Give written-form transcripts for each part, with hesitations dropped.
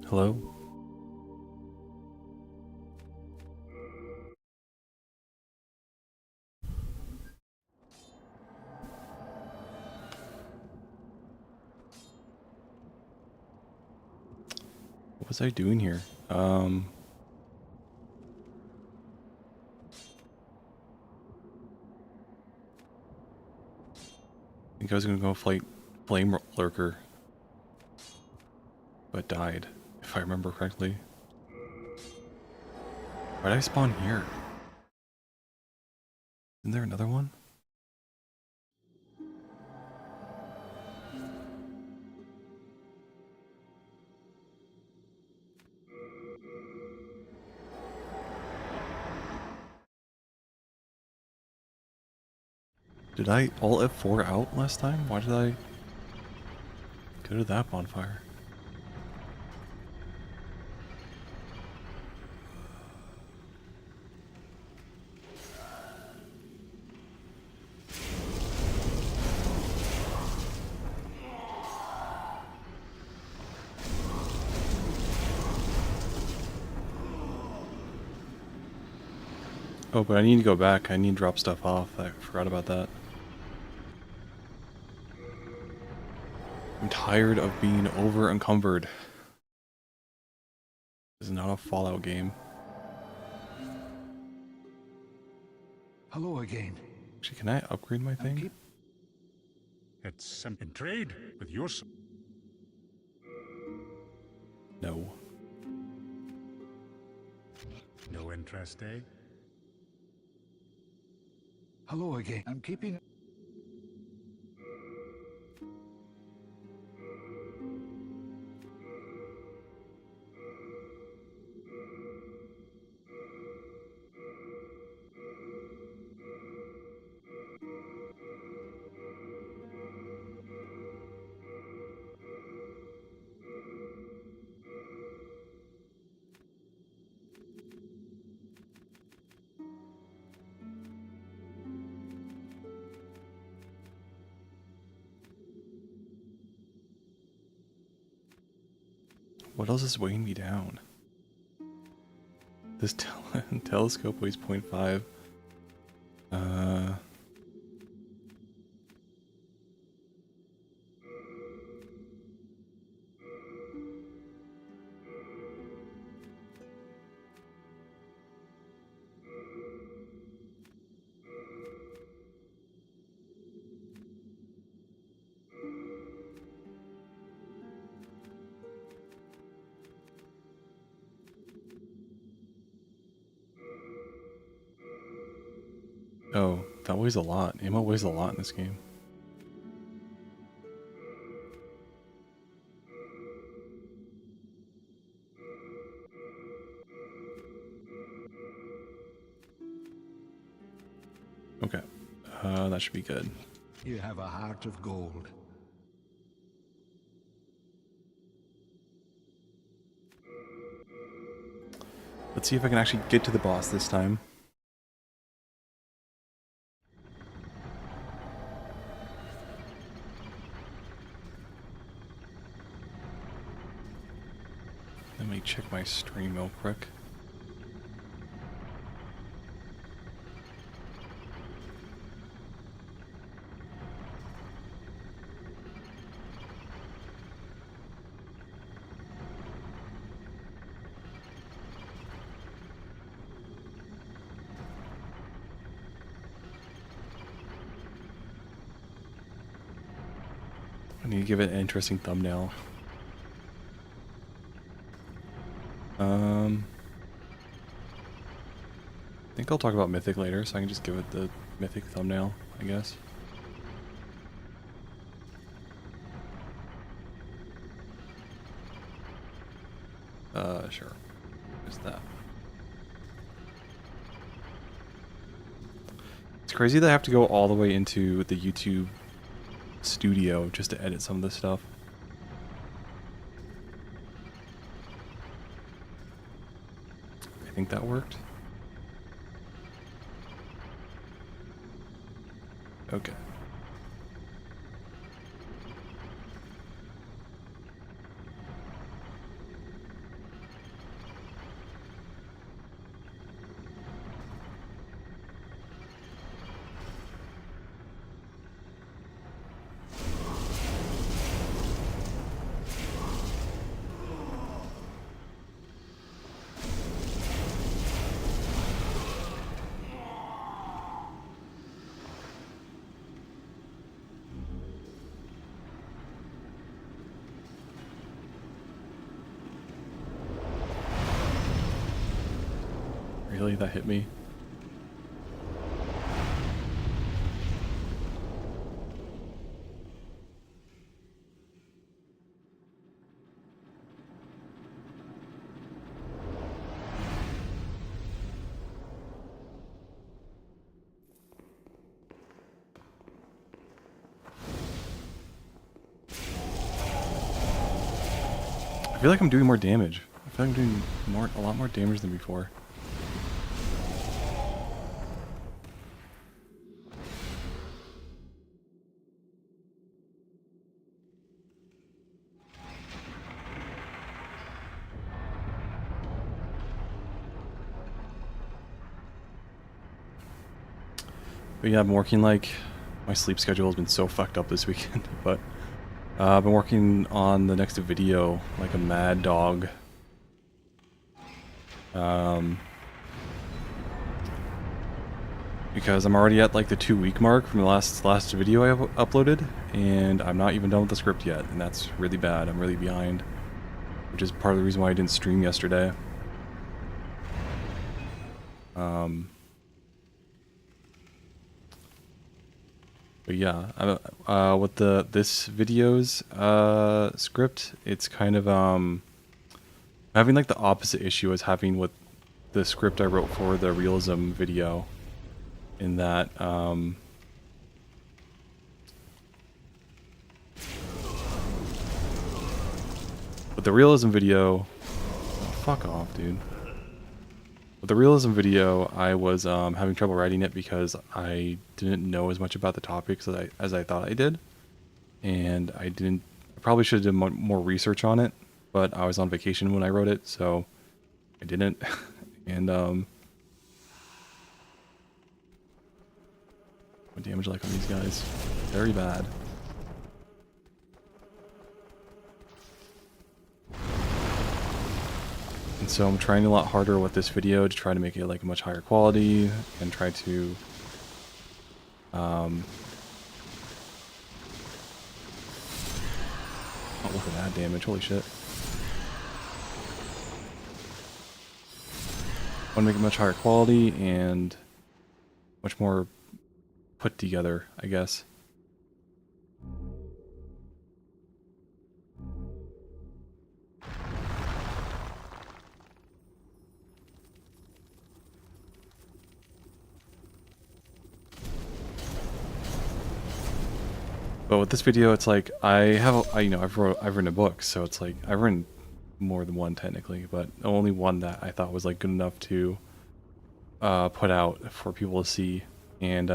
Hello? What was I doing here? I think I was gonna go fight Flame Lurker, but died, if I remember correctly. Why did I spawn here? Isn't there another one? Did I alt F4 out last time? Why did I go to that bonfire? Oh, but I need to go back. I need to drop stuff off. I forgot about that. I'm tired of being over encumbered. This is not a Fallout game. Hello again. Actually, can I upgrade my thing? It's some in trade with your. No. No interest, eh? Hello again. I'm keeping. What else is weighing me down? This telescope weighs 0.5. Oh, that weighs a lot. Ammo weighs a lot in this game. Okay, that should be good. You have a heart of gold. Let's see if I can actually get to the boss this time. Let me check my stream real quick. I need to give it an interesting thumbnail. I think I'll talk about Mythic later, so I can just give it the Mythic thumbnail, I guess. Sure. Just that. It's crazy that I have to go all the way into the YouTube studio just to edit some of this stuff. I think that worked. Okay. Really? That hit me? I feel like I'm doing more damage. I feel like I'm doing a lot more damage than before. But yeah, I've been working like, my sleep schedule has been so fucked up this weekend, but I've been working on the next video like a mad dog. Because I'm already at like the 2-week mark from the last video I have uploaded, and I'm not even done with the script yet, and that's really bad. I'm really behind, which is part of the reason why I didn't stream yesterday. But yeah, with this video's script, it's kind of having like the opposite issue as having with the script I wrote for the realism video, in that with the realism video, oh, fuck off, dude. With the realism video, I was having trouble writing it because I didn't know as much about the topics as I thought I did, and I probably should have done more research on it, but I was on vacation when I wrote it, so I didn't. And what damage like on these guys? Very bad. And so I'm trying a lot harder with this video to try to make it like much higher quality and try to oh, look at that damage, holy shit. I want to make it much higher quality and much more put together, I guess. But with this video, it's like I've written a book, so it's like I've written more than one technically, but only one that I thought was like good enough to put out for people to see. And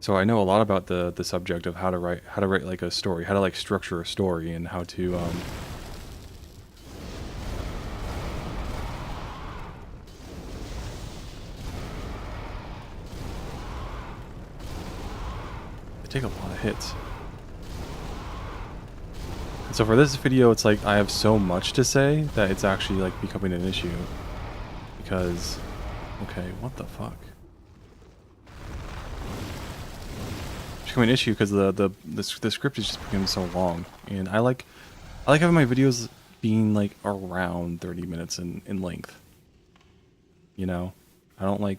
so I know a lot about the subject of how to write like a story, how to like structure a story, and how to take a lot of hits. And so for this video, it's like I have so much to say that it's actually like becoming an issue. Because, okay, what the fuck? It's becoming an issue because the script is just becoming so long, and I like having my videos being like around 30 minutes in length. You know, I don't like.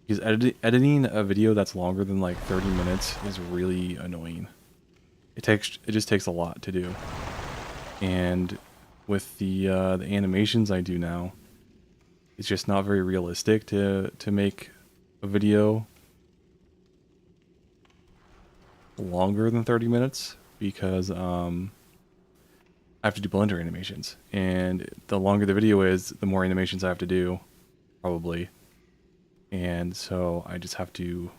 Because editing a video that's longer than like 30 minutes is really annoying. It just takes a lot to do. And with the animations I do now, it's just not very realistic to make a video longer than 30 minutes because I have to do Blender animations, and the longer the video is, the more animations I have to do, probably. And so I just have to,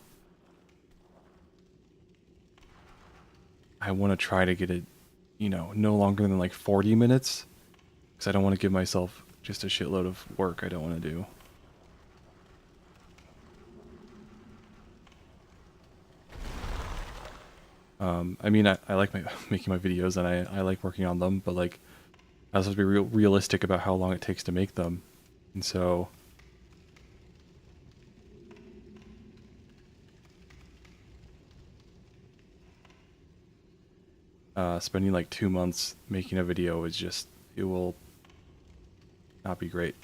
I want to try to get it, you know, no longer than like 40 minutes, because I don't want to give myself just a shitload of work I don't want to do. I mean, I like making my videos, and I like working on them, but like, I also have to be realistic about how long it takes to make them. And so spending like 2 months making a video is just, it will not be great.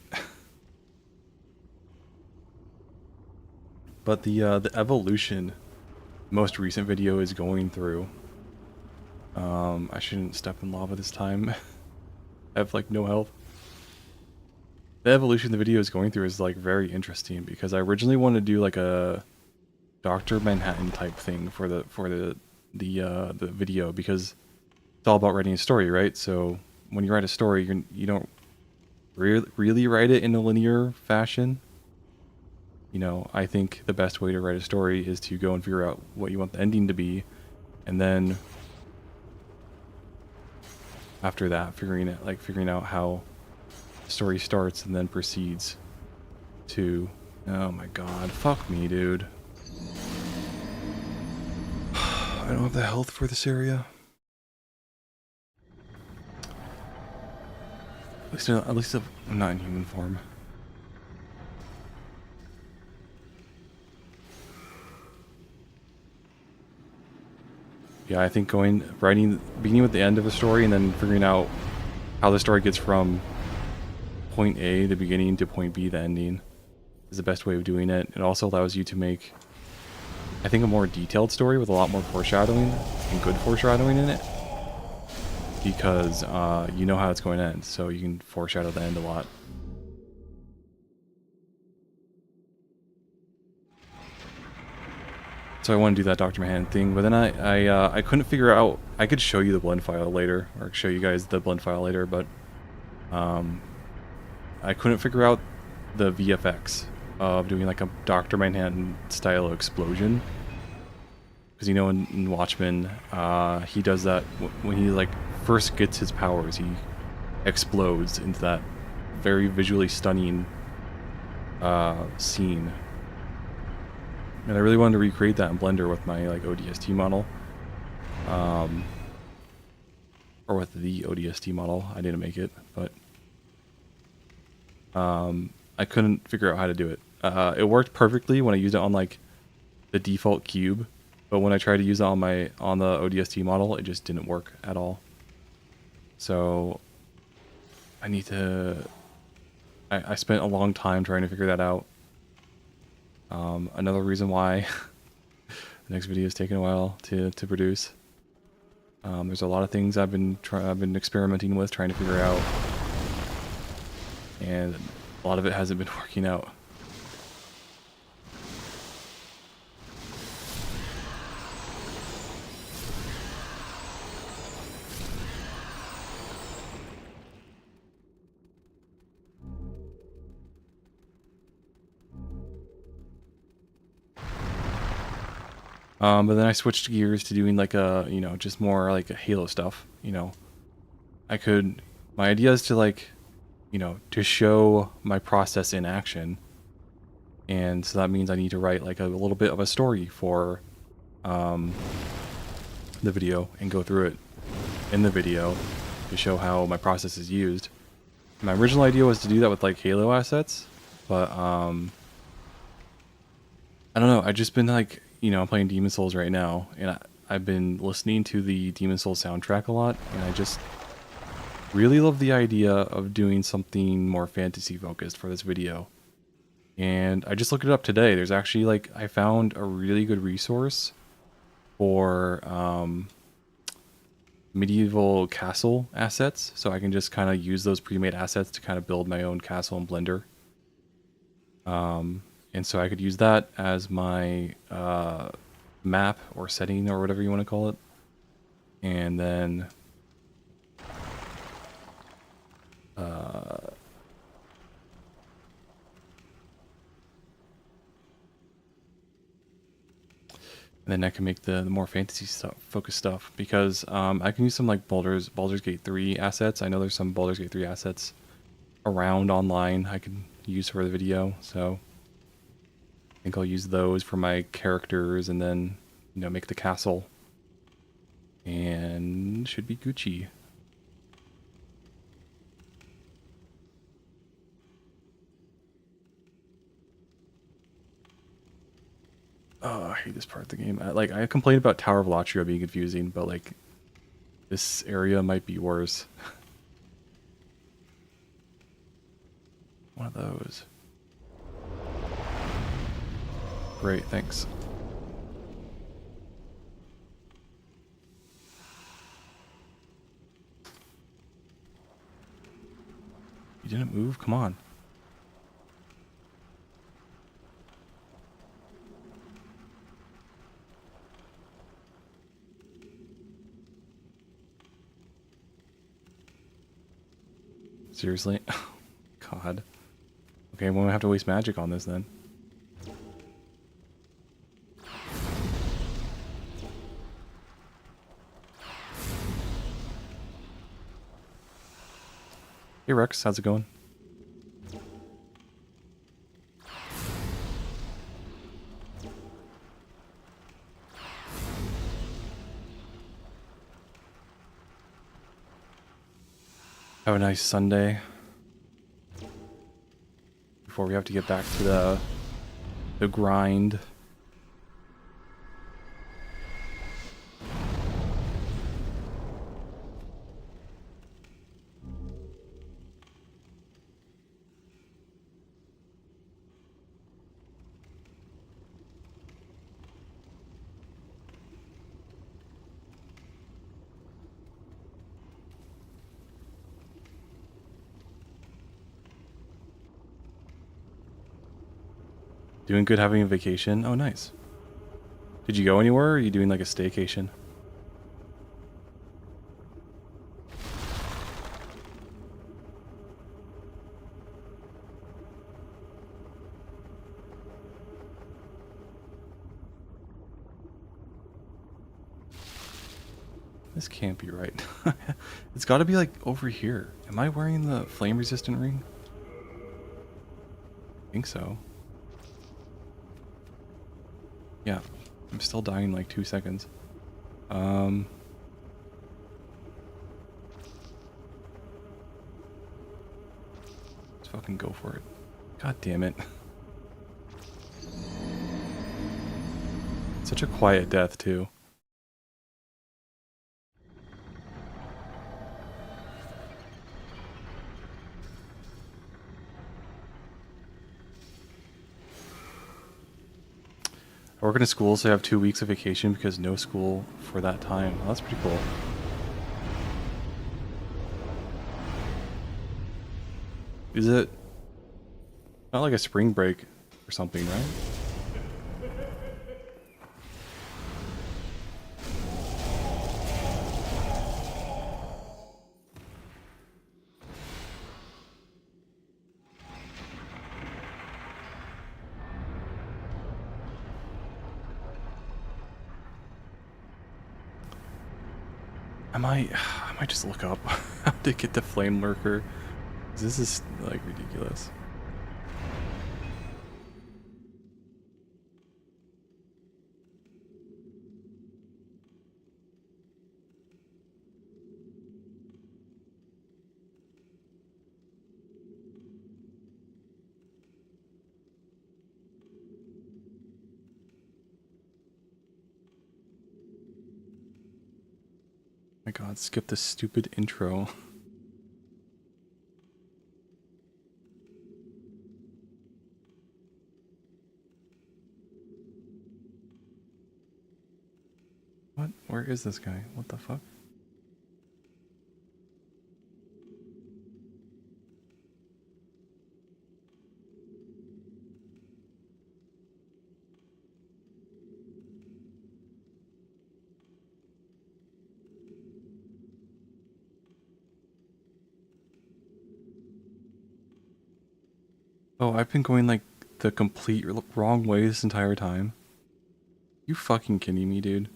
But the evolution most recent video is going through. I shouldn't step in lava this time. I have like no health. The evolution the video is going through is like very interesting because I originally wanted to do like a Dr. Manhattan type thing for the video because it's all about writing a story, right? So when you write a story, you don't really write it in a linear fashion. You know, I think the best way to write a story is to go and figure out what you want the ending to be, and then after that, figuring out how the story starts and then proceeds to. Oh my god, fuck me, dude. I don't have the health for this area. At least I'm not in human form. Yeah, I think beginning with the end of a story and then figuring out how the story gets from point A, the beginning, to point B, the ending, is the best way of doing it. It also allows you to make, I think, a more detailed story with a lot more foreshadowing and good foreshadowing in it. Because you know how it's going to end, so you can foreshadow the end a lot. So I want to do that Dr. Manhattan thing, but then I couldn't figure out. I could show you the blend file later, or show you guys the blend file later, but I couldn't figure out the VFX of doing like a Dr. Manhattan style explosion. Because you know in Watchmen, he does that when he like first gets his powers. He explodes into that very visually stunning scene. And I really wanted to recreate that in Blender with my like ODST model. Or with the ODST model. I didn't make it, but I couldn't figure out how to do it. It worked perfectly when I used it on like the default cube, but when I tried to use it on the ODST model, it just didn't work at all. So I need to. I spent a long time trying to figure that out. Another reason why the next video is taking a while to produce. There's a lot of things I've been experimenting with, trying to figure out, and a lot of it hasn't been working out. But then I switched gears to doing like just more like a Halo stuff, my idea is to like, to show my process in action. And so that means I need to write like a little bit of a story for, the video and go through it in the video to show how my process is used. My original idea was to do that with like Halo assets, but, I don't know. I've just been like, I'm playing Demon Souls right now, and I've been listening to the Demon Souls soundtrack a lot, and I just really love the idea of doing something more fantasy focused for this video. And I just looked it up today. There's actually like, I found a really good resource for medieval castle assets, so I can just kind of use those pre-made assets to kind of build my own castle in Blender. And so I could use that as my map or setting or whatever you want to call it. And then I can make the more fantasy stuff, focused stuff, because I can use some like Baldur's Gate 3 assets. I know there's some Baldur's Gate 3 assets around online I can use for the video, so I think I'll use those for my characters and then, make the castle. And should be Gucci. Oh, I hate this part of the game. I complained about Tower of Latria being confusing, but like this area might be worse. One of those. Great, thanks. You didn't move? Come on. Seriously? God. Okay, well, we have to waste magic on this then. Hey Rex, how's it going? Have a nice Sunday. Before we have to get back to the grind. Doing good having a vacation? Oh, nice. Did you go anywhere, or are you doing like a staycation? This can't be right. It's got to be like over here. Am I wearing the flame resistant ring? I think so. Yeah, I'm still dying in like 2 seconds. Let's fucking go for it. God damn it. Such a quiet death too. I work in a school, so I have 2 weeks of vacation because no school for that time. Well, that's pretty cool. Is it not like a spring break or something, right? I might just look up how to get the flame lurker. This is like ridiculous. My god, skip this stupid intro. What? Where is this guy? What the fuck? Oh, I've been going like the complete wrong way this entire time. You fucking kidding me, dude?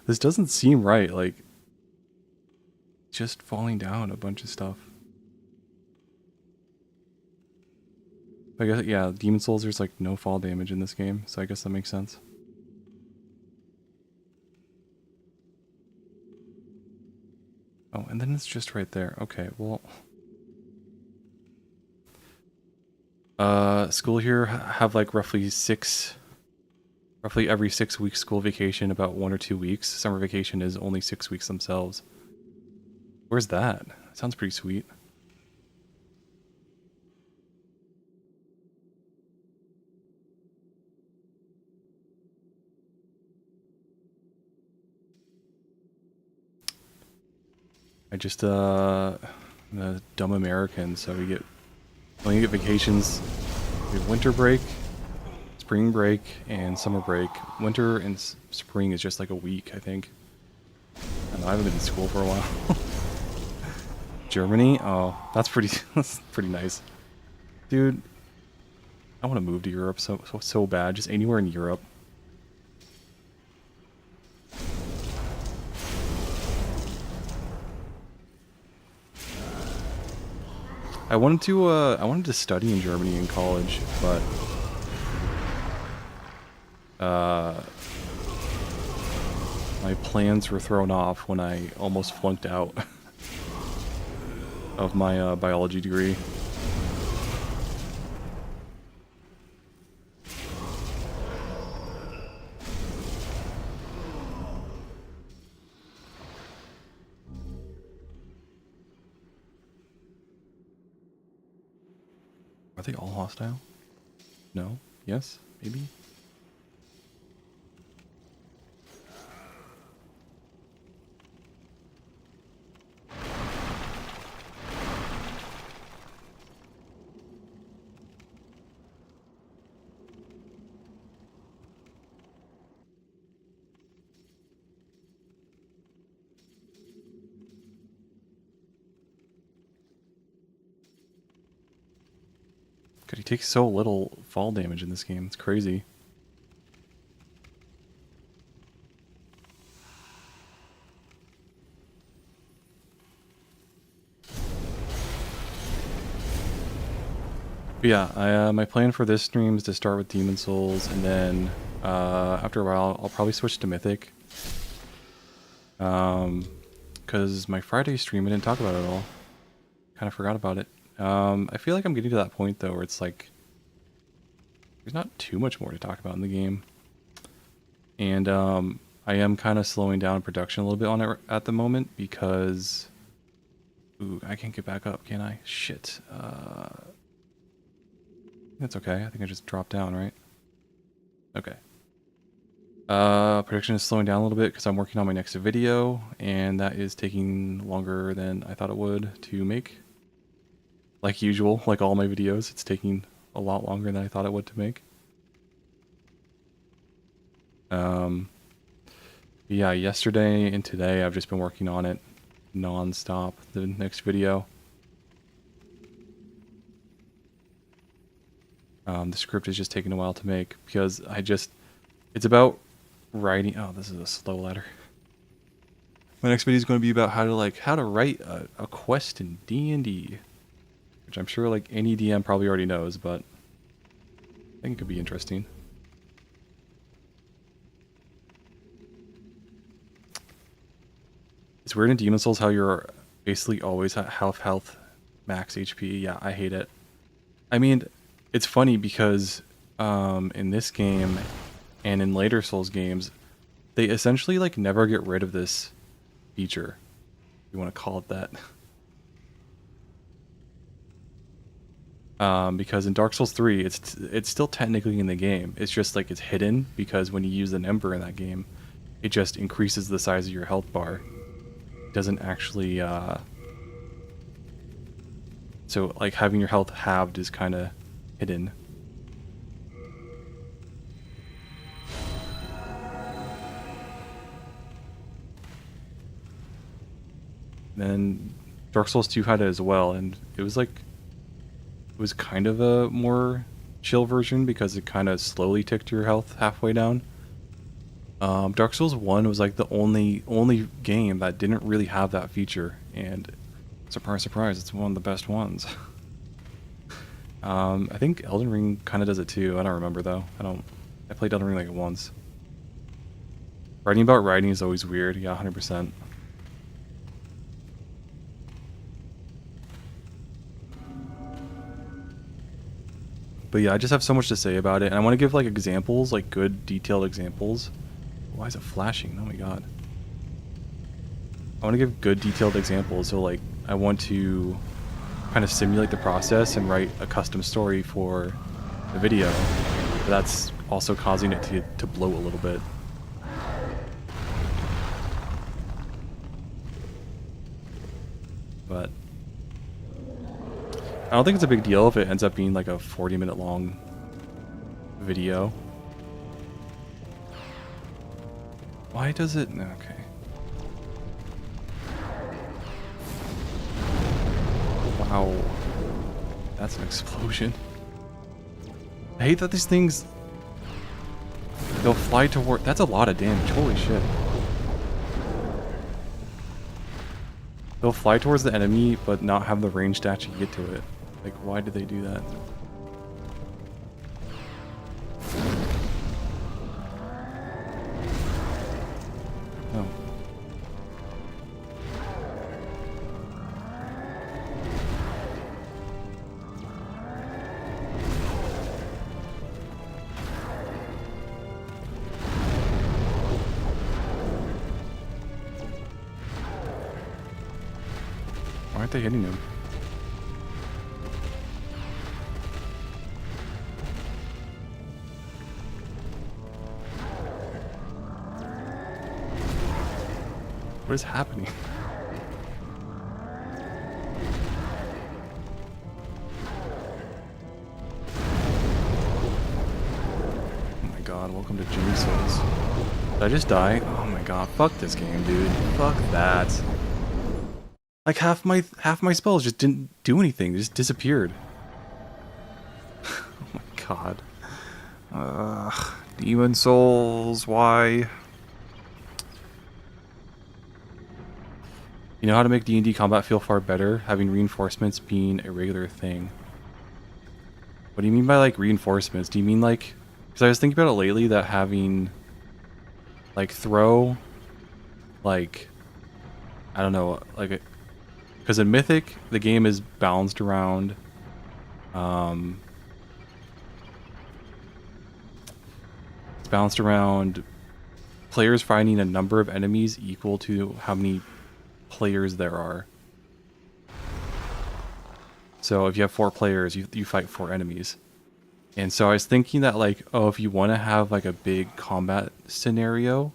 This doesn't seem right. Like, just falling down a bunch of stuff. I guess, yeah, Demon Souls, there's like no fall damage in this game, so I guess that makes sense. Oh, and then it's just right there. Okay, well... school here have like roughly every 6 weeks school vacation, about 1 or 2 weeks. Summer vacation is only 6 weeks themselves. Where's that? Sounds pretty sweet. I'm a dumb American, so we only get vacations. We have winter break, spring break, and summer break. Winter and spring is just like a week, I think. I don't know, I haven't been in school for a while. Germany? Oh, that's pretty nice. Dude, I want to move to Europe so bad. Just anywhere in Europe. I wanted to study in Germany in college, but my plans were thrown off when I almost flunked out of my biology degree. Are they all hostile? No? Yes? Maybe? God, he takes so little fall damage in this game. It's crazy. But yeah, my plan for this stream is to start with Demon Souls, and then after a while, I'll probably switch to Mythic. Because my Friday stream, I didn't talk about it at all. Kind of forgot about it. I feel like I'm getting to that point, though, where it's like... there's not too much more to talk about in the game. And I am kind of slowing down production a little bit on it at the moment, because... ooh, I can't get back up, can I? Shit. That's okay. I think I just dropped down, right? Okay. Production is slowing down a little bit because I'm working on my next video, and that is taking longer than I thought it would to make. Like usual, like all my videos, it's taking a lot longer than I thought it would to make. Yeah, yesterday and today I've just been working on it non-stop, the next video. The script is just taking a while to make because it's about writing. Oh, this is a slow ladder. My next video is going to be about how to write a quest in D&D, which I'm sure like any DM probably already knows, but I think it could be interesting. It's weird in Demon Souls how you're basically always at half health, max HP. Yeah, I hate it. I mean, it's funny because in this game and in later Souls games, they essentially like never get rid of this feature, if you want to call it that. Because in Dark Souls 3, it's still technically in the game. It's just like it's hidden because when you use an Ember in that game, it just increases the size of your health bar. It doesn't actually so like having your health halved is kind of hidden. Then Dark Souls 2 had it as well, and it was kind of a more chill version because it kind of slowly ticked your health halfway down. Dark Souls 1 was like the only game that didn't really have that feature, and surprise, surprise, it's one of the best ones. I think Elden Ring kind of does it too. I don't remember though. I played Elden Ring like once. Writing about writing is always weird. Yeah, 100%. But yeah, I just have so much to say about it, and I want to give like examples, like good detailed examples. Why is it flashing? Oh my god. I want to give good detailed examples, so like I want to kind of simulate the process and write a custom story for the video. But that's also causing it to bloat a little bit. But I don't think it's a big deal if it ends up being like a 40-minute long video. Why does it? Okay. Wow. That's an explosion. I hate that these things, they'll fly toward. That's a lot of damage. Holy shit. They'll fly towards the enemy, but not have the range to actually get to it. Like, why did they do that? Oh. Why aren't they hitting him? What is happening? Oh my god, welcome to Jimmy Souls. Did I just die? Oh my god, fuck this game, dude. Fuck that. Like half my spells just didn't do anything, they just disappeared. Oh my god. Demon Souls, why? You know how to make D&D combat feel far better? Having reinforcements being a regular thing. What do you mean by like reinforcements? Do you mean like... Because I was thinking about it lately that having... Like throw... Like... I don't know, like... Because in Mythic, the game is balanced around... It's balanced around players finding a number of enemies equal to how many players there are. So if you have 4 players, you fight 4 enemies. And so I was thinking that like, oh, if you want to have like a big combat scenario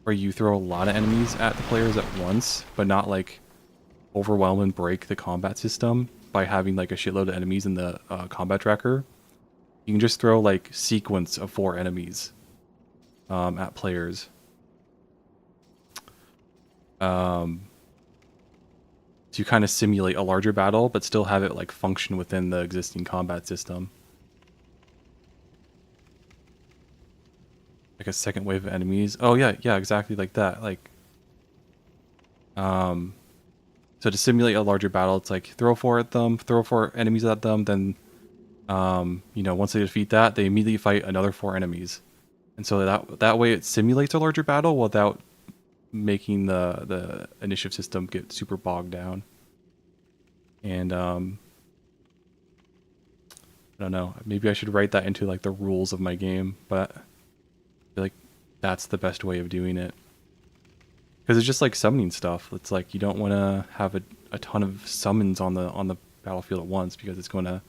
where you throw a lot of enemies at the players at once, but not like overwhelm and break the combat system by having like a shitload of enemies in the combat tracker, you can just throw like sequence of 4 enemies at players. To kind of simulate a larger battle, but still have it like function within the existing combat system. Like a second wave of enemies. Oh yeah, yeah, exactly like that. Like, so to simulate a larger battle, it's like throw 4 at them, throw 4 enemies at them, then, you know, once they defeat that, they immediately fight another 4 enemies, and so that way it simulates a larger battle without making the initiative system get super bogged down. And I don't know, maybe I should write that into like the rules of my game, but I feel like that's the best way of doing it. Because it's just like summoning stuff. It's like you don't want to have a ton of summons on the battlefield at once, because it's going to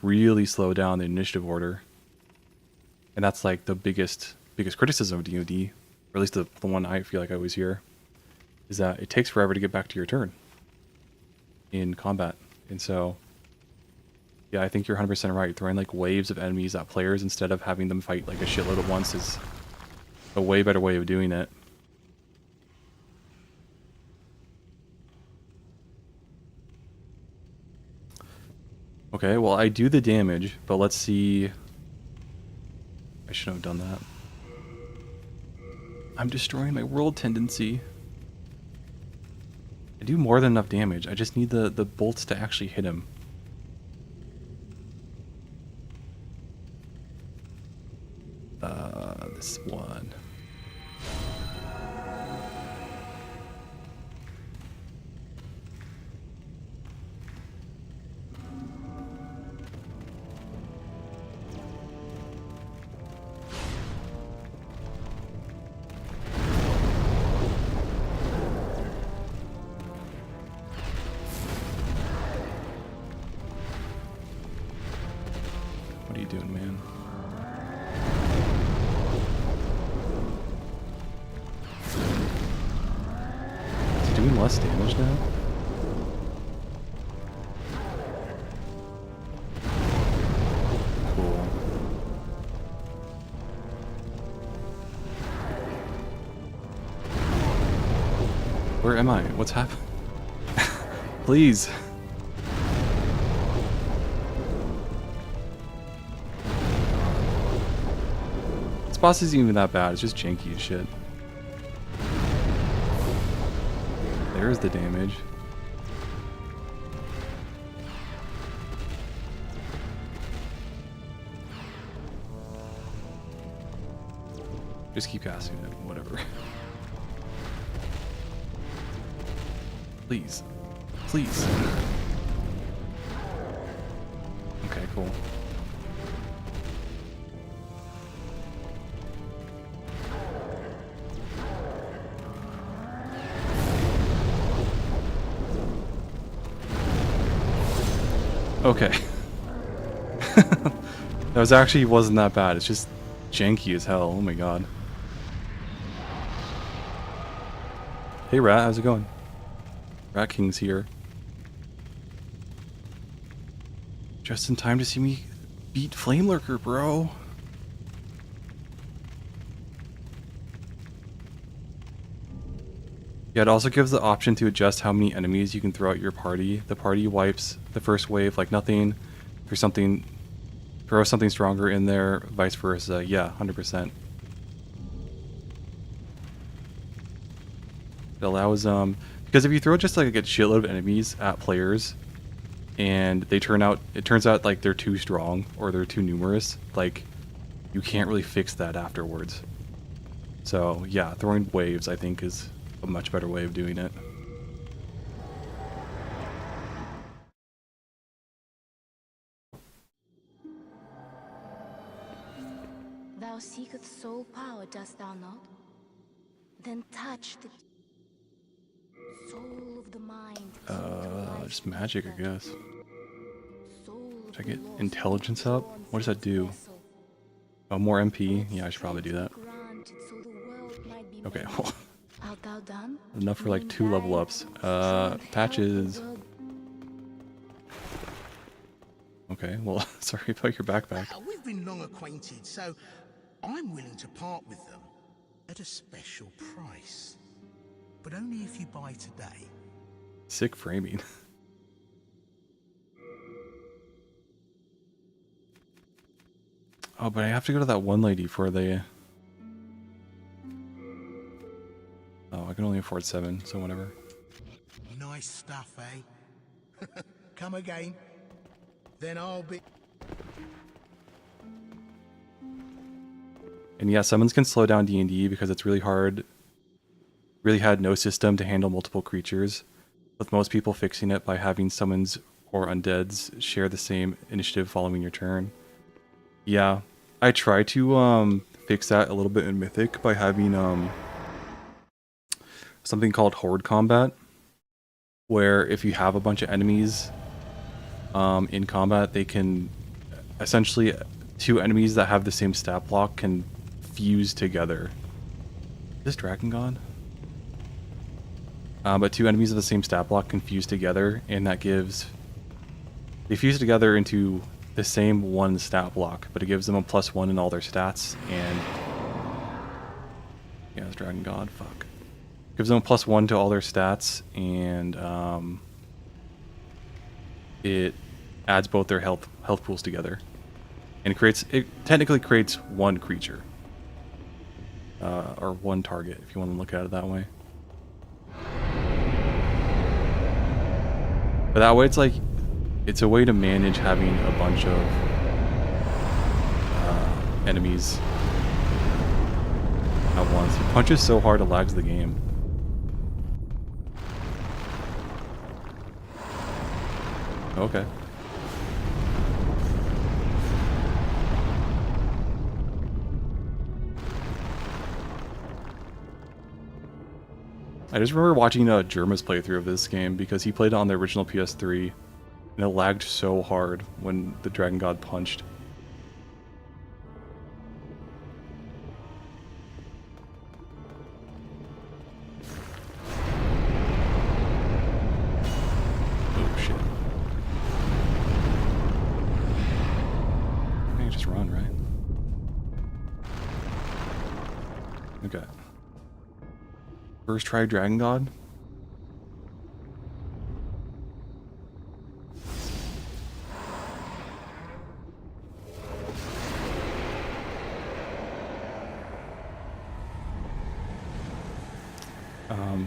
really slow down the initiative order. And that's like the biggest criticism of D&D, or at least the one I feel like I always hear, is that it takes forever to get back to your turn in combat. And so, yeah, I think you're 100% right. Throwing like waves of enemies at players instead of having them fight like a shitload at once is a way better way of doing it. Okay, well, I do the damage, but let's see. I shouldn't have done that. I'm destroying my world tendency. I do more than enough damage. I just need the bolts to actually hit him. This one. What are you doing, man? Is he doing less damage now? Cool. Where am I? What's happening? Please. This boss isn't even that bad. It's just janky as shit. There's the damage. Just keep casting it, whatever. Please. Please. Okay, cool. Okay. That wasn't that bad. It's just janky as hell. Oh my god. Hey Rat, how's it going? Rat King's here. Just in time to see me beat Flame Lurker, bro. Yeah, it also gives the option to adjust how many enemies you can throw at your party. The party wipes the first wave like nothing. Throw something stronger in there, vice versa. Yeah, 100%. It allows because if you throw just like a shitload of enemies at players and it turns out like they're too strong or they're too numerous, like you can't really fix that afterwards. So yeah, throwing waves I think is a much better way of doing it. Thou seekest soul power, dost thou not? Then touch the soul of the mind. Just magic, I guess. Should I get intelligence up? What does that do? Oh, more MP. Yeah, I should probably do that. Okay, well, enough for like 2 level ups. Patches. Okay, well, sorry about your backpack. We've been long acquainted, so I'm willing to part with them at a special price. But only if you buy today. Sick framing. Oh, but I have to go to that one lady for the... Oh, I can only afford 7, so whatever. Nice stuff, eh? Come again. Then I'll be... And yeah, summons can slow down D&D because it's really hard. Really had no system to handle multiple creatures, with most people fixing it by having summons or undeads share the same initiative following your turn. Yeah, I try to fix that a little bit in Mythic by having something called Horde Combat, where if you have a bunch of enemies in combat, they can essentially 2 enemies that have the same stat block can fuse together. Is this Dragon God? But 2 enemies of the same stat block can fuse together, and that gives... They fuse together into the same one stat block, but it gives them a +1 in all their stats, and... Yeah, it's Dragon God, fuck. Gives them a +1 to all their stats, and it adds both their health pools together. And it technically creates 1 creature. or one target, if you want to look at it that way. But that way, it's a way to manage having a bunch of enemies at once. He punches so hard it lags the game. Okay. I just remember watching Jerma's playthrough of this game because he played it on the original PS3 and it lagged so hard when the Dragon God punched. Oh shit. I think just run, right? Okay. First try Dragon God?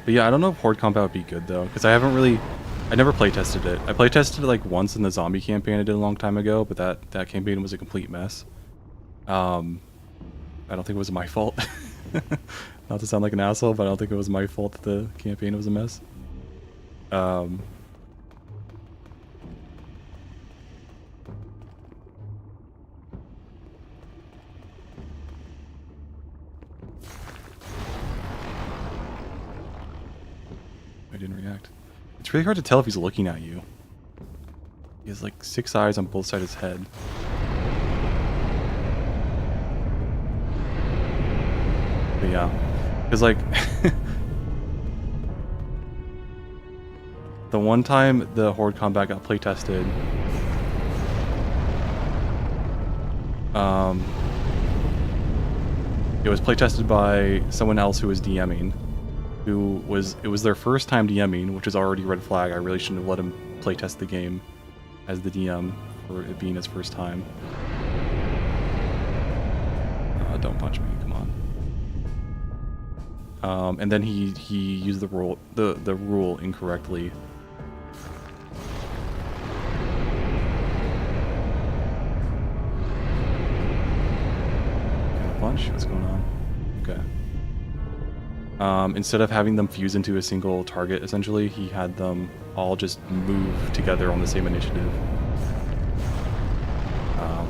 But yeah, I don't know if Horde combat would be good though, because I never playtested it. I playtested it like once in the zombie campaign I did a long time ago, but that campaign was a complete mess. I don't think it was my fault. Not to sound like an asshole, but I don't think it was my fault that the campaign was a mess. I didn't react. It's really hard to tell if he's looking at you. He has like 6 eyes on both sides of his head. But yeah. Because like the one time the Horde combat got playtested, it was playtested by someone else who was DMing, it was their first time DMing, which is already a red flag. I really shouldn't have let him playtest the game as the DM for it being his first time. Don't punch me, come on. And then he used the rule incorrectly. Punch? What's going on? Okay. Instead of having them fuse into a single target, essentially, he had them all just move together on the same initiative.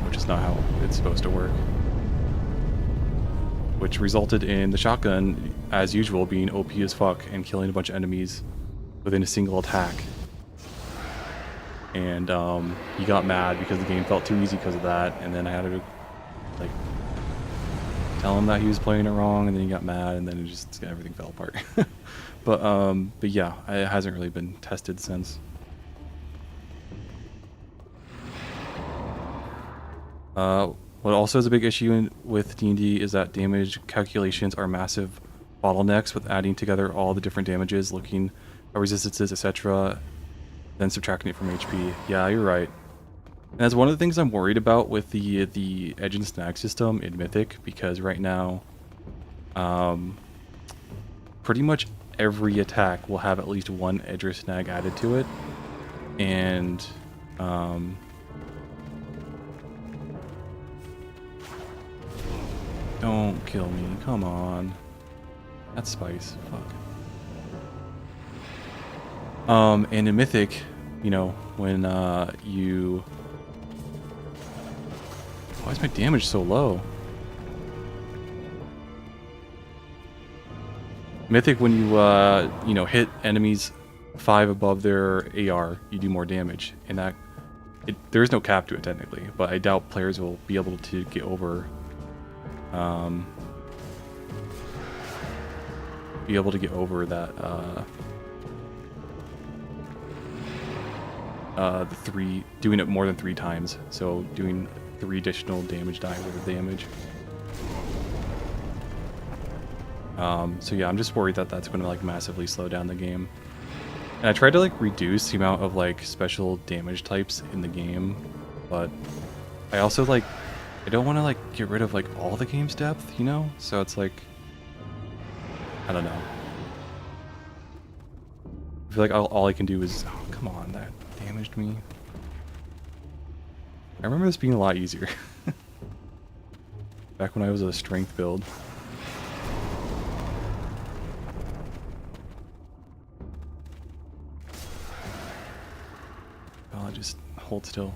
Which is not how it's supposed to work. Which resulted in the shotgun, as usual, being OP as fuck and killing a bunch of enemies within a single attack. And he got mad because the game felt too easy because of that, and then I had to like tell him that he was playing it wrong, and then he got mad, and then it just everything fell apart. but yeah, it hasn't really been tested since. What also is a big issue with D&D is that damage calculations are massive bottlenecks with adding together all the different damages, looking at resistances, etc., then subtracting it from HP. Yeah, you're right. And that's one of the things I'm worried about with the edge and snag system in Mythic, because right now, pretty much every attack will have at least one edge or snag added to it, and don't kill me, come on. That's spice, fuck. And in Mythic, you know, when you... Why is my damage so low? Mythic, when you know, hit enemies 5 above their AR, you do more damage, and that there is no cap to it technically, but I doubt players will be able to get over that the 3 doing it more than 3 times, so doing 3 additional damage die worth of damage. So yeah, I'm just worried that that's going to like massively slow down the game. And I tried to like reduce the amount of like special damage types in the game, but I also like I don't want to like get rid of like all the game's depth, you know? So it's like I don't know. I feel like all I can do is... Oh, come on, that damaged me. I remember this being a lot easier. Back when I was a strength build. Oh, just hold still.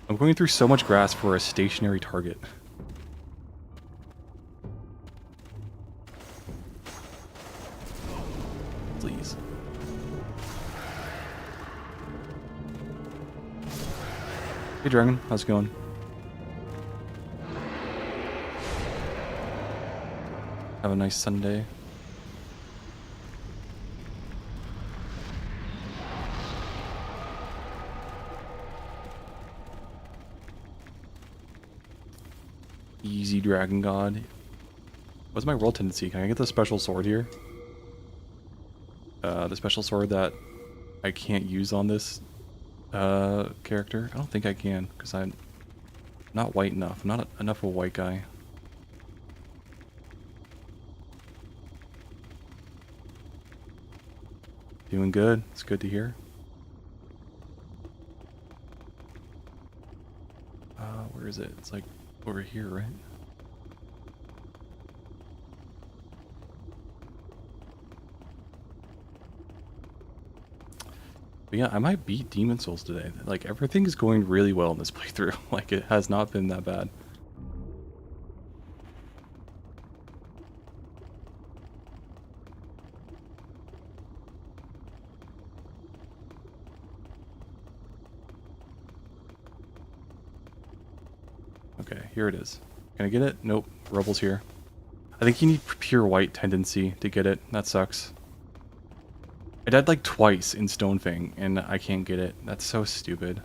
I'm going through so much grass for a stationary target. Please. Hey Dragon, how's it going? Have a nice Sunday. Easy Dragon God. What's my world tendency? Can I get the special sword here? The special sword that I can't use on this character? I don't think I can, because I'm not white enough. I'm not enough of a white guy. Doing good. It's good to hear. Where is it? It's like over here, right? But yeah, I might beat Demon Souls today. Like, everything is going really well in this playthrough. Like, it has not been that bad. Okay, here it is. Can I get it? Nope. Rubble's here. I think you need pure white tendency to get it. That sucks. I died like twice in Stonefang, and I can't get it. That's so stupid.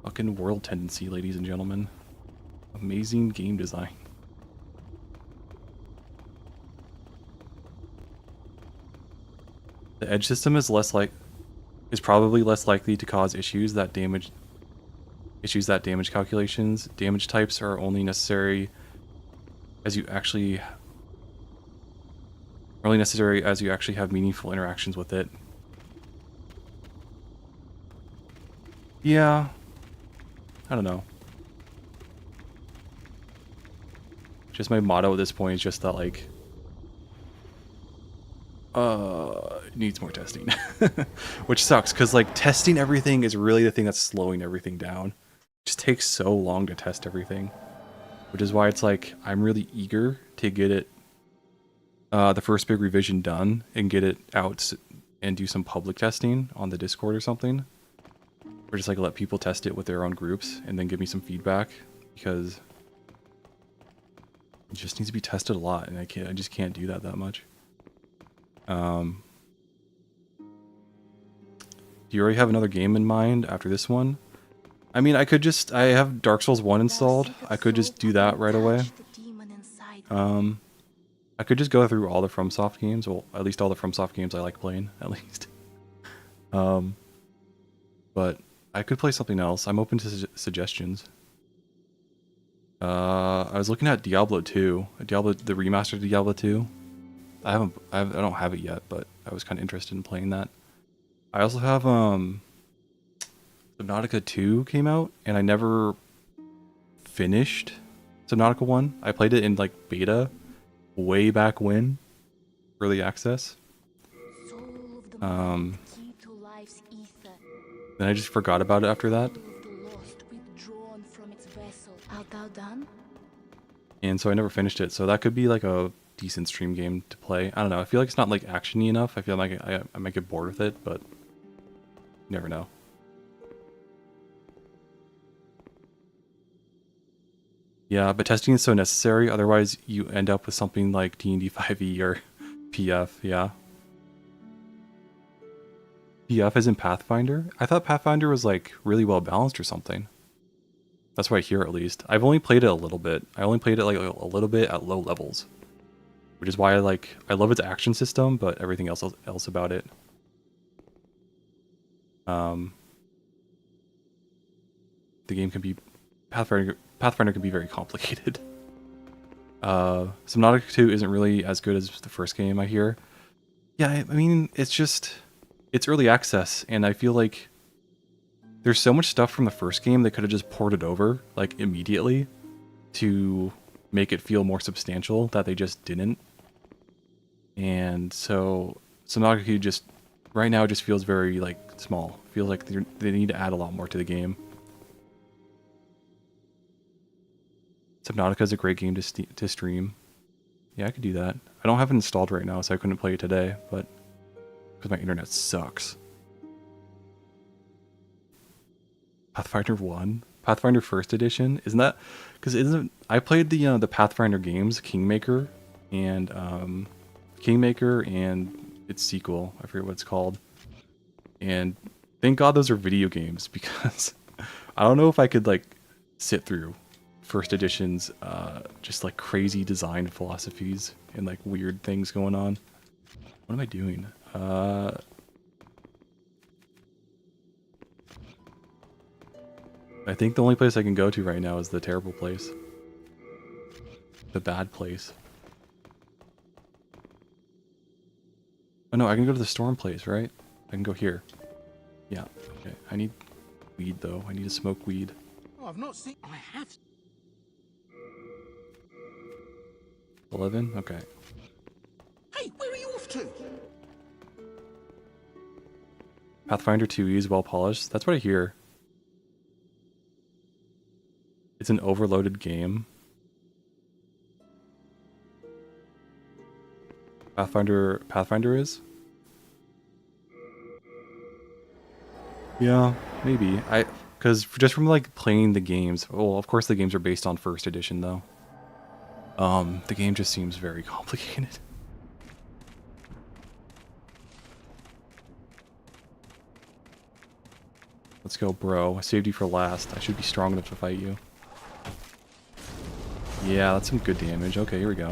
Fucking world tendency, ladies and gentlemen. Amazing game design. The edge system is probably less likely to cause issues that damage calculations. Damage types are only necessary as you actually have meaningful interactions with it. Yeah. I don't know. Just my motto at this point is just that, like, it needs more testing. Which sucks, because, like, testing everything is really the thing that's slowing everything down. It just takes so long to test everything. Which is why it's like, I'm really eager to get it, the first big revision done, and get it out and do some public testing on the Discord or something. Or just, like, let people test it with their own groups, and then give me some feedback, because it just needs to be tested a lot, and I just can't do that much. Do you already have another game in mind after this one? I mean, I have Dark Souls 1 installed. I could just do that right away. I could just go through all the FromSoft games. Well, at least all the FromSoft games I like playing, at least. But I could play something else. I'm open to suggestions. I was looking at Diablo 2. the remastered Diablo 2. I don't have it yet, but I was kind of interested in playing that. I also have Subnautica 2 came out, and I never finished Subnautica 1. I played it in like beta way back when, early access. Then I just forgot about it after that. And so I never finished it. So that could be like a decent stream game to play. I don't know. I feel like it's not like action-y enough. I feel like I might get bored with it, but you never know. Yeah, but testing is so necessary. Otherwise, you end up with something like D&D 5e or PF. Yeah. PF is in Pathfinder? I thought Pathfinder was like really well balanced or something. That's what I hear, at least. I've only played it a little bit. I only played it like a little bit at low levels. Which is why I love its action system, but everything else about it. the game can be Pathfinder can be very complicated. Subnautica 2 isn't really as good as the first game, I hear. Yeah, I mean, it's early access, and I feel like there's so much stuff from the first game they could have just ported over, like, immediately to make it feel more substantial that they just didn't. And so Subnautica just, right now, it just feels very, like, small. Feels like they need to add a lot more to the game. Subnautica is a great game to stream. Yeah, I could do that. I don't have it installed right now, so I couldn't play it today, but because my internet sucks. Pathfinder 1? Pathfinder First Edition? Isn't that... Because isn't... I played the Pathfinder games, Kingmaker, and its sequel. I forget what it's called. And thank God those are video games, because I don't know if I could, like, sit through First Edition's just, like, crazy design philosophies and, like, weird things going on. What am I doing? I think the only place I can go to right now is the terrible place. The bad place. Oh no, I can go to the storm place, right? I can go here. Yeah, okay. I need weed, though. I need to smoke weed. Oh, I've not seen... I have... 11? Okay. Hey, where are you off to? Pathfinder 2E is well polished. That's what I hear. It's an overloaded game. Pathfinder is? Yeah, maybe. Because just from like playing the games, well, of course the games are based on First Edition though. The game just seems very complicated. Let's go, bro. I saved you for last. I should be strong enough to fight you. Yeah, that's some good damage. Okay, here we go.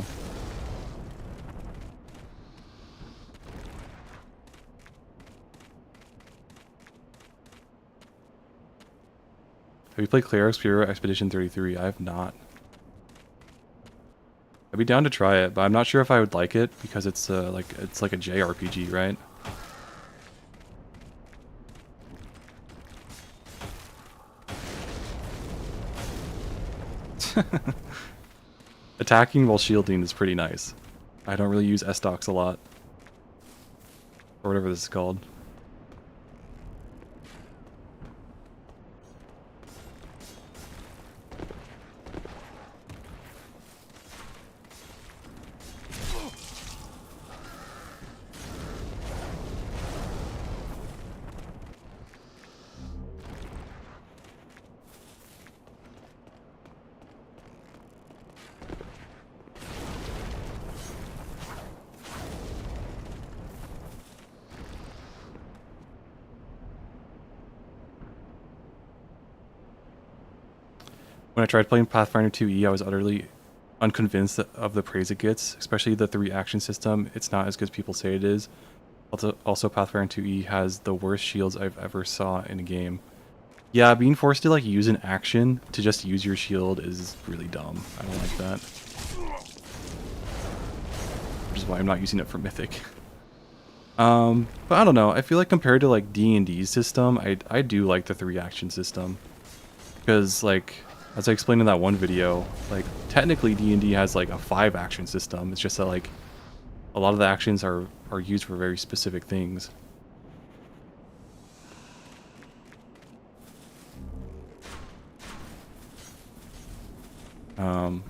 Have you played Clerics Bureau Expedition 33? I have not. I'd be down to try it, but I'm not sure if I would like it because it's like a JRPG, right? Attacking while shielding is pretty nice. I don't really use S-Docs a lot. Or whatever this is called. When I tried playing Pathfinder 2E, I was utterly unconvinced of the praise it gets, especially the 3 action system. It's not as good as people say it is. Also, Pathfinder 2E has the worst shields I've ever saw in a game. Yeah, being forced to like use an action to just use your shield is really dumb. I don't like that. Which is why I'm not using it for Mythic. But I don't know. I feel like compared to like D&D's system, I do like the 3 action system. Because like, as I explained in that one video, like technically D&D has like a 5 action system. It's just that like a lot of the actions are used for very specific things.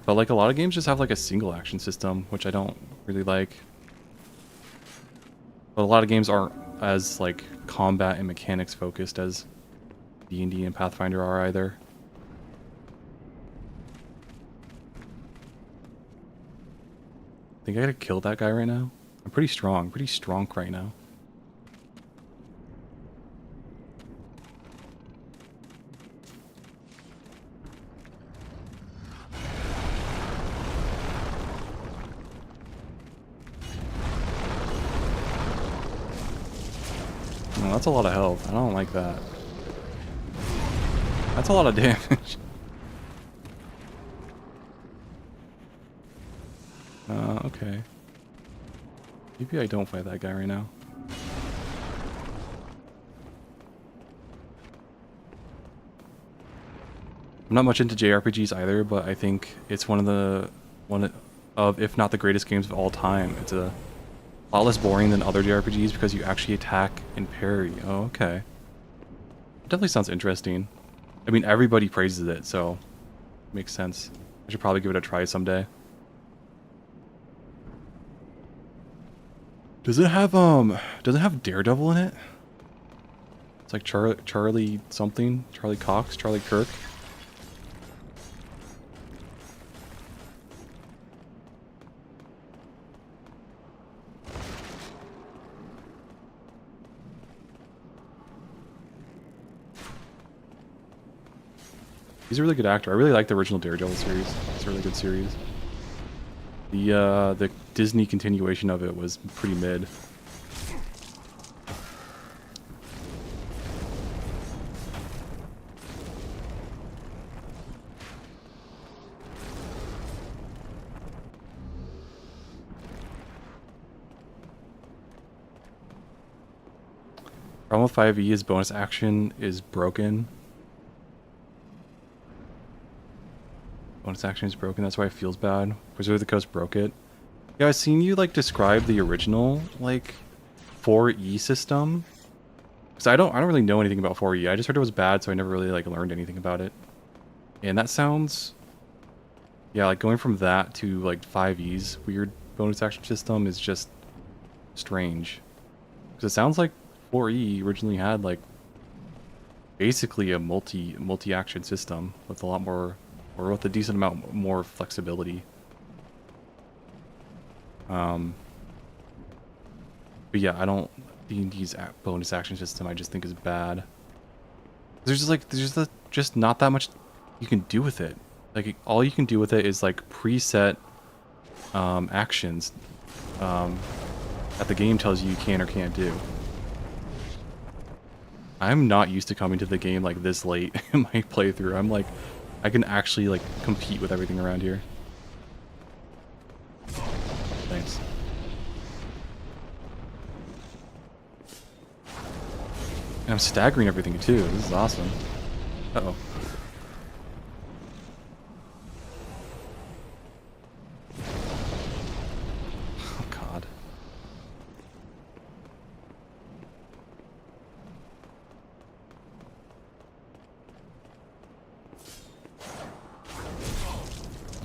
But like a lot of games just have like a single action system, which I don't really like. But a lot of games aren't as like combat and mechanics focused as D&D and Pathfinder are either. Think I gotta kill that guy right now? I'm pretty strong right now. Oh, that's a lot of health. I don't like that. That's a lot of damage. Okay. Maybe I don't fight that guy right now. I'm not much into JRPGs either, but I think it's one of, if not the greatest games of all time. It's a lot less boring than other JRPGs because you actually attack and parry. Oh, okay. It definitely sounds interesting. I mean, everybody praises it, so makes sense. I should probably give it a try someday. Does it have Daredevil in it? It's like Charlie something, Charlie Cox, Charlie Kirk. He's a really good actor. I really like the original Daredevil series. It's a really good series. The Disney continuation of it was pretty mid. Problem with 5e is bonus action is broken. Bonus action is broken, that's why it feels bad. Wizard of the Coast broke it. Yeah, I've seen you like describe the original like 4e system. Cause I don't really know anything about 4e. I just heard it was bad, so I never really like learned anything about it. And that sounds, yeah, like going from that to like 5e's weird bonus action system is just strange. Cause it sounds like 4e originally had like basically a multi-action system with a lot more, or with a decent amount more flexibility. But yeah, I don't. D&D's bonus action system I just think is bad. There's just not that much you can do with it. Like all you can do with it is like preset actions that the game tells you can or can't do. I'm not used to coming to the game like this late in my playthrough. I'm like, I can actually like compete with everything around here. Thanks. And I'm staggering everything too. This is awesome. Uh-oh. Oh god.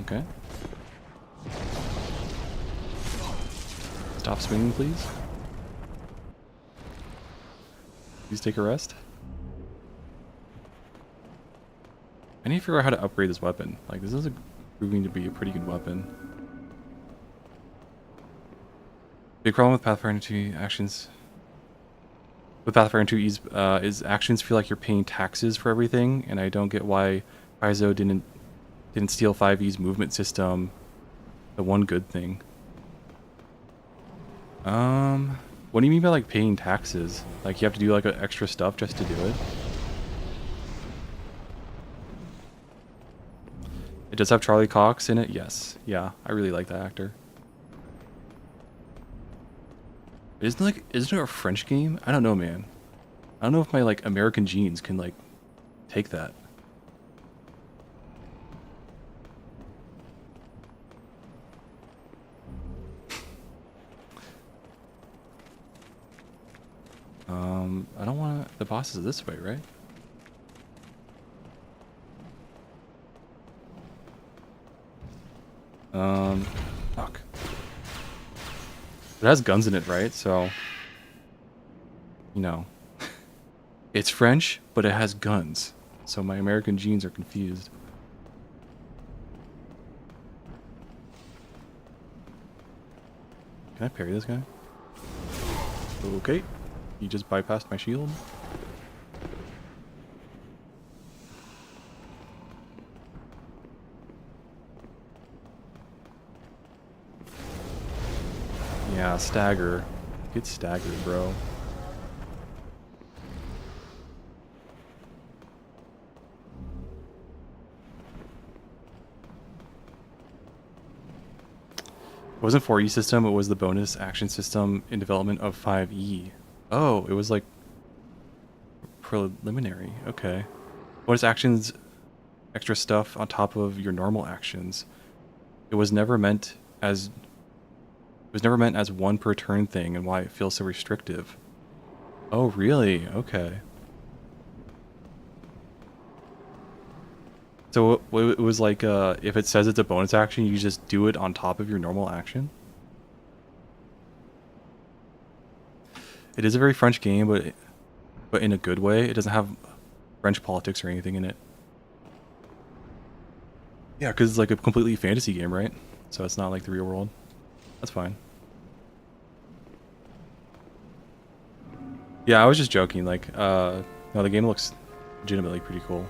Okay. Stop swinging, please. Please take a rest. I need to figure out how to upgrade this weapon. Like, this is proving to be a pretty good weapon. Big problem with Pathfinder 2 actions. With Pathfinder 2 is actions feel like you're paying taxes for everything, and I don't get why Paizo didn't steal 5e's movement system. The one good thing. What do you mean by like paying taxes? Like you have to do like extra stuff just to do it? It does have Charlie Cox in it? Yes. Yeah, I really like that actor. Isn't it a French game? I don't know, man. I don't know if my like American genes can like take that. I don't want to... The boss is this way, right? Fuck. It has guns in it, right? So... You know. It's French, but it has guns. So my American genes are confused. Can I parry this guy? Okay. He just bypassed my shield. Yeah, stagger. Get staggered, bro. It wasn't 4E system, it was the bonus action system in development of 5E. Oh, it was like preliminary. Okay. Bonus actions, extra stuff on top of your normal actions. It was never meant as one per turn thing, and why it feels so restrictive. Oh, really? Okay. So it was like, if it says it's a bonus action, you just do it on top of your normal action? It is a very French game, but in a good way. It doesn't have French politics or anything in it. Yeah, because it's like a completely fantasy game, right? So it's not like the real world. That's fine. Yeah, I was just joking. Like, no, the game looks legitimately pretty cool.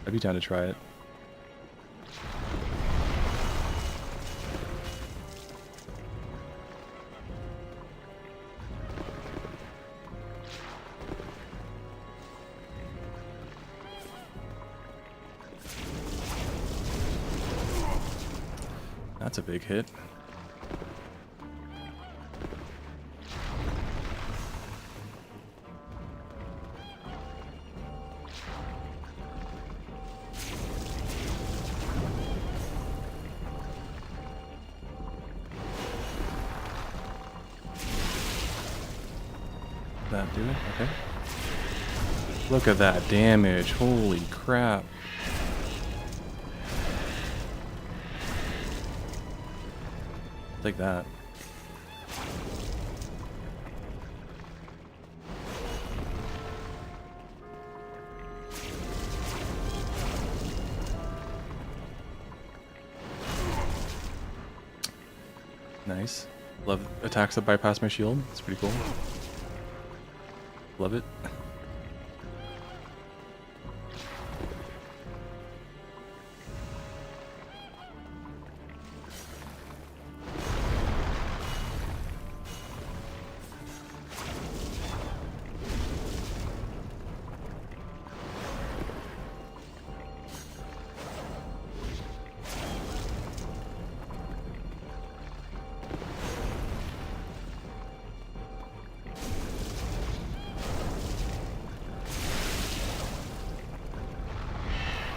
I'd be down to try it. That's a big hit. That do it? Okay. Look at that damage. Holy crap. Take that. Nice. Love attacks that bypass my shield. It's pretty cool. Love it.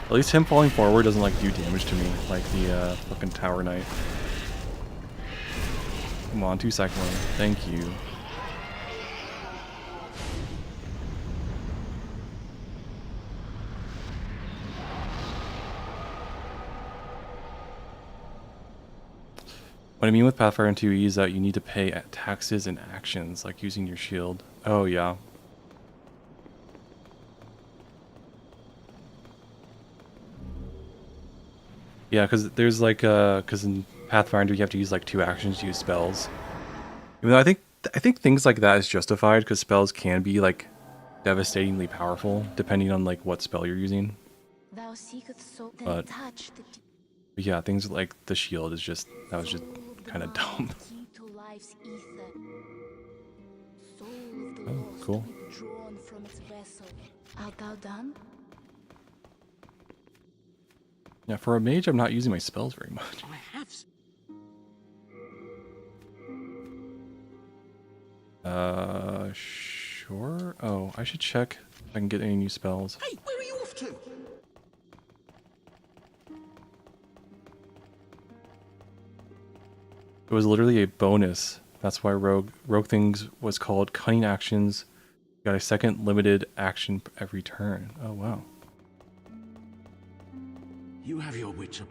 At least him falling forward doesn't like do damage to me like the fucking Tower Knight. Come on, 2-second one. Thank you. What I mean with Pathfinder and 2E is that you need to pay taxes and actions, like using your shield. Oh, yeah. Yeah, because there's like, because in Pathfinder you have to use like 2 actions to use spells. Even though I think things like that is justified because spells can be like devastatingly powerful depending on like what spell you're using. Thou seekest so then But touch the But yeah, things like the shield is just, that was just soul of the kind of mind, dumb. key to life's ether. Soul of the Oh, lost cool. withdrawn from its vessel. Art thou done? Yeah, for a mage, I'm not using my spells very much. I have. Sure. Oh, I should check if I can get any new spells. Hey, where are you off to? It was literally a bonus. That's why Rogue Things was called Cunning Actions. You got a second limited action every turn. Oh, wow. You have your wits up.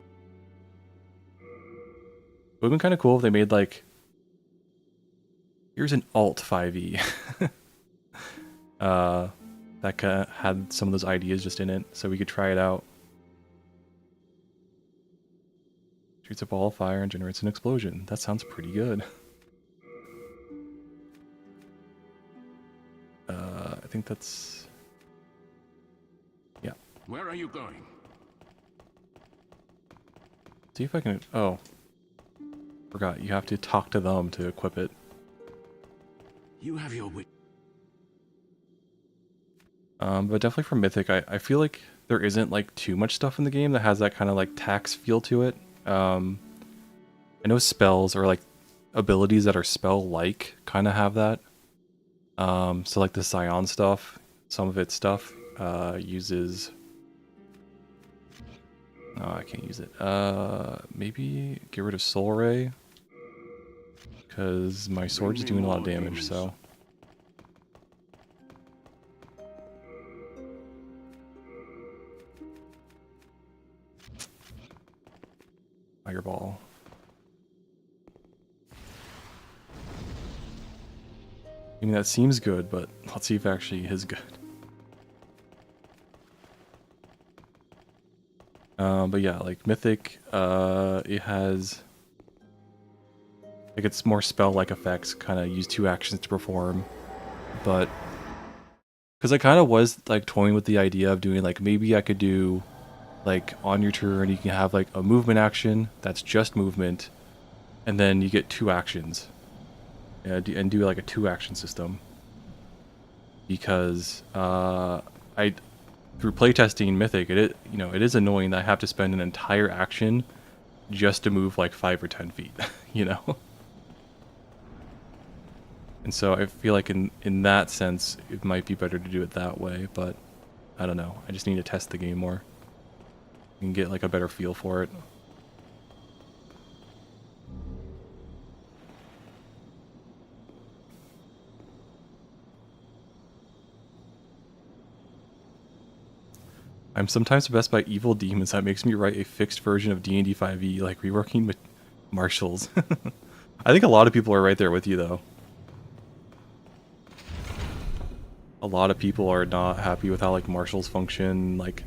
It would have been kind of cool if they made like, here's an alt 5e. That had some of those ideas just in it, so we could try it out. Shoots a ball of fire and generates an explosion. That sounds pretty good. I think that's... yeah. Where are you going? See if I can... oh. Forgot, you have to talk to them to equip it. You have your wit. But definitely for Mythic, I feel like there isn't like too much stuff in the game that has that kind of like tax feel to it. I know spells or like abilities that are spell-like kind of have that. So like the Scion stuff, some of its stuff uses. Oh, I can't use it. Maybe get rid of Soul Ray because my sword's doing a lot of damage. So. Fireball. I mean, that seems good, but let's see if it actually is good. But yeah, like Mythic, it has... like it's more spell-like effects, kind of use 2 actions to perform. But... because I kind of was like toying with the idea of doing like, maybe I could do... like on your turn you can have like a movement action that's just movement, and then you get 2 actions. And do like a 2 action system. Because through playtesting Mythic, it is annoying that I have to spend an entire action just to move like 5 or 10 feet, you know? And so I feel like in that sense, it might be better to do it that way, but I don't know. I just need to test the game more and get like a better feel for it. I'm sometimes obsessed by evil demons that makes me write a fixed version of D&D 5e, like reworking with marshals. I think a lot of people are right there with you, though. A lot of people are not happy with how like marshals function, like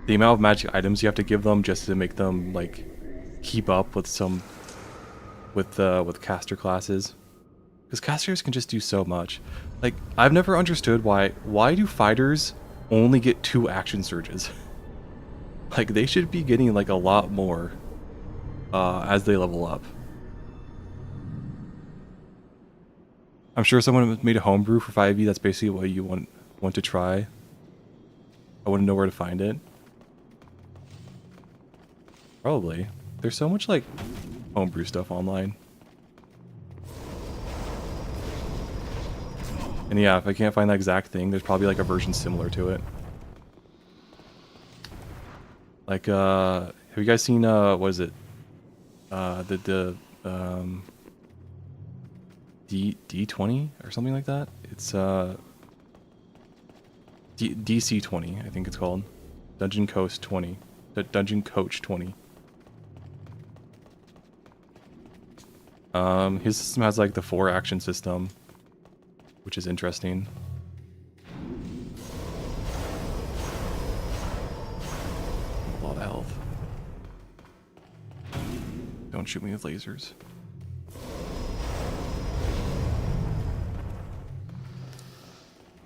the amount of magic items you have to give them just to make them like keep up with some with caster classes. Because casters can just do so much. Like, I've never understood why do fighters only get 2 action surges? Like, they should be getting like a lot more as they level up. I'm sure someone made a homebrew for 5e. That's basically what you want to try. I wouldn't know where to find it. Probably. There's so much like homebrew stuff online. And yeah, if I can't find that exact thing, there's probably like a version similar to it. Like, have you guys seen, what is it? D20 or something like that? It's, DC20, I think it's called. Dungeon Coast 20. Dungeon Coach 20. His system has like the 4 action system, which is interesting. A lot of health. Don't shoot me with lasers.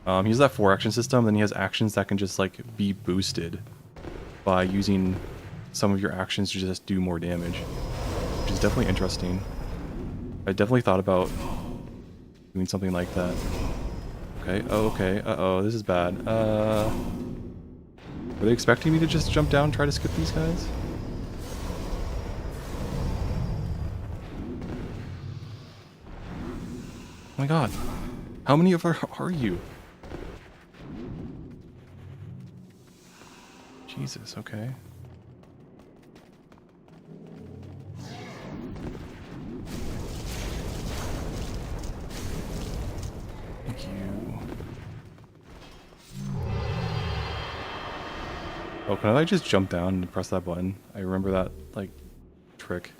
He has that 4 action system, then he has actions that can just like be boosted by using some of your actions to just do more damage, which is definitely interesting. I definitely thought about doing something like that. Okay, oh, okay, uh-oh, this is bad. Were they expecting me to just jump down and try to skip these guys? Oh my god. How many of are you? Jesus, okay. Thank you. Oh, can I like just jump down and press that button? I remember that, like, trick.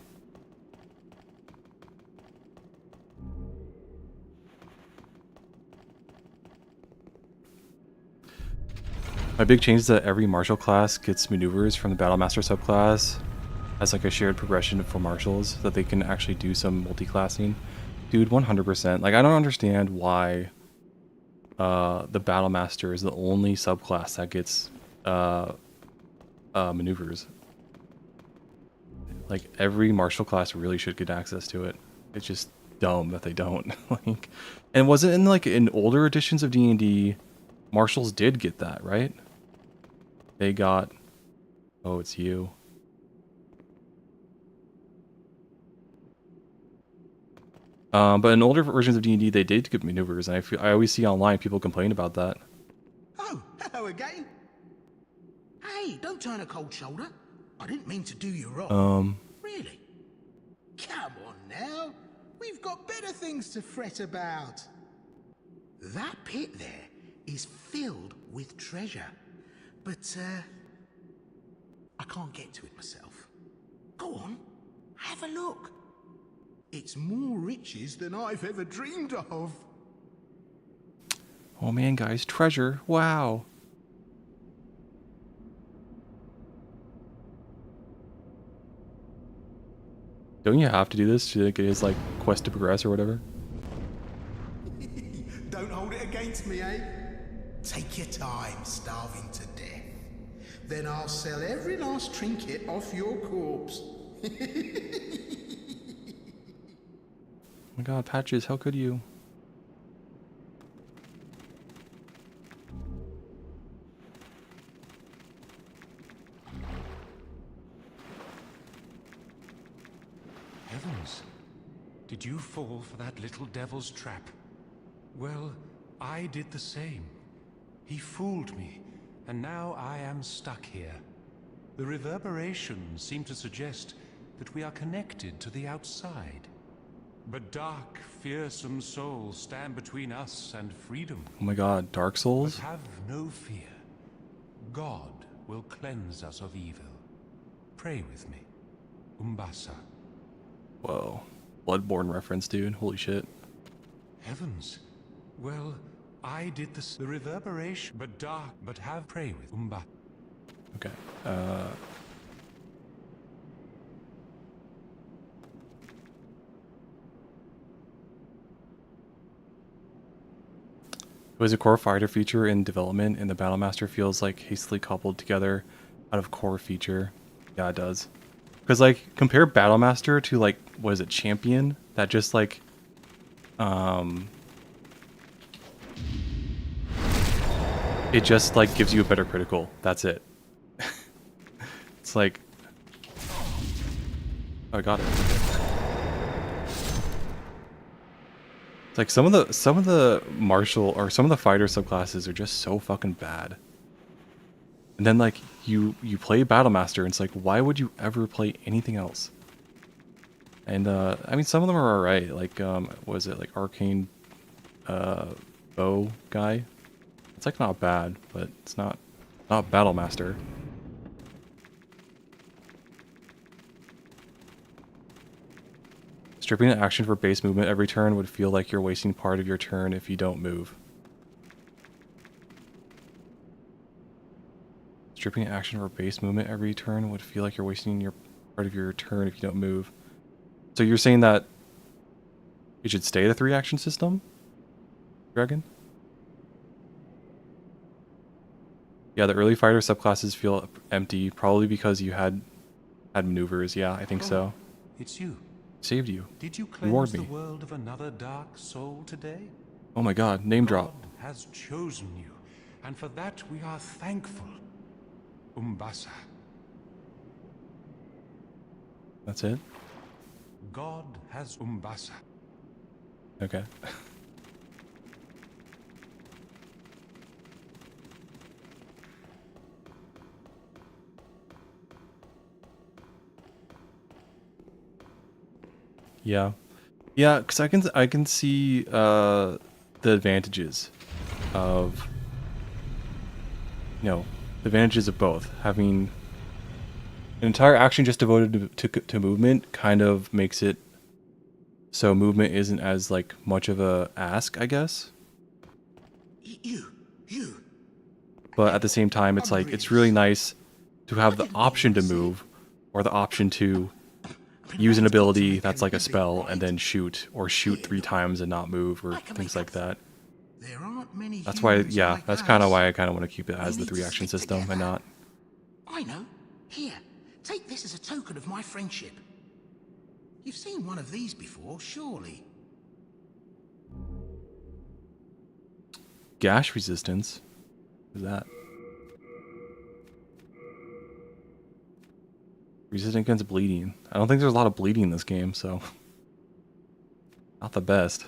My big change is that every martial class gets maneuvers from the Battlemaster subclass as like a shared progression for martials, so that they can actually do some multi-classing. Dude, 100%. Like, I don't understand why the Battlemaster is the only subclass that gets maneuvers. Like, every martial class really should get access to it. It's just dumb that they don't. Like, and was it in like in older editions of D&D, martials did get that, right? They got... Oh, it's you. But in older versions of D&D, they did good maneuvers, and I always see online people complain about that. Oh, hello again. Hey, don't turn a cold shoulder. I didn't mean to do you wrong. Really? Come on now. We've got better things to fret about. That pit there is filled with treasure. But, I can't get to it myself. Go on, have a look. It's more riches than I've ever dreamed of. Oh man, guys, treasure! Wow. Don't you have to do this to get his like quest to progress or whatever? Don't hold it against me, eh? Take your time starving to death. Then I'll sell every last trinket off your corpse. Oh my god, Patches, how could you? Heavens! Did you fall for that little devil's trap? Well, I did the same. He fooled me, and now I am stuck here. The reverberations seem to suggest that we are connected to the outside. But dark, fearsome souls stand between us and freedom. Oh my god, Dark But Souls? have no fear. God will cleanse us of evil. Pray with me. Umbasa. Whoa. Bloodborne reference, dude. Holy shit. Heavens. Well, I did this. The reverberation, but dark, but have pray with Umba. Okay. It was a core fighter feature in development, and the Battlemaster feels like hastily coupled together out of core feature. Yeah, it does. Because, like, compare Battlemaster to, like, what is it, Champion? That just, like, it just, like, gives you a better critical. That's it. It's like... Oh, I got it. It's like some of the martial or some of the fighter subclasses are just so fucking bad. And then like you play Battlemaster and it's like why would you ever play anything else? And I mean some of them are alright, like what was it, like Arcane bow guy? It's like not bad, but it's not Battlemaster. Stripping the action for base movement every turn would feel like you're wasting part of your turn if you don't move. Stripping action for base movement every turn would feel like you're wasting your part of your turn if you don't move. So you're saying that it should stay the 3 action system? Dragon? Yeah, the early fighter subclasses feel empty, probably because you had maneuvers. Yeah, I think so. It's you. Saved you. Did you Reward cleanse the me. world of another dark soul today? Oh my god, name drop. God has chosen you, and for that we are thankful. Umbasa. That's it? God has Umbasa. Okay. Yeah. Yeah, because I can see the advantages of the advantages of both. Having an entire action just devoted to movement kind of makes it so movement isn't as like much of a ask, I guess. You. But at the same time, it's like it's really nice to have the option to move or the option to use an ability that's like a spell and then shoot, or shoot 3 times and not move, or things like that. There aren't many That's why, humans yeah, like that's kind of us. why I kind of want to keep it as We the need 3 to action stick system and together. not. I know. Here, take this as a token of my friendship. You've seen one of these before, surely. Gash resistance? What is that? Resistant against bleeding. I don't think there's a lot of bleeding in this game, so not the best.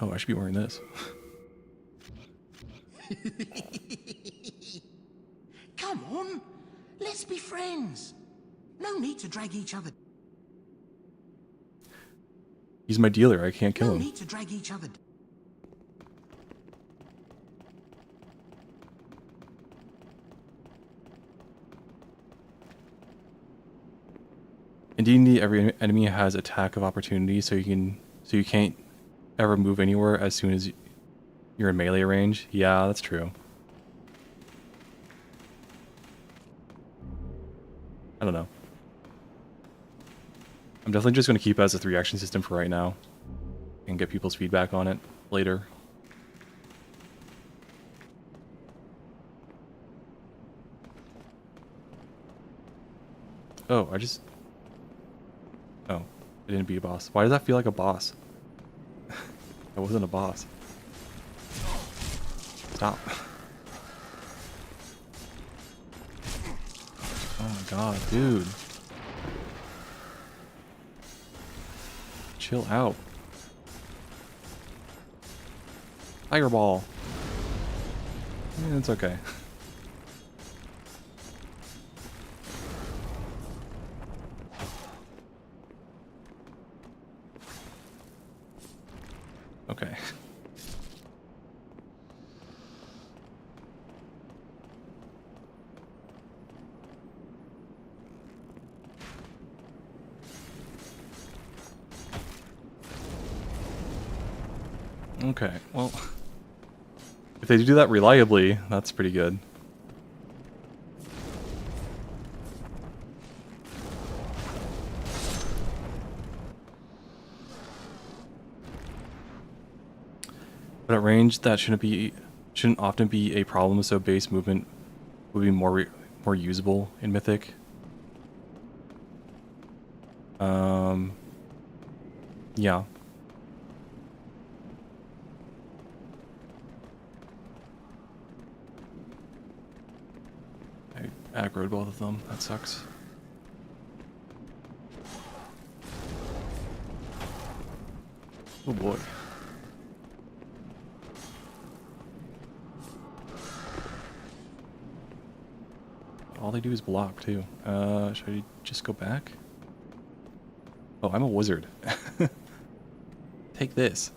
Oh, I should be wearing this. Come on, let's be friends. No need to drag each other. He's my dealer. I can't kill No him. need to drag each other. In D&D, every enemy has attack of opportunity, so you can't ever move anywhere as soon as you're in melee range. Yeah, that's true. I don't know. I'm definitely just going to keep it as a 3-action system for right now and get people's feedback on it later. Oh, I didn't beat a boss. Why does that feel like a boss? That wasn't a boss. Stop. Oh my god, dude. Chill out. Fireball. It's okay. Okay. Okay, well, if they do that reliably, that's pretty good. But at range, that shouldn't often be a problem. So base movement would be more usable in Mythic. Yeah. I aggroed both of them. That sucks. Oh boy. All they do is block too. Should I just go back? Oh, I'm a wizard. Take this.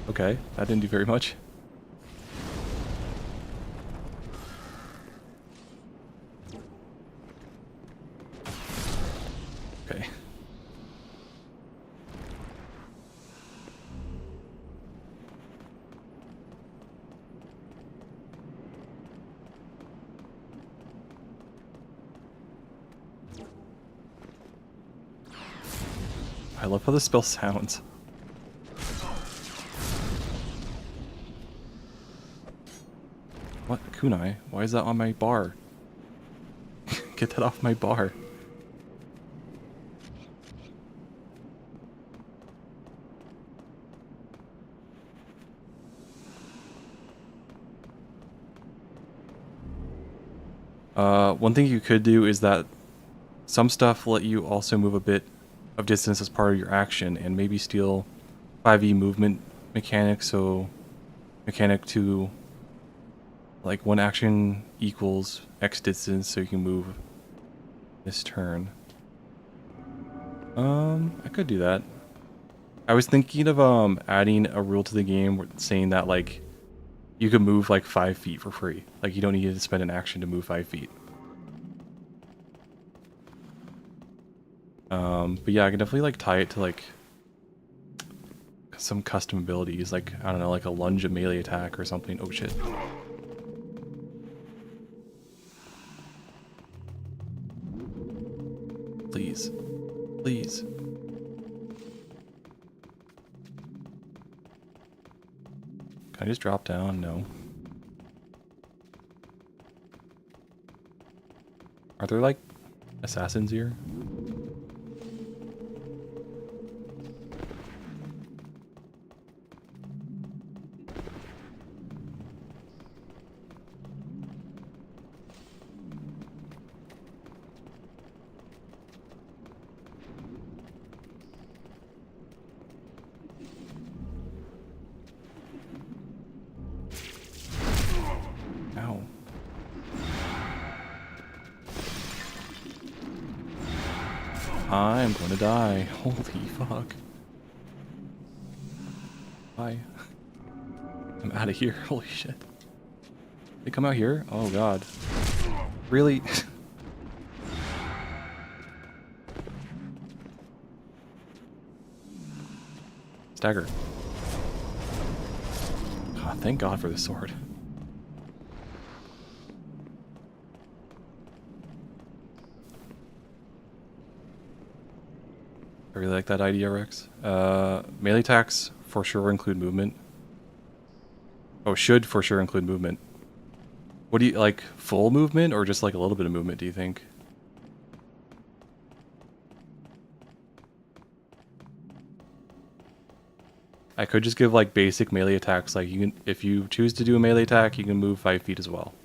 Okay, that didn't do very much. Okay. I love how the spell sounds. What? Kunai? Why is that on my bar? Get that off my bar. One thing you could do is that some stuff let you also move a bit of distance as part of your action, and maybe steal 5e movement mechanic, so mechanic to like one action equals X distance, so you can move this turn. I could do that. I was thinking of adding a rule to the game saying that like you could move like 5 feet for free. Like you don't need to spend an action to move 5 feet. But yeah, I can definitely like tie it to like some custom abilities, like I don't know, like a lunge, a melee attack or something. Oh shit. Please. Please. Can I just drop down? No. Are there like assassins here? I'm gonna die. Holy fuck. Bye. I'm out of here. Holy shit. They come out here? Oh god. Really? Stagger. God, thank God for the sword. I really like that idea, Rex. Melee attacks for sure include movement. Oh, should for sure include movement. What do you like? Full movement or just like a little bit of movement, do you think? I could just give like basic melee attacks. Like you can, if you choose to do a melee attack, you can move 5 feet as well.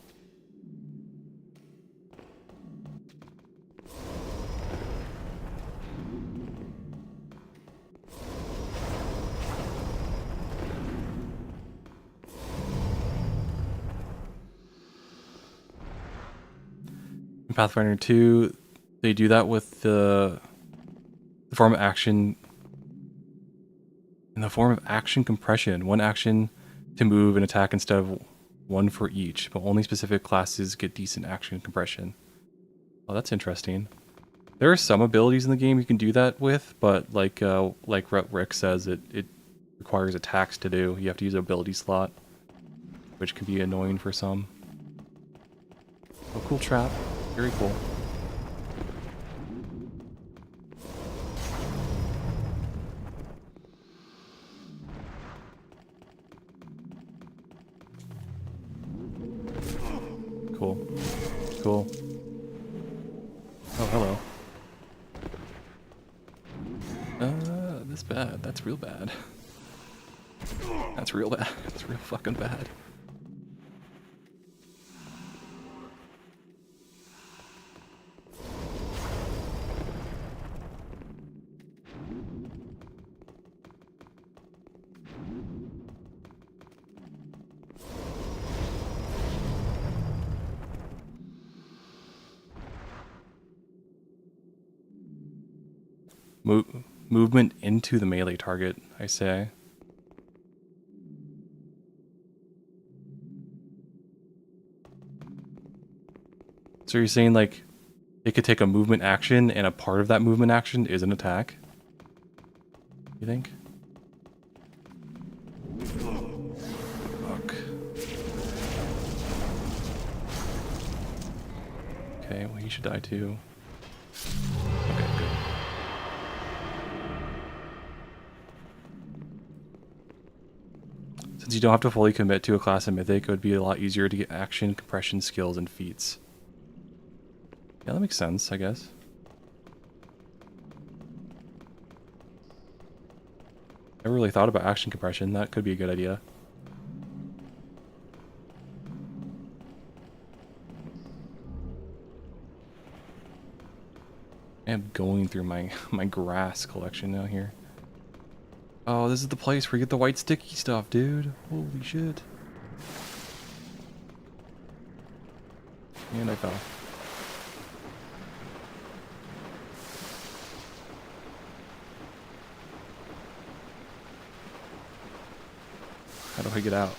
In Pathfinder 2, they do that with the form of action. In the form of action compression, one action to move and attack instead of one for each, but only specific classes get decent action compression. Oh, that's interesting. There are some abilities in the game you can do that with, but like Rick says, it requires attacks to do. You have to use an ability slot, which can be annoying for some. Oh, cool trap. Very cool. Cool. Cool. Oh, hello. That's bad. That's real bad. That's real bad. That's real fucking bad. Movement into the melee target, I say. So you're saying like it could take a movement action and a part of that movement action is an attack? You think? Fuck. Okay, well he should die too. Okay, good. Since you don't have to fully commit to a class in Mythic, it would be a lot easier to get action, compression, skills, and feats. Yeah, that makes sense, I guess. Never really thought about action compression. That could be a good idea. I'm going through my grass collection now here. Oh, this is the place where you get the white sticky stuff, dude. Holy shit. And I fell. How do I get out?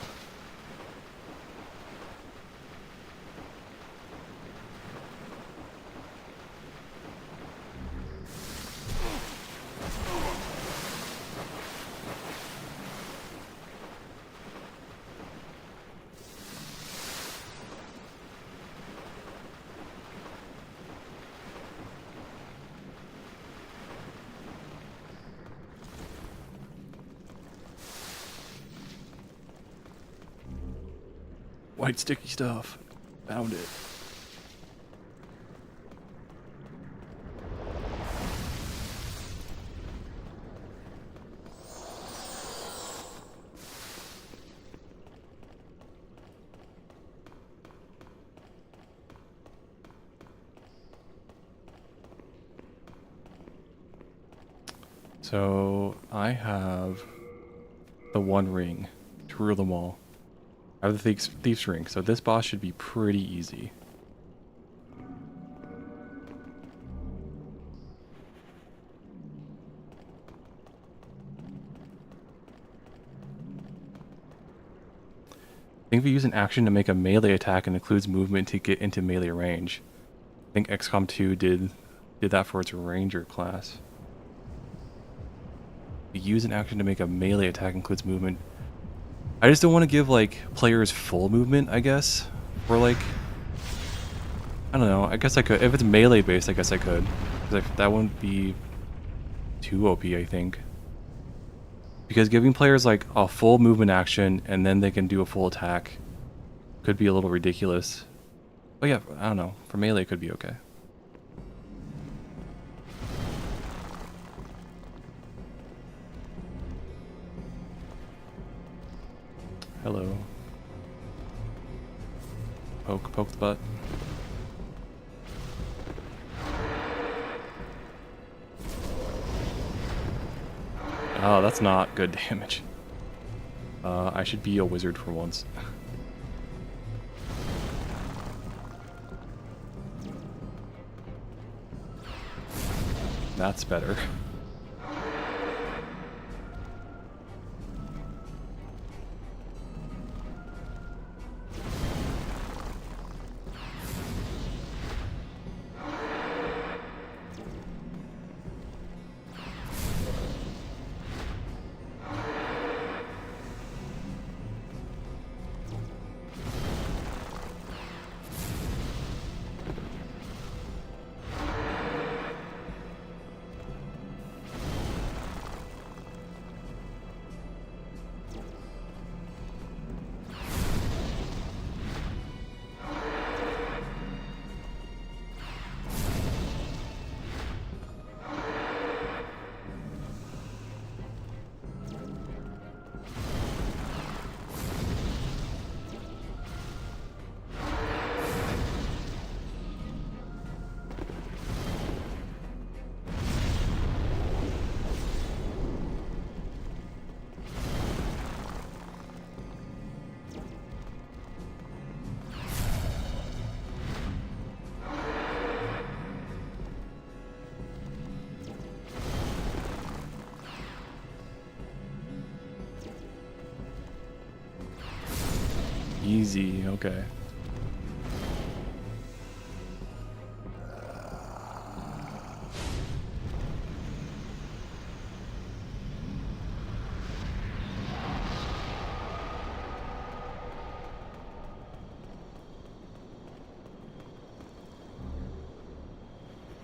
White sticky stuff. Found it. So I have the one ring to rule them all. I have the thief's ring, so this boss should be pretty easy. think if you use an action to make a melee attack, it includes movement to get into melee range. I think XCOM 2 did that for its ranger class. If you use an action to make a melee attack includes movement. I just don't want to give like players full movement, I guess. Or like, I don't know. I guess I could if it's melee based. I guess I could, because that wouldn't be too OP. I think. Because giving players like a full movement action and then they can do a full attack could be a little ridiculous. But yeah, I don't know. For melee, it could be okay. Hello. Poke the butt. Oh, that's not good damage. I should be a wizard for once. That's better. Easy, okay.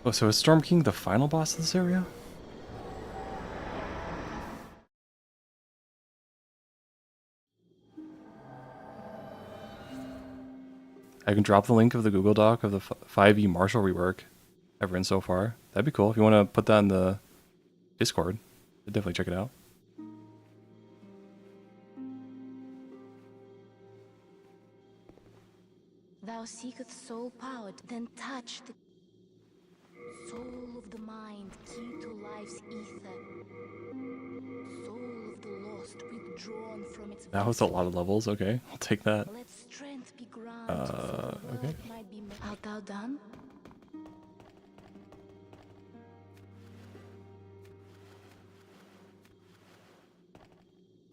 Oh, so is Storm King the final boss of this area? I can drop the link of the Google Doc of the 5e Marshall rework I've written so far. That'd be cool. If you want to put that in the Discord, I'd definitely check it out. Thou seekest soul power, then touch the soul of the mind, key to life's ether. Soul of the lost, withdrawn from its That was a lot of levels. Okay, I'll take that. Let strength be granted, so the okay. world might be made. Art thou done?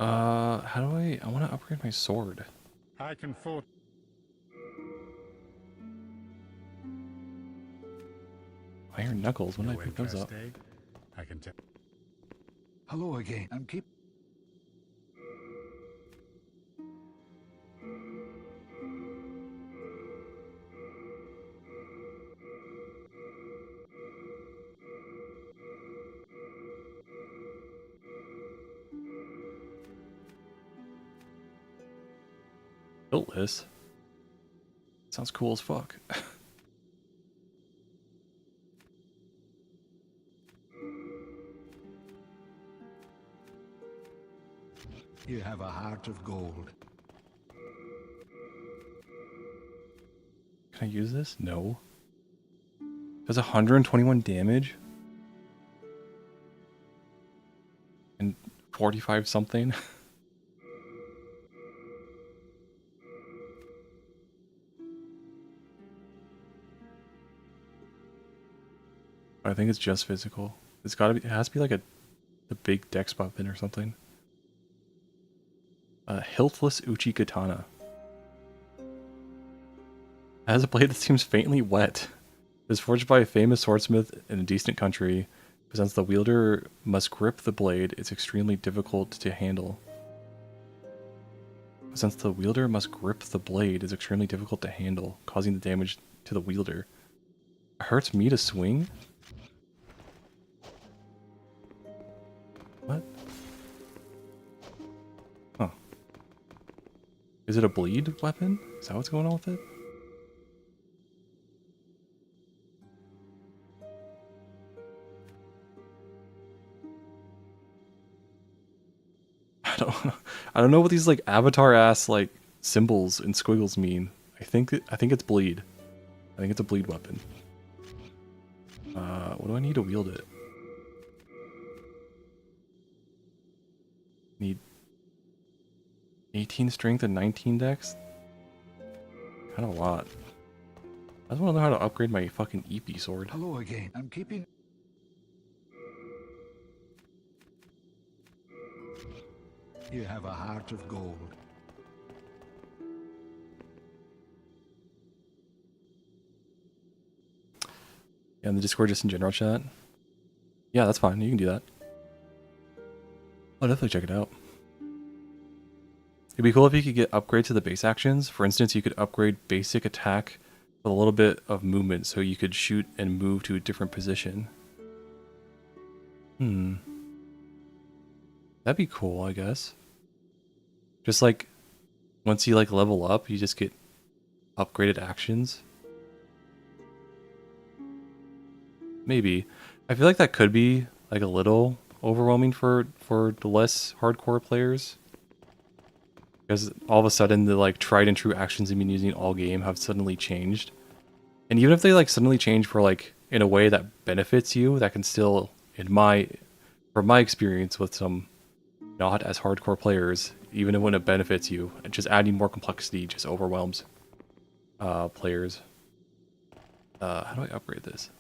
How do I want to upgrade my sword. I can afford. Iron Knuckles, when did I pick those up? I can tell. Hello again. I'm keep. Built this. Sounds cool as fuck. You have a heart of gold. Can I use this? No. Does 121 damage? And 45 something? I think it's just physical. It's gotta be, it has to be like the big dex weapon or something. Hiltless Uchi Katana. It has a blade that seems faintly wet. It is forged by a famous swordsmith in a distant country, but since the wielder must grip the blade, it's extremely difficult to handle. Since the wielder must grip the blade, it's extremely difficult to handle, causing the damage to the wielder. It hurts me to swing? What? Huh. Is it a bleed weapon? Is that what's going on with it? I don't know what these like avatar ass like symbols and squiggles mean. I think it's bleed. I think it's a bleed weapon. What do I need to wield it? Need 18 strength and 19 dex? Kind of a lot. I just want to know how to upgrade my fucking EP sword. Hello again. I'm keeping... You have a heart of gold. Yeah, in the Discord, just in general chat. Yeah, that's fine. You can do that. I'll definitely check it out. It'd be cool if you could get upgrades to the base actions. For instance, you could upgrade basic attack with a little bit of movement, so you could shoot and move to a different position. That'd be cool, I guess. Just like, once you like level up, you just get upgraded actions. Maybe. I feel like that could be like a little overwhelming for the less hardcore players. Because all of a sudden the like tried and true actions you've been using all game have suddenly changed. And even if they like suddenly change for like in a way that benefits you, that can still, from my experience with some not as hardcore players, even when it benefits you, just adding more complexity just overwhelms players. How do I upgrade this?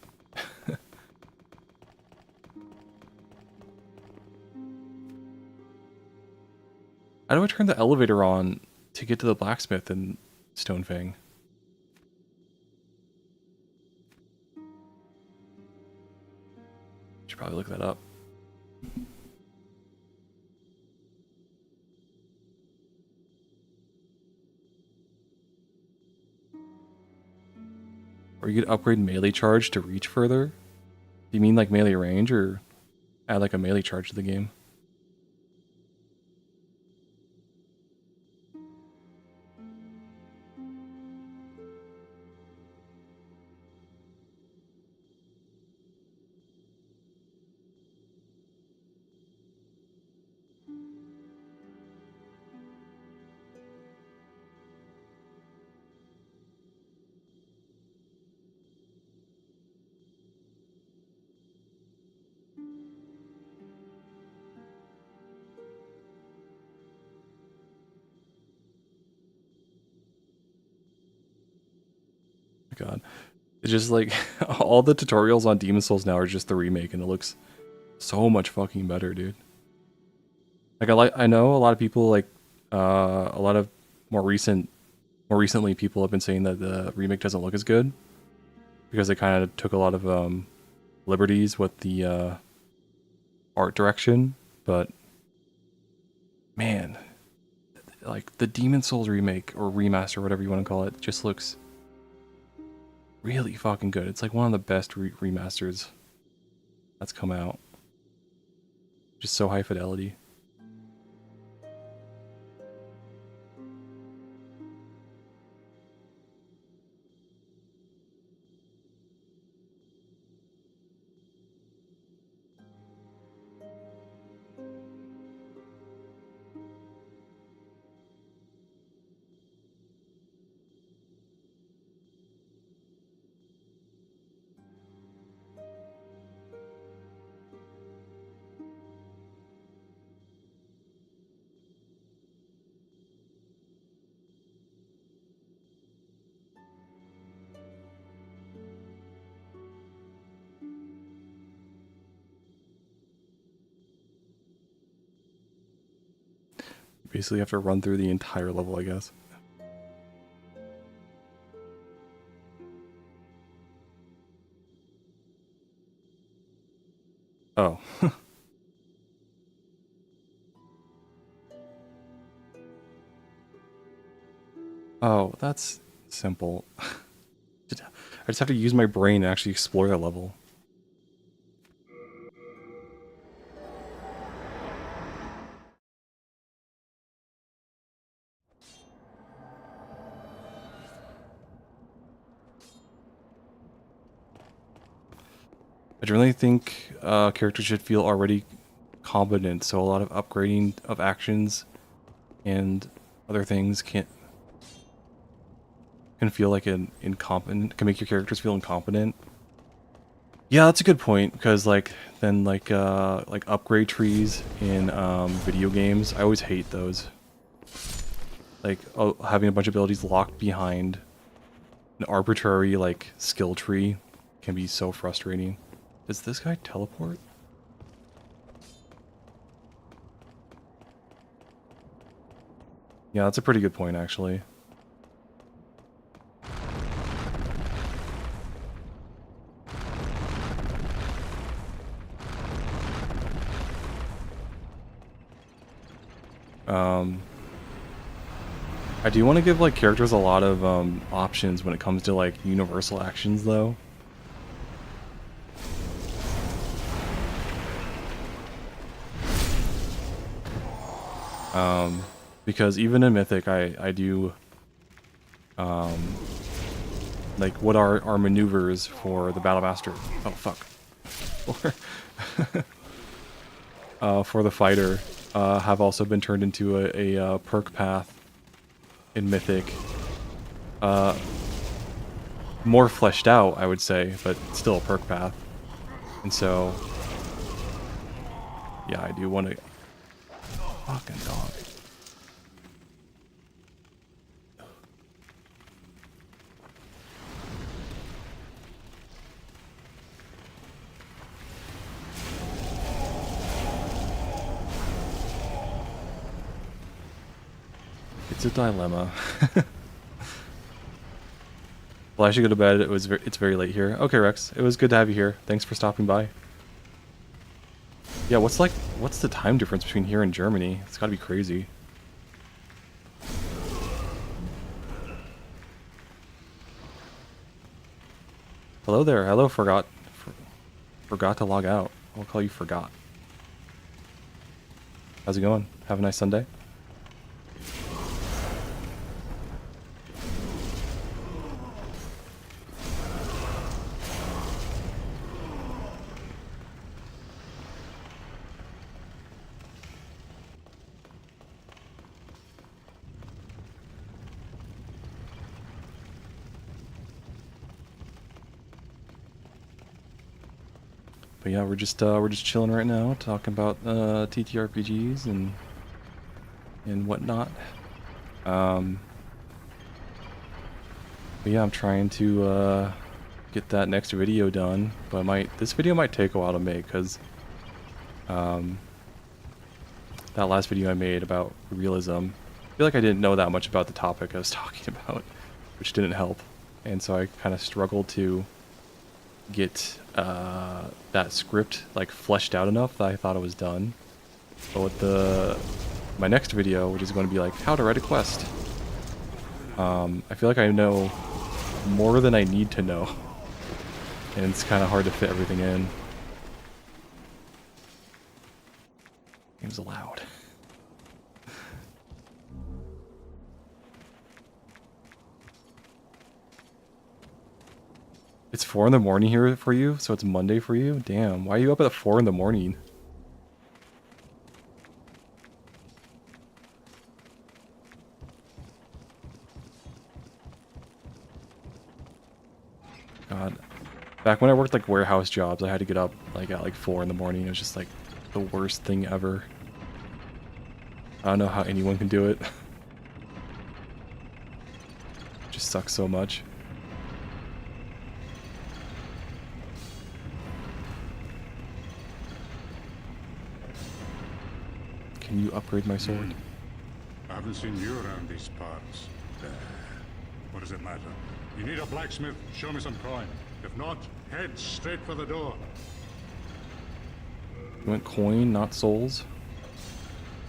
How do I turn the elevator on to get to the blacksmith in Stonefang? Should probably look that up. Or you could upgrade melee charge to reach further. Do you mean like melee range, or add like a melee charge to the game? God, it's just like all the tutorials on Demon Souls now are just the remake, and it looks so much fucking better, dude. Like I know a lot of people like a lot of more recently people have been saying that the remake doesn't look as good because they kind of took a lot of liberties with the art direction, but man, like the Demon Souls remake or remaster, whatever you want to call it, just looks really fucking good. It's like one of the best remasters that's come out. Just so high fidelity. Basically have to run through the entire level, I guess. Oh, that's simple. I just have to use my brain and actually explore that level. I generally think characters should feel already competent, so a lot of upgrading of actions and other things can feel like an incompetent, can make your characters feel incompetent. Yeah, that's a good point, because like then like upgrade trees in video games, I always hate those. Like having a bunch of abilities locked behind an arbitrary like skill tree can be so frustrating. Does this guy teleport? Yeah, that's a pretty good point actually. I do want to give like characters a lot of options when it comes to like universal actions though. Because even in Mythic I do like what are our maneuvers for the Battle Master? Oh fuck. For the fighter have also been turned into a perk path in Mythic. More fleshed out, I would say, but still a perk path. And so, yeah, I do want to... Fucking dog. It's a dilemma. Well, I should go to bed. It's very late here. Okay, Rex. It was good to have you here. Thanks for stopping by. Yeah, what's the time difference between here and Germany? It's got to be crazy. Hello there. Hello, forgot to log out. I'll call you Forgot. How's it going? Have a nice Sunday. But yeah, we're just chilling right now, talking about TTRPGs and whatnot. But yeah, I'm trying to get that next video done. But this video might take a while to make because that last video I made about realism, I feel like I didn't know that much about the topic I was talking about, which didn't help, and so I kind of struggled to get that script like fleshed out enough that I thought it was done. But with my next video, which is going to be like how to write a quest, I feel like I know more than I need to know, and it's kind of hard to fit everything in. Game's loud. It's 4 in the morning here for you, so it's Monday for you? Damn, why are you up at 4 in the morning? God. Back when I worked like warehouse jobs, I had to get up like at like 4 in the morning. It was just like the worst thing ever. I don't know how anyone can do it. It just sucks so much. Can you upgrade my sword? I haven't seen you around these parts. What does it matter? You need a blacksmith? Show me some coin. If not, head straight for the door. You want coin, not souls?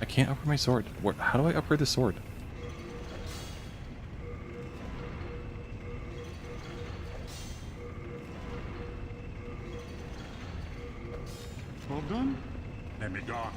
I can't upgrade my sword. How do I upgrade the sword? Then be gone.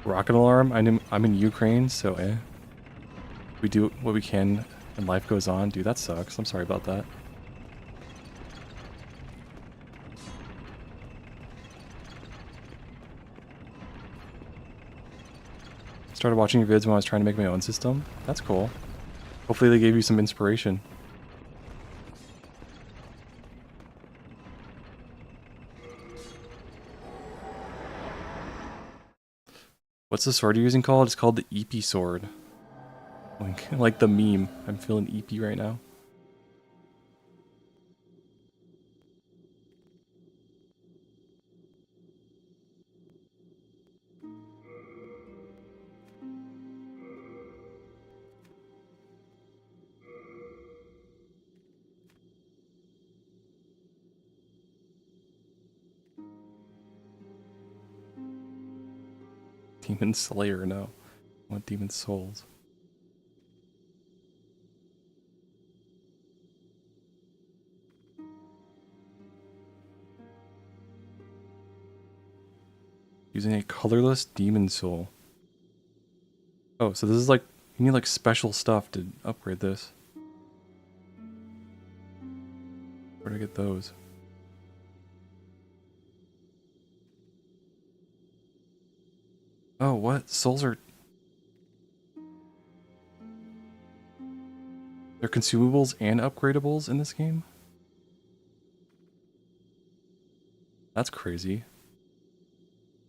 Rocket alarm. I'm in Ukraine, so we do what we can, and life goes on. Dude, that sucks. I'm sorry about that. Started watching your vids when I was trying to make my own system. That's cool. Hopefully they gave you some inspiration. What's the sword you're using called? It's called the EP sword. Like the meme. I'm feeling EP right now. Demon Slayer, no. I want Demon Souls. Using a colorless Demon Soul. Oh, so this is like, you need like special stuff to upgrade this. Where do I get those? Oh, what? Souls are... They're consumables and upgradables in this game? That's crazy.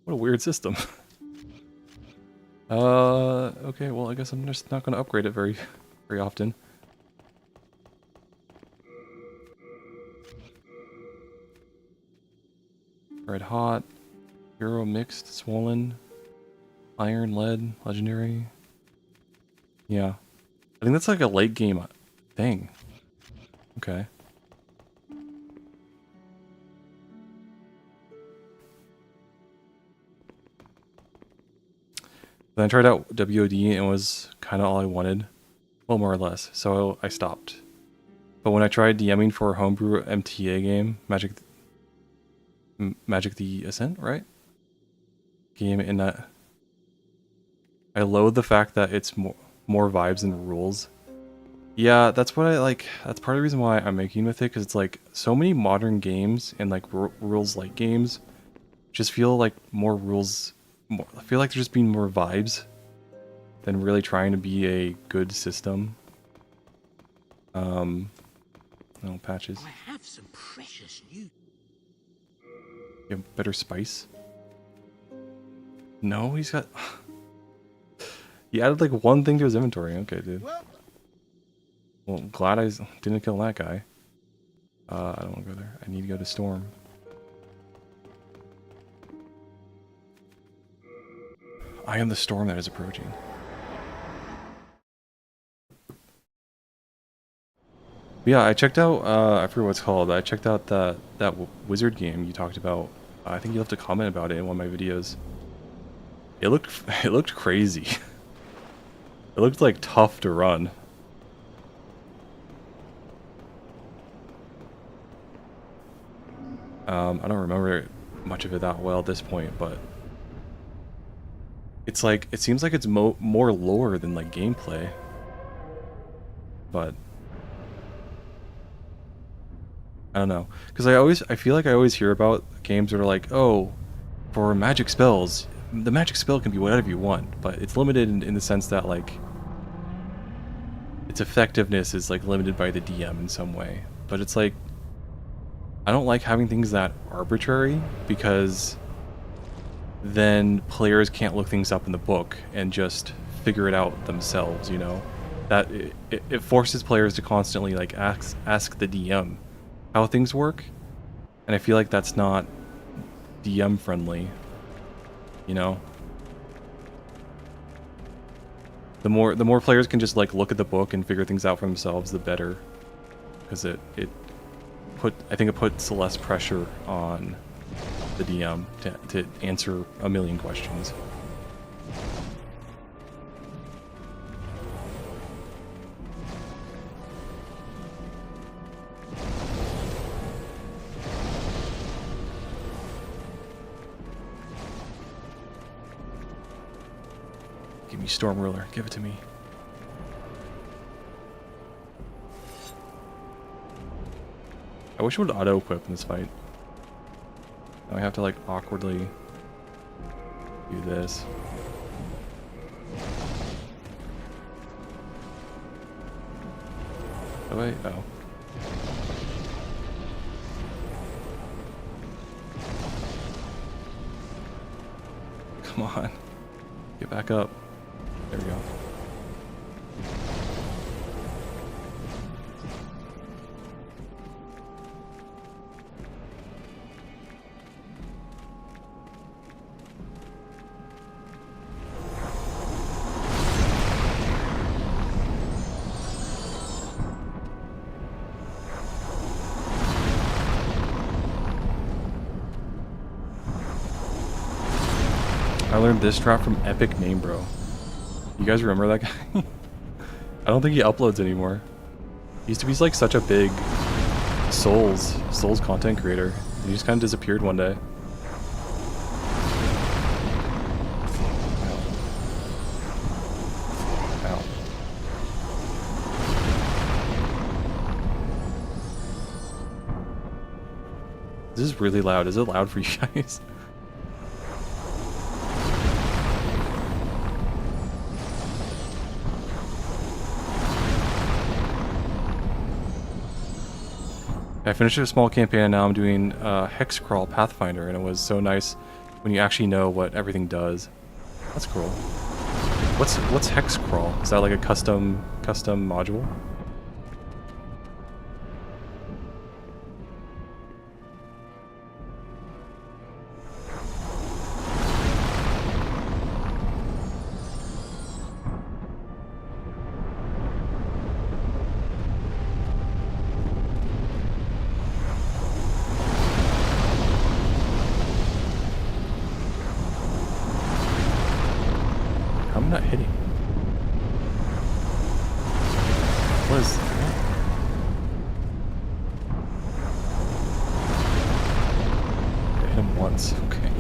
What a weird system. Okay, well, I guess I'm just not going to upgrade it very often. Red Hot, Hero Mixed, Swollen, Iron, Lead, Legendary. Yeah. I think that's like a late game thing. Okay. Then I tried out WOD and it was kind of all I wanted. Well, more or less. So I stopped. But when I tried DMing for a homebrew MTA game, Magic the Ascent, right? Game in that... I loathe the fact that it's more vibes than rules. Yeah, that's what I like. That's part of the reason why I'm making with it, because it's like so many modern games and like rules-like games just feel like more rules. I feel like they're just being more vibes than really trying to be a good system. No patches. I have some precious news. You have better spice? No, he's got... He added like one thing to his inventory. Okay, dude. Well, glad I didn't kill that guy. I don't want to go there. I need to go to Storm. I am the storm that is approaching. But yeah, I checked out, I forget what it's called. I checked out that wizard game you talked about. I think you left a comment about it in one of my videos. It looked crazy. It looked like tough to run. I don't remember much of it that well at this point, but it's like, it seems like it's more lore than like gameplay. But I don't know, because I feel like I always hear about games that are like, oh, for magic spells, the magic spell can be whatever you want, but it's limited in the sense that like its effectiveness is like limited by the DM in some way. But it's like, I don't like having things that arbitrary, because then players can't look things up in the book and just figure it out themselves, you know? That it forces players to constantly like ask the DM how things work, and I feel like that's not DM friendly, you know? The more players can just like look at the book and figure things out for themselves, the better. because I think it puts less pressure on the DM to answer a million questions. Give me Storm Ruler, give it to me. I wish it would auto-equip in this fight. Now I have to like awkwardly do this. Oh wait, oh. Come on. Get back up. There we go. I learned this drop from Epic Name Bro. You guys remember that guy? I don't think he uploads anymore. He used to be like such a big Souls content creator. And he just kind of disappeared one day. Ow. This is really loud. Is it loud for you guys? I finished a small campaign and now I'm doing Hexcrawl Pathfinder, and it was so nice when you actually know what everything does. That's cool. What's Hexcrawl? Is that like a custom module? I'm not hitting. What is that? I hit him once, okay.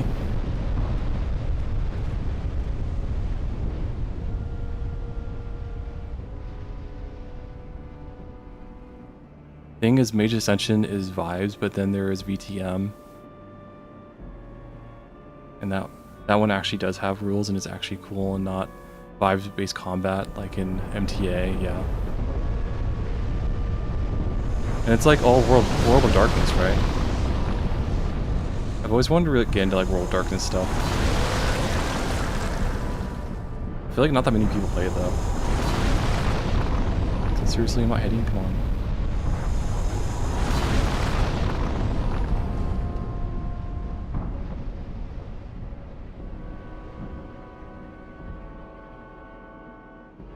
Thing is, Mage Ascension is vibes, but then there is VTM. And that one actually does have rules and is actually cool and not vibes-based combat like in MTA, yeah. And it's like all World of Darkness, right? I've always wanted to really get into like World of Darkness stuff. I feel like not that many people play it though. So seriously, am I hitting? Come on.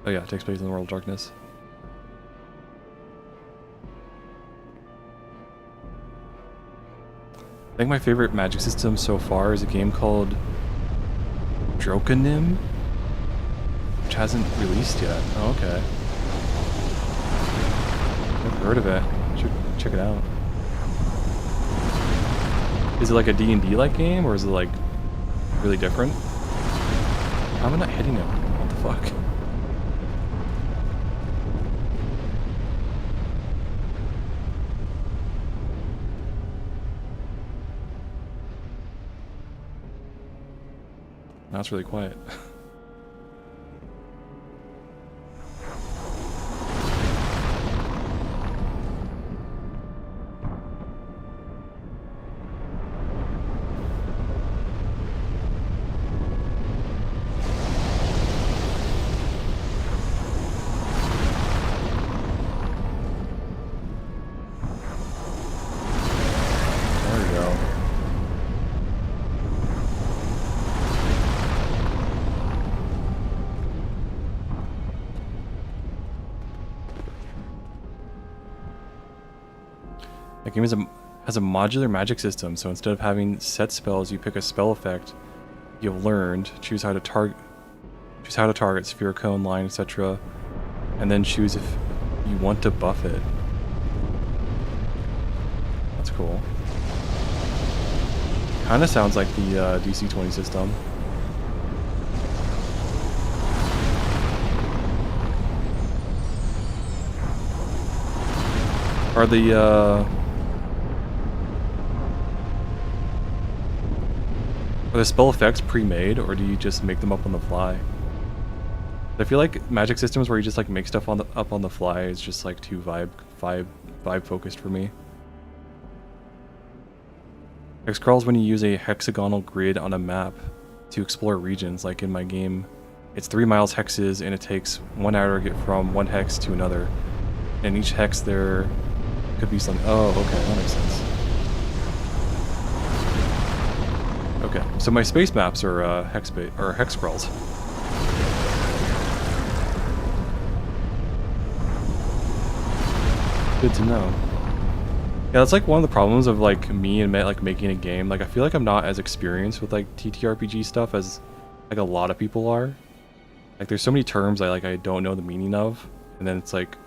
Oh yeah, it takes place in the World of Darkness. I think my favorite magic system so far is a game called Drokanim, which hasn't released yet. Oh, okay. Never heard of it. Should check it out. Is it like a D&D like game, or is it like really different? How am I not hitting him? What the fuck? Now it's really quiet. There we go. That game has a modular magic system, so instead of having set spells, you pick a spell effect you've learned, choose how to target sphere, cone, line, etc., and then choose if you want to buff it. That's cool. Kind of sounds like the DC-20 system. Are the spell effects pre-made, or do you just make them up on the fly? I feel like magic systems where you just like make stuff up on the fly is just like too vibe focused for me. Hex crawls when you use a hexagonal grid on a map to explore regions. Like in my game, it's 3 miles hexes, and it takes 1 hour to get from one hex to another. And each hex there could be something. Oh, okay, that makes sense. Okay, so my space maps are hex crawls. Good to know. Yeah, that's like one of the problems of like me and like making a game. Like I feel like I'm not as experienced with like TTRPG stuff as like a lot of people are. Like there's so many terms I don't know the meaning of, and then it's like,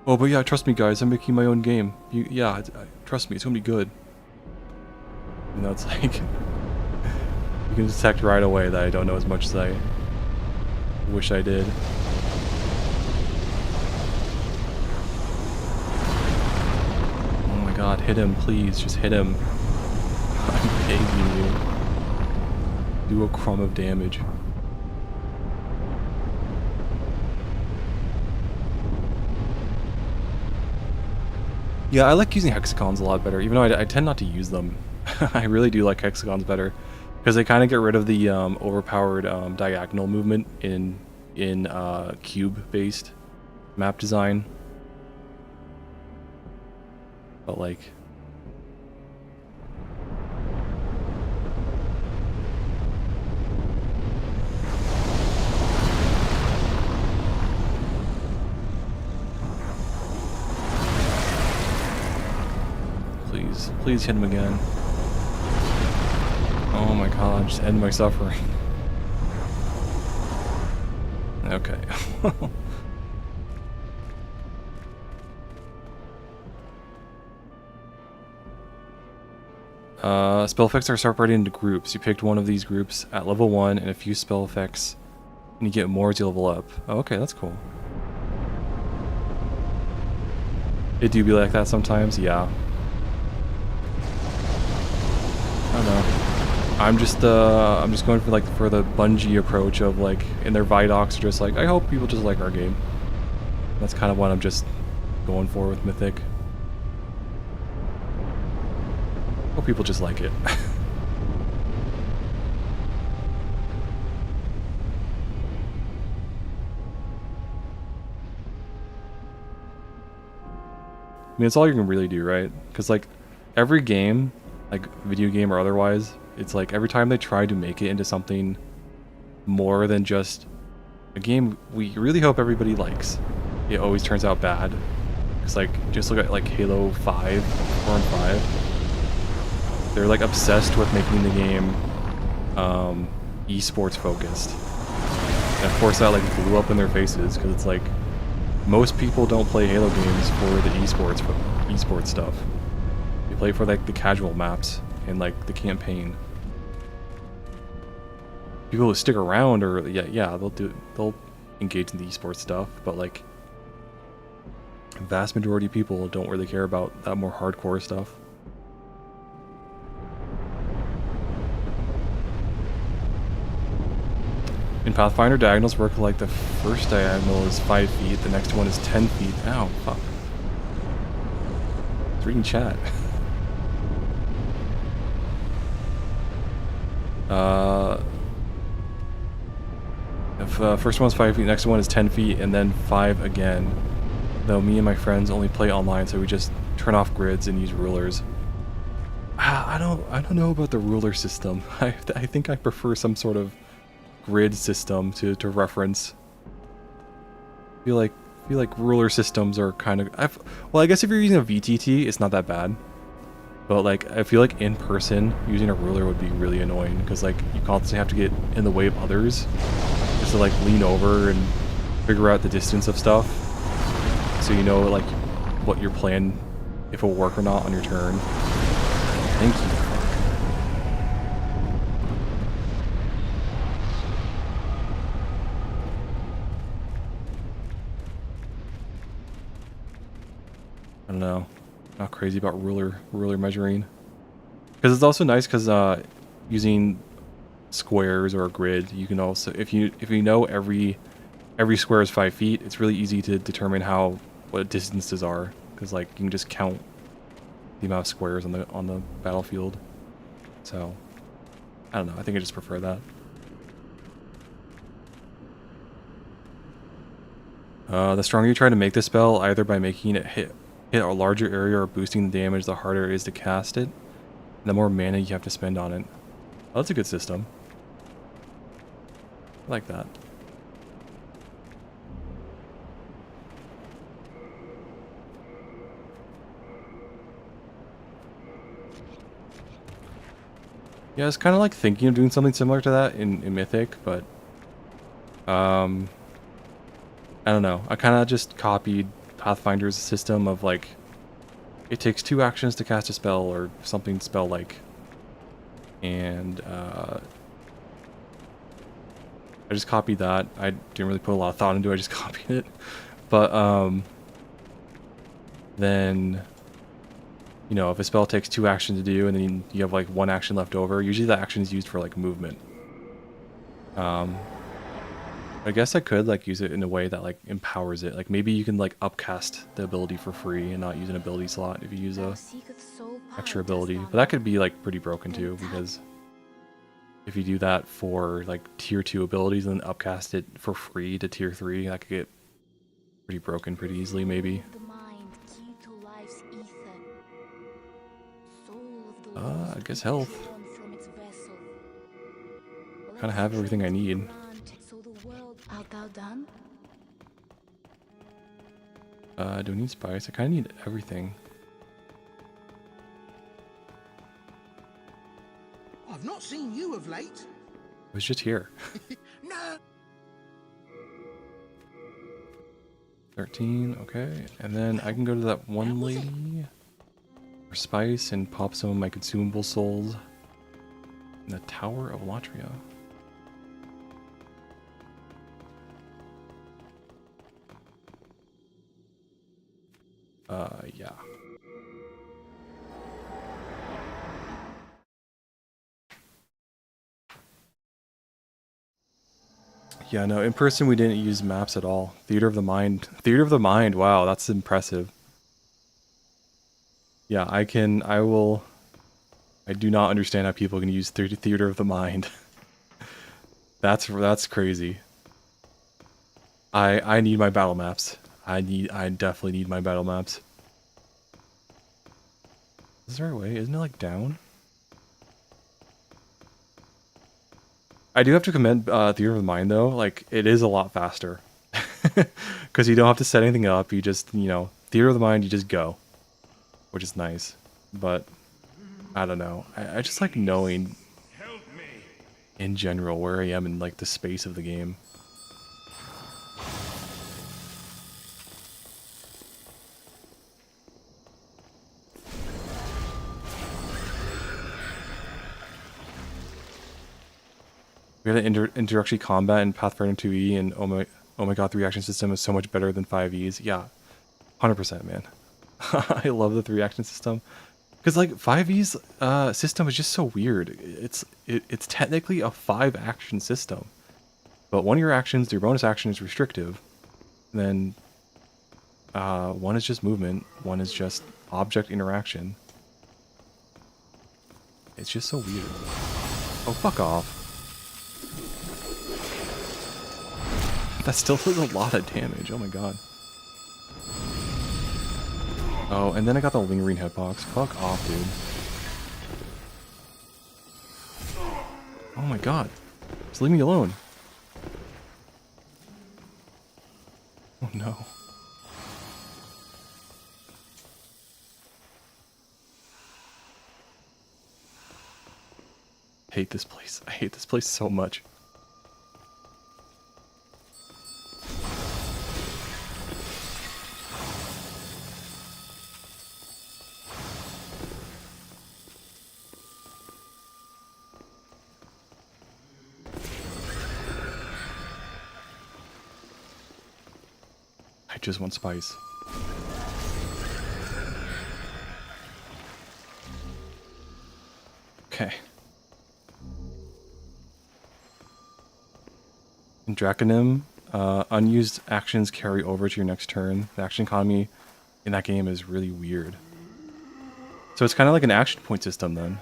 oh, but yeah, trust me guys, I'm making my own game. Trust me, it's gonna be good. You know, it's like you can detect right away that I don't know as much as I wish I did. God, hit him, please. Just hit him. I'm begging you. Do a crumb of damage. Yeah, I like using hexagons a lot better, even though I tend not to use them. I really do like hexagons better, because they kind of get rid of the overpowered diagonal movement in cube-based map design. But like, please hit him again. Oh my god, just end my suffering. Okay. Spell effects are separated into groups. You picked one of these groups at level 1 and a few spell effects, and you get more as you level up. Oh, okay, that's cool. It do be like that sometimes, yeah. I don't know. I'm just going for the Bungie approach of like, in their Vidocs are just like, I hope people just like our game. That's kind of what I'm just going for with Mythic. Hope people just like it. I mean, it's all you can really do, right? Because like every game, like video game or otherwise, it's like every time they try to make it into something more than just a game we really hope everybody likes, it always turns out bad. It's like, just look at like Halo 5, 4 and 5. They're like obsessed with making the game esports focused. And of course that like blew up in their faces, because it's like most people don't play Halo games for the esports stuff. They play for like the casual maps and like the campaign. People who stick around, or yeah, they'll engage in the esports stuff, but like vast majority of people don't really care about that more hardcore stuff. In Pathfinder, diagonals work like the first diagonal is 5 feet, the next one is 10 feet. Ow, fuck. It's reading chat. If first one's 5 feet, next one is 10 feet, and then 5 again. Though me and my friends only play online, so we just turn off grids and use rulers. I don't know about the ruler system. I think I prefer some sort of grid system to reference. I feel like ruler systems are kind of... well, I guess if you're using a VTT, it's not that bad. But like, I feel like in person, using a ruler would be really annoying because like you constantly have to get in the way of others just to like lean over and figure out the distance of stuff, so you know like what your plan, if it will work or not on your turn. Thank you. I don't know. Not crazy about ruler measuring. Because it's also nice because using squares or a grid, you can also, if you know every square is 5 feet, it's really easy to determine what distances are. Because like you can just count the amount of squares on the battlefield. So I don't know. I think I just prefer that. The stronger you try to make the spell, either by making it hit a larger area or boosting the damage, the harder it is to cast it, and the more mana you have to spend on it. Oh, that's a good system. I like that. Yeah, I was kind of like thinking of doing something similar to that in Mythic, but I don't know. I kind of just copied Pathfinder's system of like, it takes 2 actions to cast a spell or something spell-like. And I just copied that. I didn't really put a lot of thought into it, I just copied it. But then, you know, if a spell takes 2 actions to do and then you have like 1 action left over, usually that action is used for like movement. I guess I could like use it in a way that like empowers it. Like maybe you can like upcast the ability for free and not use an ability slot if you use a extra ability. But that could be like pretty broken too, because if you do that for like tier 2 abilities and then upcast it for free to tier 3, that could get pretty broken pretty easily maybe. I guess health. Kind of have everything I need. Do I need spice? I kind of need everything. I've not seen you of late. I was just here. No. 13, okay. And then I can go to that one lady for spice and pop some of my consumable souls in the Tower of Latria. Yeah. Yeah, no, in person we didn't use maps at all. Theater of the Mind. Theater of the Mind, wow, that's impressive. Yeah, I do not understand how people can use Theater of the Mind. That's crazy. I need my battle maps. I definitely need my battle maps. Is there a way? Isn't it like down? I do have to commend Theater of the Mind though. Like it is a lot faster because you don't have to set anything up. You just, you know, Theater of the Mind, you just go, which is nice. But I don't know. I just like knowing in general where I am in like the space of the game. We had an introductory combat in Pathfinder 2e, and oh my god, the reaction system is so much better than 5e's. Yeah, 100%, man. I love the 3-action system. Because like 5e's system is just so weird. It's technically a 5-action system, but one of your actions, your bonus action, is restrictive. And then one is just movement, one is just object interaction. It's just so weird. Oh, fuck off. That still does a lot of damage. Oh my god. Oh, and then I got the lingering hitbox. Fuck off, dude. Oh my god. Just leave me alone. Oh no. Hate this place. I hate this place so much. I just want spice. Okay. In Draconim, unused actions carry over to your next turn. The action economy in that game is really weird. So it's kind of like an action point system then.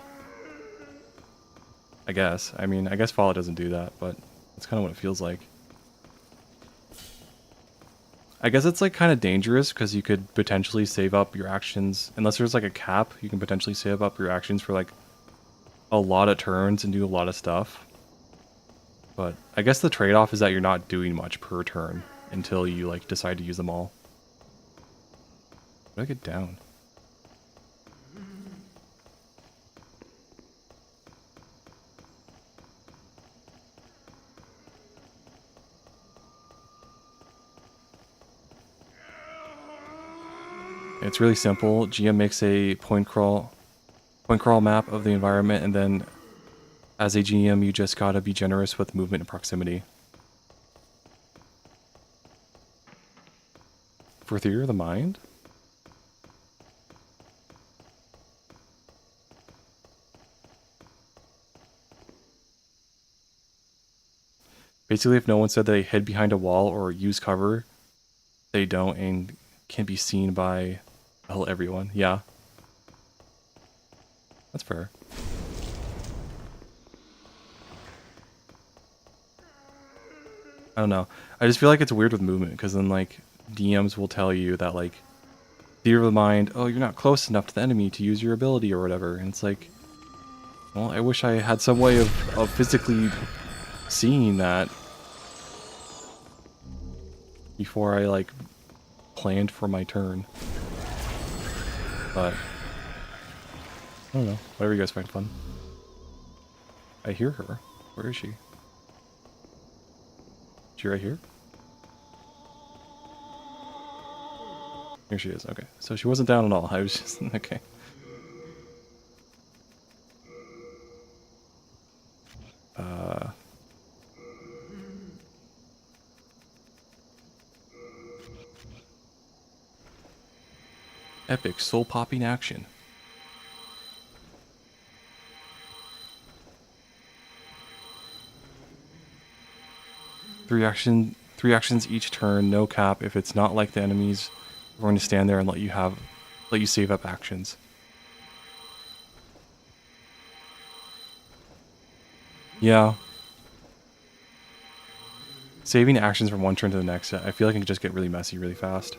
I guess. I mean, I guess Fallout doesn't do that, but that's kind of what it feels like. I guess it's like kind of dangerous because you could potentially save up your actions. Unless there's like a cap, you can potentially save up your actions for like a lot of turns and do a lot of stuff. But I guess the trade-off is that you're not doing much per turn until you like decide to use them all. How do I get down? It's really simple. GM makes a point crawl map of the environment, and then as a GM, you just gotta be generous with movement and proximity. For Theory of the Mind? Basically, if no one said they hid behind a wall or use cover, they don't and can be seen by everyone. Yeah. That's fair. I don't know. I just feel like it's weird with movement, because then, like, DMs will tell you that, like, Theory of the Mind, oh, you're not close enough to the enemy to use your ability or whatever. And it's like, well, I wish I had some way of physically seeing that before I, like, planned for my turn. But I don't know. Whatever you guys find fun. I hear her. Where is she? Is she right here? Here she is. Okay. So she wasn't down at all. I was just... Okay. Epic soul-popping action. Three actions each turn, no cap. If it's not like the enemies, we're going to stand there and let you save up actions. Yeah. Saving actions from one turn to the next, I feel like it can just get really messy really fast.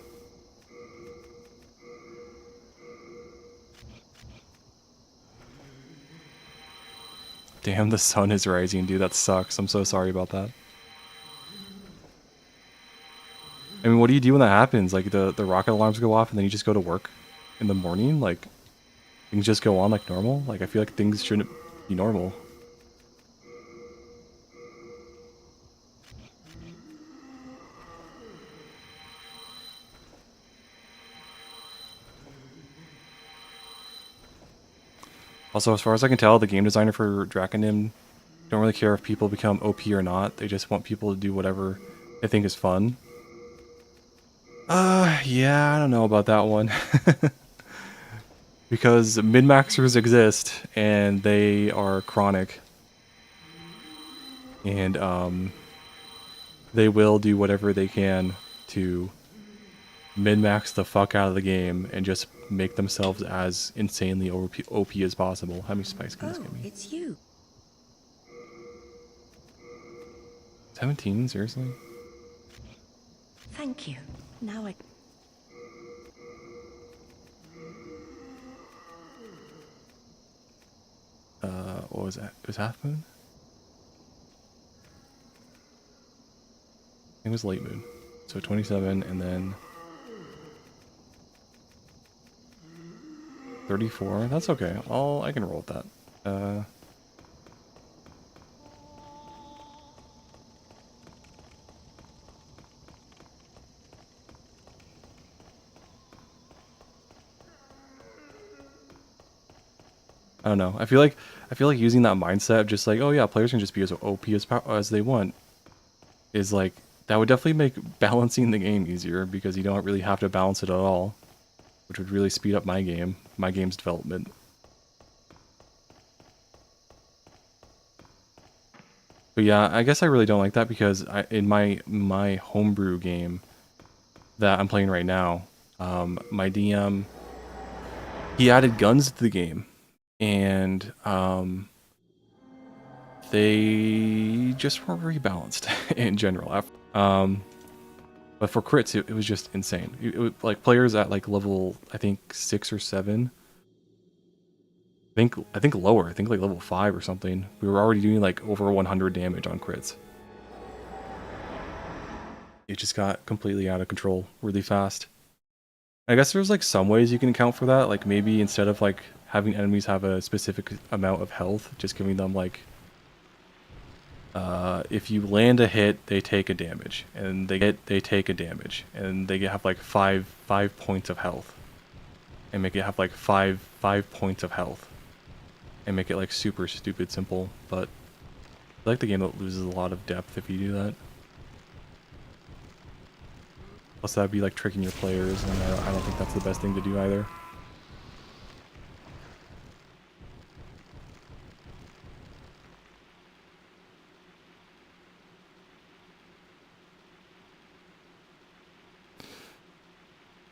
Damn, the sun is rising, dude. That sucks. I'm so sorry about that. I mean, what do you do when that happens? Like, the rocket alarms go off and then you just go to work in the morning? Like, things just go on like normal? Like, I feel like things shouldn't be normal. Also, as far as I can tell, the game designer for Draconim don't really care if people become OP or not. They just want people to do whatever they think is fun. Yeah, I don't know about that one. Because min-maxers exist, and they are chronic. And, they will do whatever they can to min-max the fuck out of the game and just make themselves as insanely OP as possible. How many spice can this give me? It's you. 17? Seriously? Thank you. Now I... What was that? It was Half Moon? I think it was Late Moon. So 27 and then 34. That's okay. I can roll with that. I don't know. I feel like using that mindset of just like, oh yeah, players can just be as OP as they want, is like, that would definitely make balancing the game easier, because you don't really have to balance it at all, which would really speed up my game's development. But yeah, I guess I really don't like that, because in my homebrew game that I'm playing right now, my DM, he added guns to the game, and they just weren't very balanced in general. But for crits, it was just insane. Like players at like level, I think 6 or 7. I think lower. I think like level 5 or something. We were already doing like over 100 damage on crits. It just got completely out of control really fast. I guess there's like some ways you can account for that. Like maybe instead of like having enemies have a specific amount of health, just giving them like, if you land a hit, they take a damage, and they take a damage, and they have like five points of health, and make it have like five points of health, and make it like super stupid simple. But I like the game that loses a lot of depth if you do that. Plus that'd be like tricking your players, and I don't think that's the best thing to do either.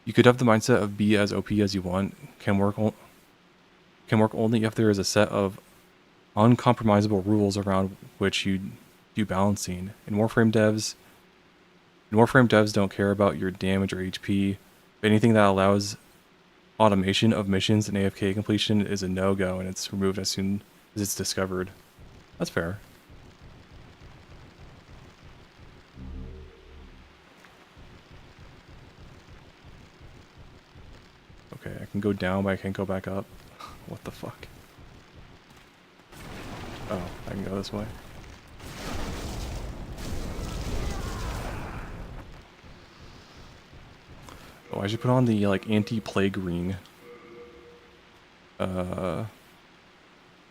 You could have the mindset of be as OP as you want. Can work only if there is a set of uncompromisable rules around which you do balancing. In Warframe devs don't care about your damage or HP. But anything that allows automation of missions and AFK completion is a no-go, and it's removed as soon as it's discovered. That's fair. Okay, I can go down, but I can't go back up. What the fuck? Oh, I can go this way. Oh, I should put on the like anti-plague ring.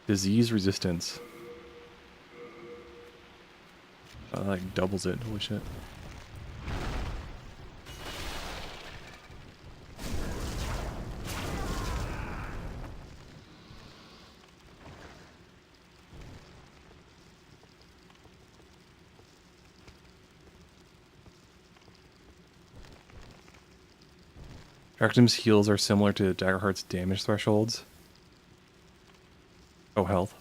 Disease resistance. Like doubles it. Holy shit. Arctim's heals are similar to Daggerheart's damage thresholds. Oh, health.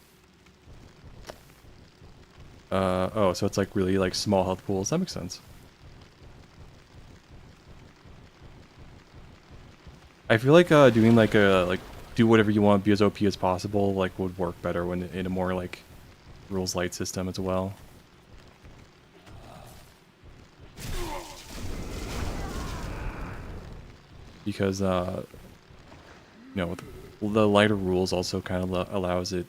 Oh, so it's like really like small health pools. That makes sense. I feel like doing like a do whatever you want, be as OP as possible, like would work better when in a more like rules light system as well. Because you know, the lighter rules also kind of allows it,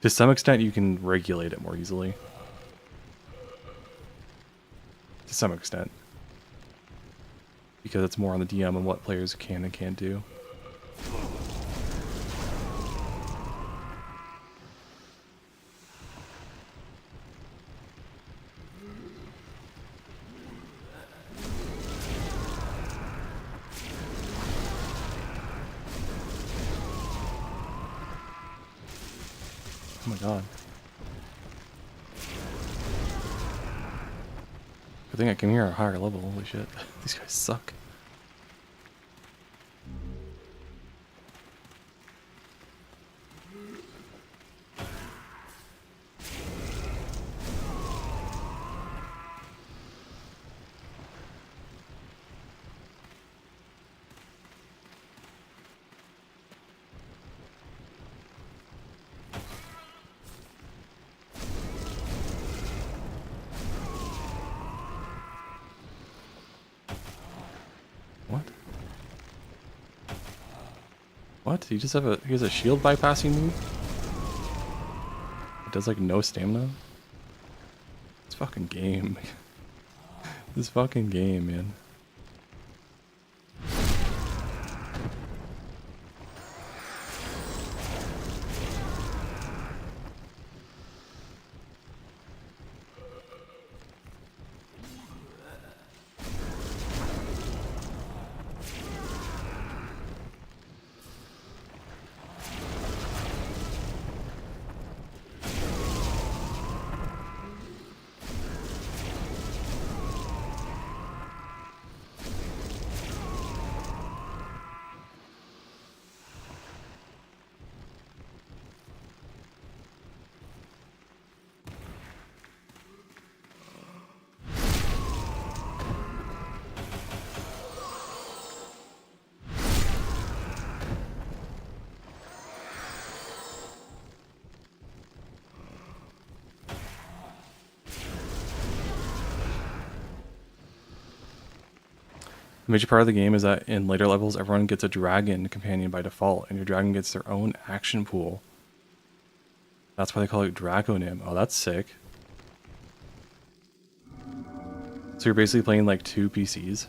to some extent you can regulate it more easily. To some extent. Because it's more on the DM and what players can and can't do. Oh my god. I think I came here at a higher level. Holy shit. These guys suck. What? What? He just he has a shield bypassing move? It does like no stamina? This fucking game. This fucking game, man. The major part of the game is that in later levels, everyone gets a dragon companion by default, and your dragon gets their own action pool. That's why they call it Draconim. Oh, that's sick. So you're basically playing like 2 PCs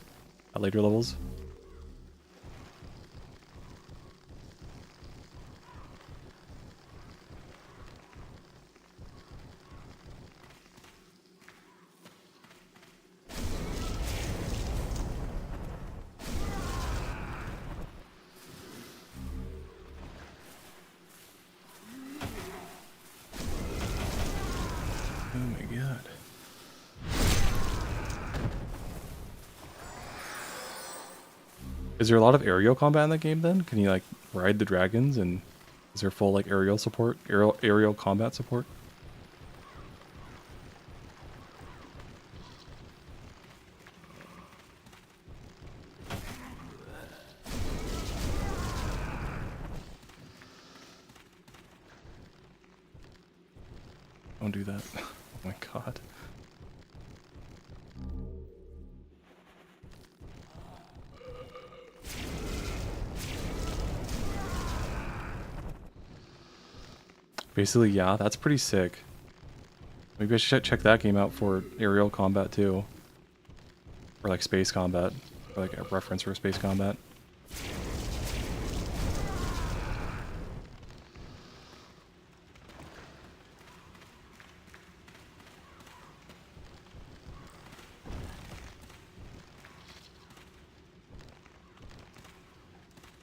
at later levels. Oh my god. Is there a lot of aerial combat in that game then? Can you like ride the dragons, and is there full like aerial support, aerial combat support? Don't do that. Oh my god. Basically, yeah, that's pretty sick. Maybe I should check that game out for aerial combat too. Or like space combat. Or like a reference for space combat.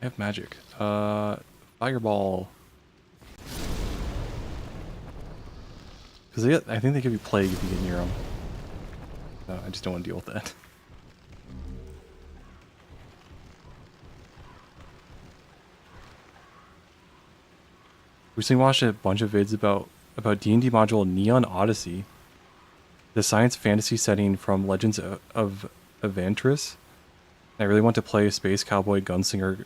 I have magic. Fireball. Because I think they give you plague if you get near them. No, I just don't want to deal with that. Recently watched a bunch of vids about D&D module Neon Odyssey, the science fantasy setting from Legends of Evantris. I really want to play a space cowboy, gunslinger,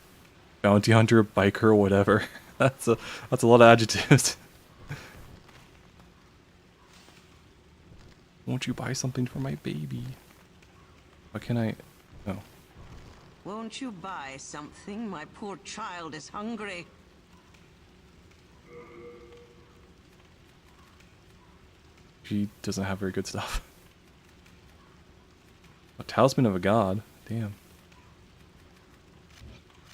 bounty hunter, biker, whatever. That's a lot of adjectives. Won't you buy something for my baby? What can I... No. Won't you buy something? My poor child is hungry. She doesn't have very good stuff. A talisman of a god. Damn.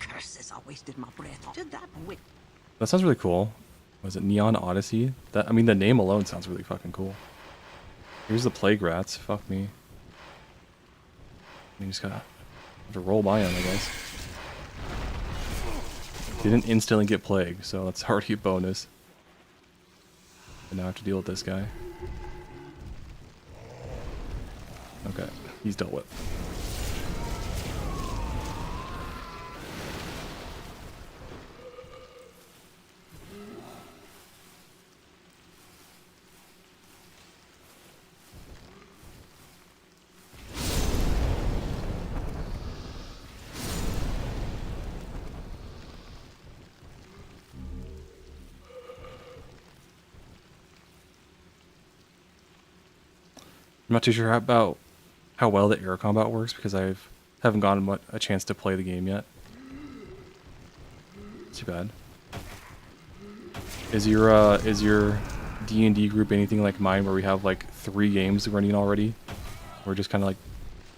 Curses, I wasted my breath. Did that wit? That sounds really cool. Was it Neon Odyssey? That, I mean, the name alone sounds really fucking cool. Here's the plague rats. Fuck me. You just gotta have to roll by them, I guess. Didn't instantly get plague, so that's already a bonus. And now I have to deal with this guy. Okay, he's dealt with. I'm not too sure about how well the air combat works because haven't gotten a chance to play the game yet. Too bad. Is your D&D group anything like mine where we have like 3 games running already? We're just kind of like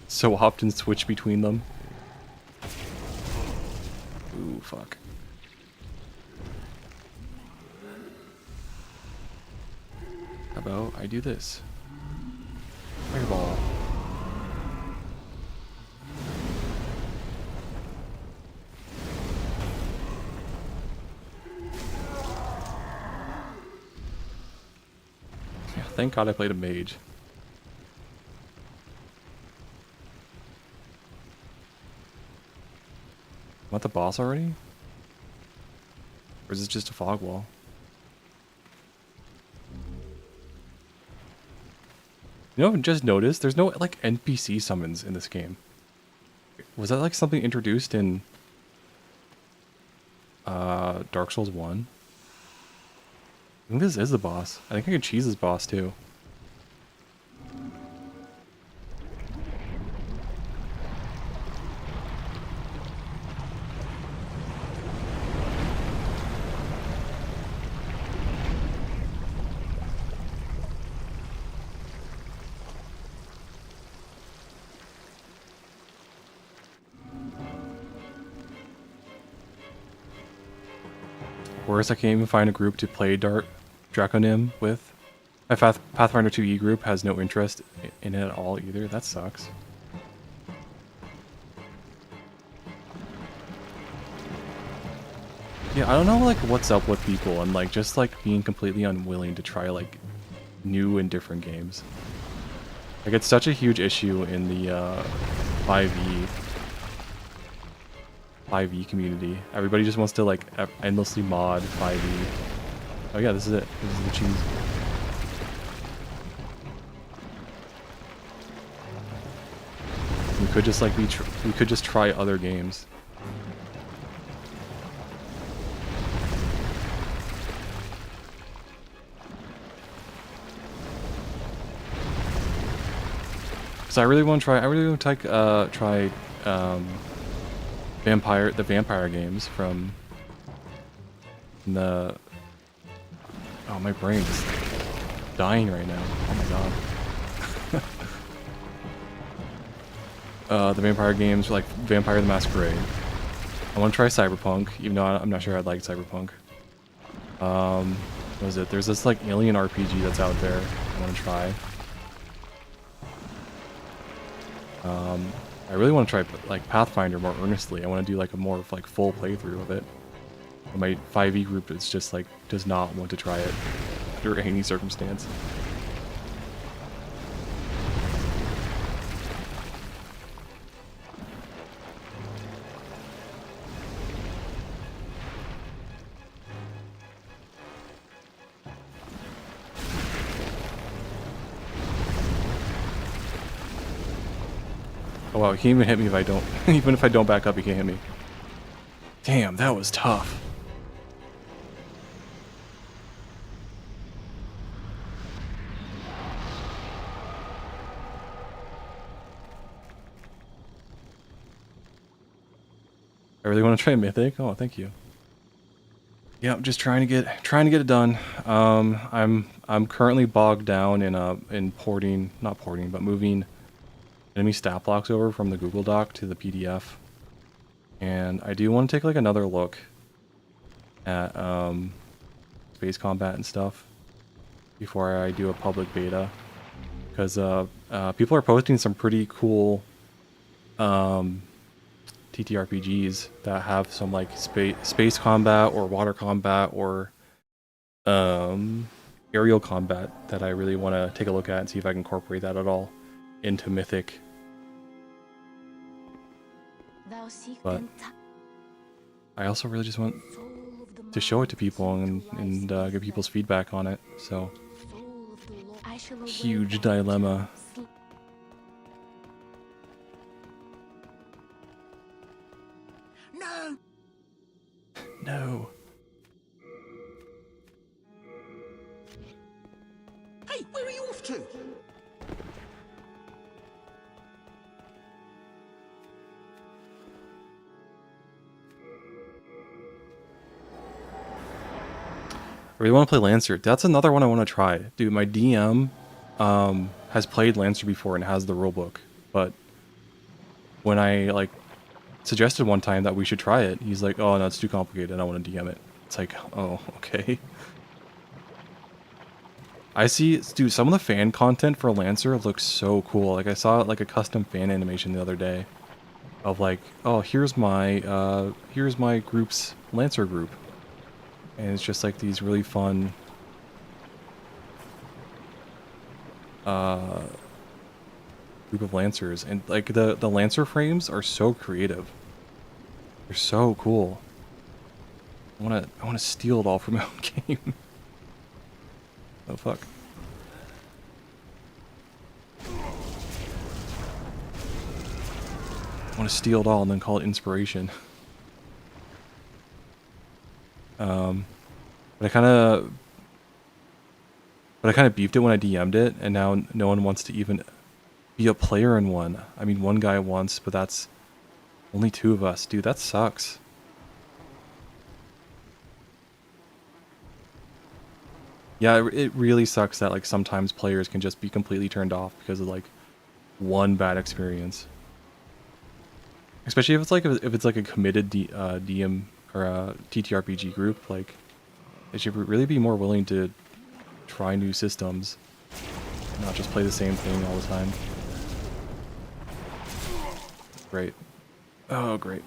so often switch between them. Ooh, fuck. How about I do this? Fireball. Yeah, thank God I played a mage. I'm at the boss already? Or is this just a fog wall? You know, I've just noticed there's no like NPC summons in this game. Was that like something introduced in Dark Souls 1? I think this is the boss. I think I can cheese this boss too. Worse, I can't even find a group to play Draconim with. My Pathfinder 2e group has no interest in it at all either. That sucks. Yeah, I don't know like what's up with people and like just like being completely unwilling to try like new and different games. Like it's such a huge issue in the 5e community. Everybody just wants to like endlessly mod 5e. Oh yeah, this is it. This is the cheese. We could just like we could just try other games. So I really want to try. I really want to try the vampire games from the. Oh, my brain's dying right now. Oh my god. The vampire games like Vampire the Masquerade. I want to try Cyberpunk, even though I'm not sure I'd like Cyberpunk. What is it? There's this like alien RPG that's out there. I want to try. I really want to try like Pathfinder more earnestly. I want to do like a more like full playthrough of it. But my 5e group is just like does not want to try it under any circumstance. Oh wow, he can't even hit me if I don't. Even if I don't back up, he can't hit me. Damn, that was tough. I really want to try Mythic. Oh, thank you. Yeah, I'm just trying to get it done. I'm currently bogged down in porting, not porting, but moving enemy stat blocks over from the Google Doc to the PDF. And I do want to take like another look at space combat and stuff before I do a public beta, because people are posting some pretty cool TTRPGs that have some like space combat or water combat or aerial combat that I really want to take a look at and see if I can incorporate that at all into Mythic. But I also really just want to show it to people and get people's feedback on it. So, huge dilemma. No! No. Hey, where are you off to? I really want to play Lancer. That's another one I want to try. Dude, my DM has played Lancer before and has the rulebook, but when I like suggested one time that we should try it, he's like, "Oh no, it's too complicated. I don't want to DM it." It's like, "Oh, okay." I see, dude, some of the fan content for Lancer looks so cool. Like I saw like a custom fan animation the other day of like, "Oh, here's my group's Lancer group." And it's just like these really fun group of Lancers, and like the Lancer frames are so creative. They're so cool. I wanna steal it all from my own game. Oh fuck. I wanna steal it all and then call it inspiration. But I kind of beefed it when I DM'd it, and now no one wants to even be a player in one. I mean, one guy wants, but that's only 2 of us. Dude, that sucks. Yeah, it really sucks that like sometimes players can just be completely turned off because of like one bad experience. Especially if it's like a committed DM or a TTRPG group, like They should really be more willing to try new systems, not just play the same thing all the time. Great. Oh, great.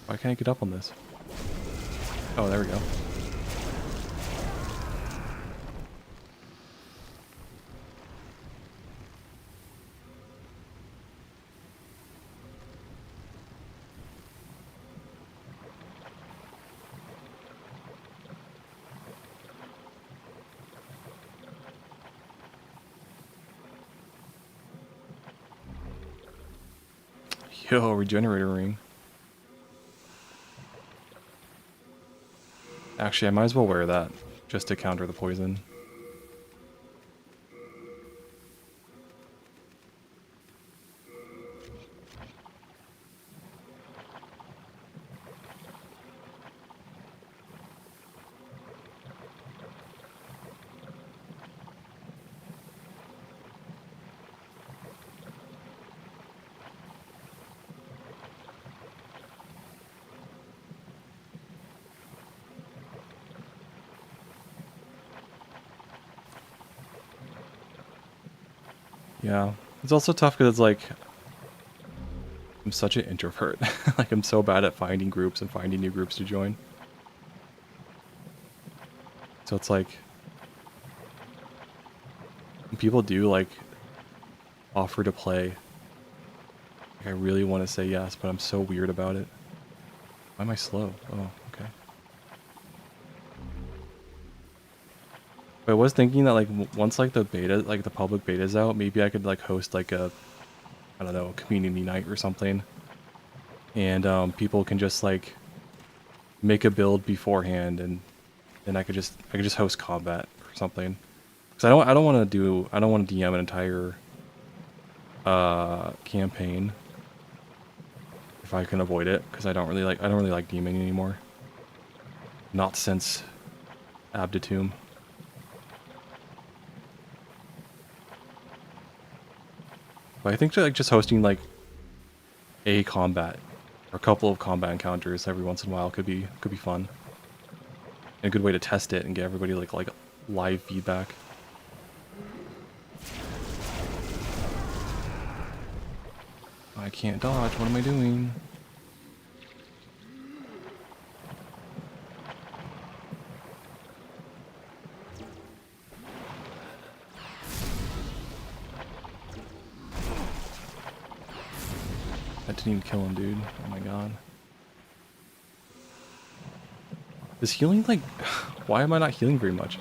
Why can't I get up on this? Oh, there we go. Yo, regenerator ring. Actually, I might as well wear that just to counter the poison. Yeah, it's also tough because it's like I'm such an introvert. Like I'm so bad at finding groups and finding new groups to join. So it's like when people do like offer to play, like, I really want to say yes, but I'm so weird about it. Why am I slow? Oh, okay. But I was thinking that like once like the beta, like the public beta's out, maybe I could like host like a, I don't know, a community night or something, and people can just like make a build beforehand, and then I could just host combat or something. Because I don't want to DM an entire campaign if I can avoid it, because I don't really like DMing anymore. Not since Abditum. But I think like just hosting like a combat or a couple of combat encounters every once in a while could be fun. And a good way to test it and get everybody like live feedback. I can't dodge. What am I doing? That didn't even kill him, dude. Oh my god. Is healing like... Why am I not healing very much?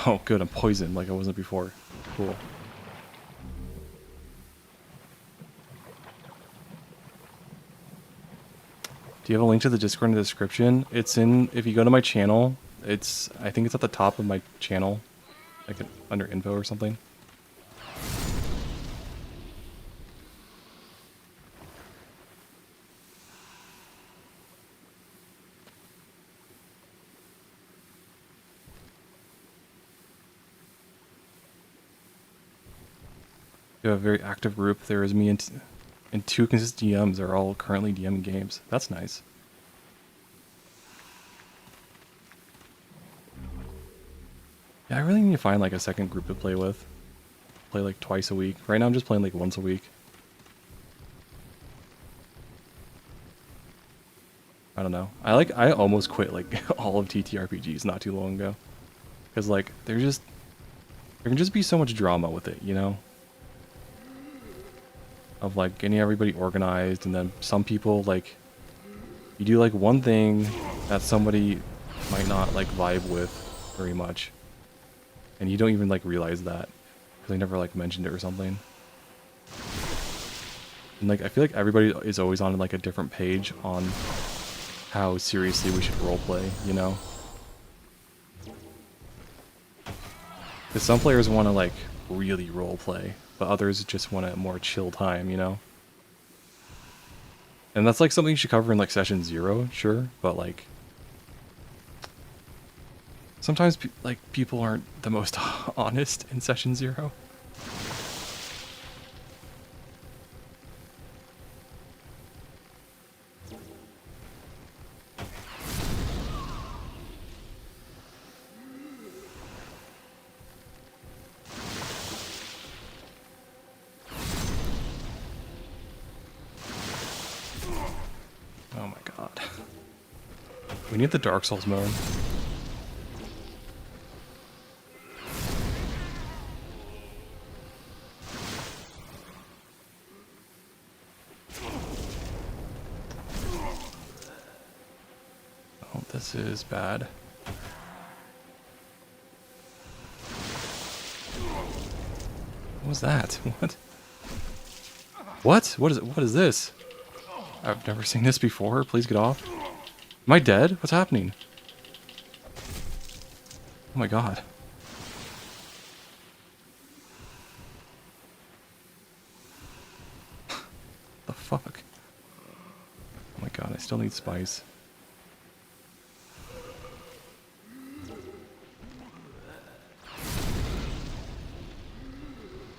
Oh good, I'm poisoned like I wasn't before. Cool. Do you have a link to the Discord in the description? It's in... If you go to my channel, it's... I think it's at the top of my channel. Like under info or something. You have a very active group. There is me and two consistent DMs are all currently DMing games. That's nice. Yeah, I really need to find like a second group to play with. Play like twice a week. Right now I'm just playing like once a week. I don't know. I almost quit like all of TTRPGs not too long ago. Cause like there can just be so much drama with it, you know? Of like getting everybody organized, and then some people like you do like one thing that somebody might not like vibe with very much, and you don't even like realize that because they never like mentioned it or something. And like I feel like everybody is always on like a different page on how seriously we should roleplay, you know? Because some players want to like really roleplay, but others just want a more chill time, you know? And that's like something you should cover in like session 0, sure, but like Sometimes like people aren't the most honest in session 0. Oh my god. We need the Dark Souls mode. Oh, this is bad. What was that? What? What? What is this? I've never seen this before. Please get off. Am I dead? What's happening? Oh my god. The fuck? Oh my god, I still need spice.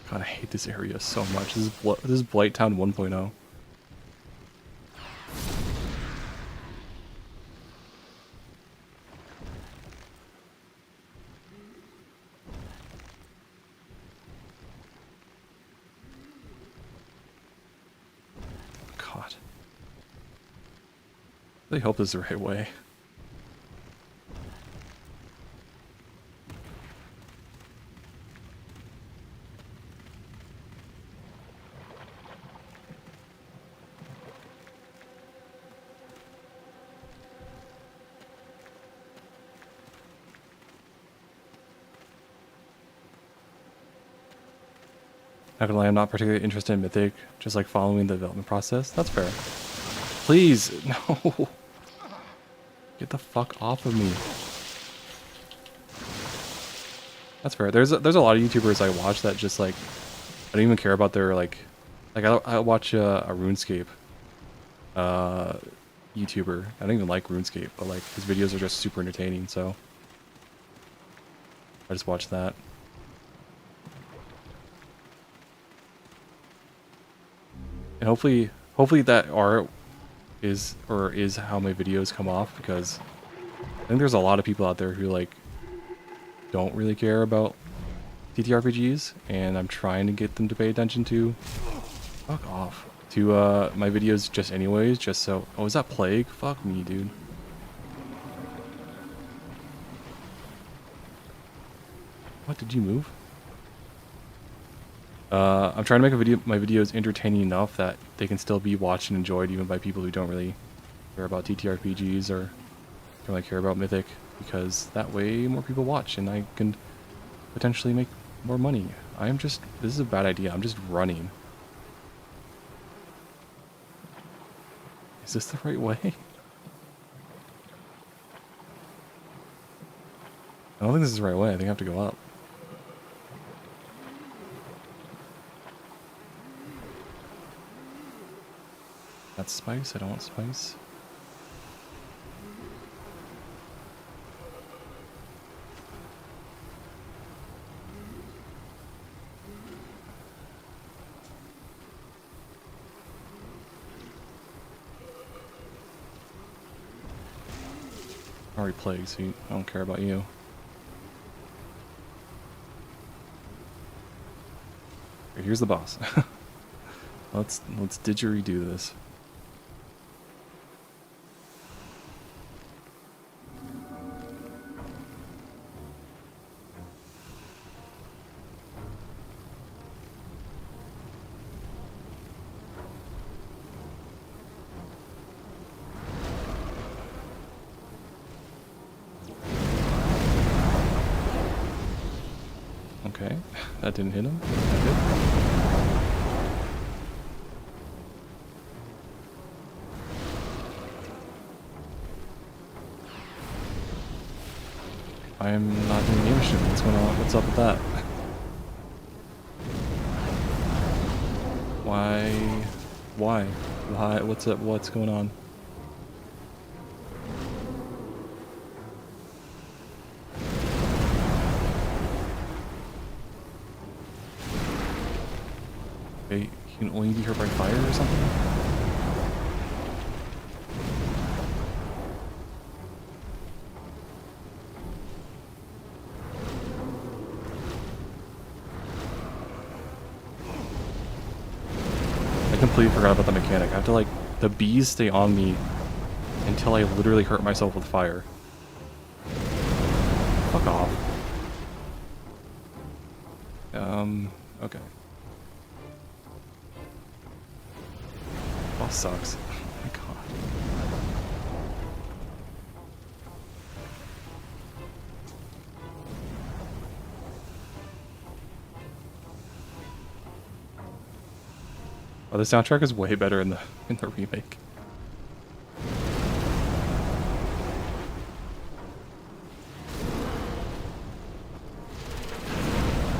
God, I hate this area so much. This is Blight Town 1.0. God. I really hope this is the right way. Not gonna lie, I'm not particularly interested in Mythic, just like following the development process. That's fair. Please, no. Get the fuck off of me. That's fair. There's a lot of YouTubers I watch that just like, I don't even care about their like I watch a RuneScape YouTuber. I don't even like RuneScape, but like his videos are just super entertaining, so I just watch that. And hopefully that art is how my videos come off, because I think there's a lot of people out there who like don't really care about TTRPGs, and I'm trying to get them to pay attention to fuck off to my videos just anyways, just so. Oh, is that Plague? Fuck me, dude. What, did you move? I'm trying to make my videos entertaining enough that they can still be watched and enjoyed even by people who don't really care about TTRPGs or don't really care about Mythic, because that way more people watch and I can potentially make more money. This is a bad idea. I'm just running. Is this the right way? I don't think this is the right way. I think I have to go up. That's spice. I don't want spice. I'm already plagued, so I don't care about you. Here's the boss. Let's didgeridoo this. Okay, that didn't hit him. That did. I am not doing game shit. What's going on? What's up with that? Why? Why? Why? What's up? What's going on? Okay, he can only be hurt by fire or something? I completely forgot about the mechanic. I have to like, the bees stay on me until I literally hurt myself with fire. Fuck off. Okay. Boss sucks. Oh my god. Oh, the soundtrack is way better in the remake.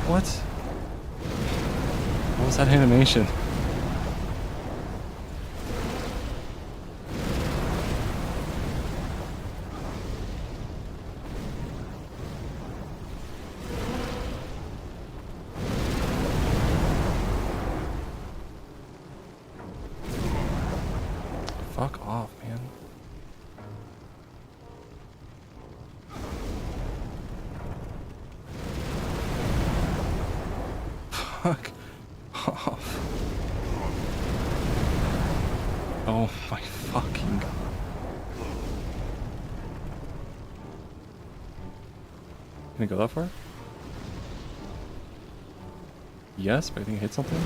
What? What was that animation? Fuck off, man. Fuck off. Oh my fucking god. Can I go that far? Yes, but I think I hit something.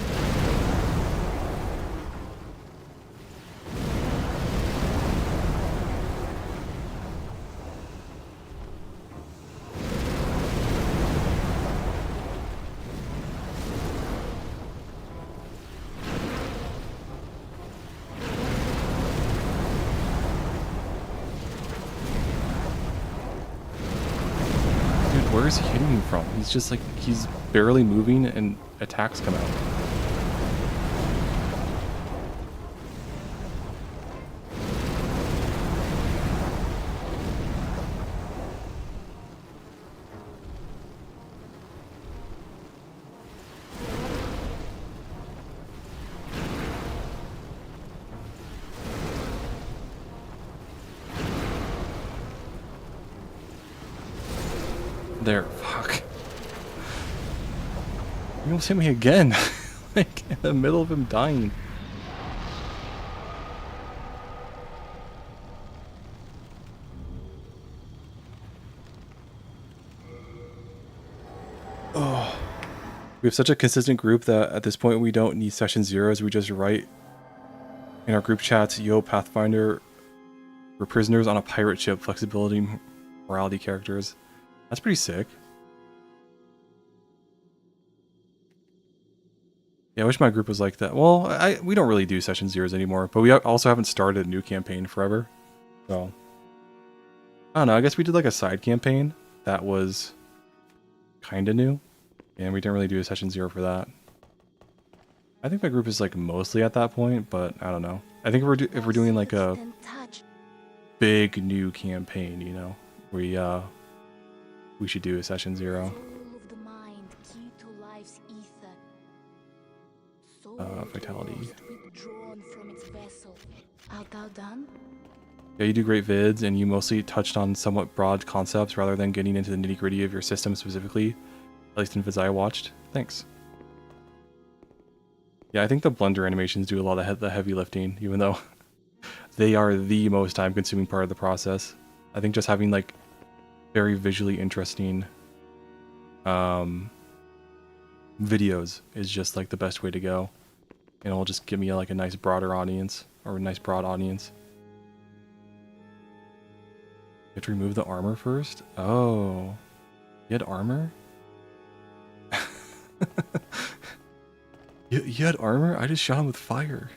Dude, where is he hitting me from? He's just like, he's barely moving and attacks come out. There, fuck. You almost hit me again. Like, in the middle of him dying. Oh. We have such a consistent group that at this point we don't need session zeros. We just write in our group chats, yo, Pathfinder, we're prisoners on a pirate ship, flexibility, morality characters. That's pretty sick. Yeah, I wish my group was like that. Well, we don't really do session zeros anymore, but we also haven't started a new campaign forever. So, I don't know, I guess we did like a side campaign that was kind of new, and we didn't really do a session zero for that. I think my group is like mostly at that point, but I don't know. I think if we're doing like a big new campaign, you know, we should do a session zero. Vitality. Yeah, you do great vids, and you mostly touched on somewhat broad concepts rather than getting into the nitty-gritty of your system specifically, at least in vids I watched. Thanks. Yeah, I think the blender animations do a lot of the heavy lifting, even though they are the most time-consuming part of the process. I think just having like very visually interesting videos is just like the best way to go. And it'll just give me like a nice broader audience, or a nice broad audience. You have to remove the armor first? Oh. You had armor? you had armor? I just shot him with fire.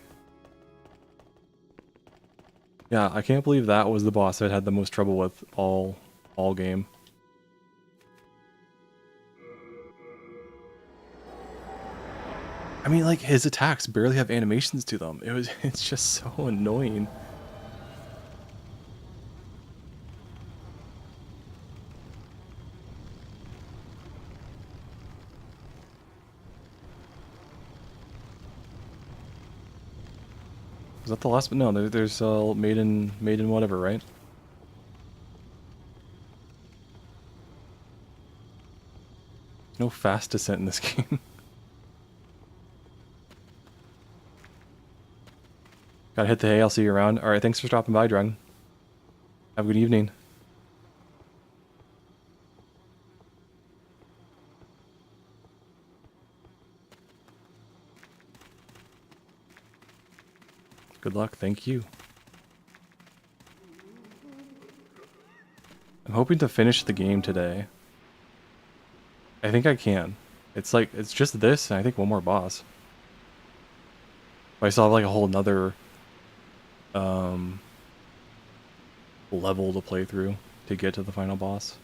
Yeah, I can't believe that was the boss I'd had the most trouble with all game. I mean, like, his attacks barely have animations to them. It's just so annoying. Was that the last one? No, there's maiden whatever, right? No fast descent in this game. Gotta hit the hay, I'll see you around. Alright, thanks for stopping by, Drung. Have a good evening. Good luck, thank you. I'm hoping to finish the game today. I think I can. It's like, it's just this, and I think one more boss. But I still have like a whole nother level to play through to get to the final boss.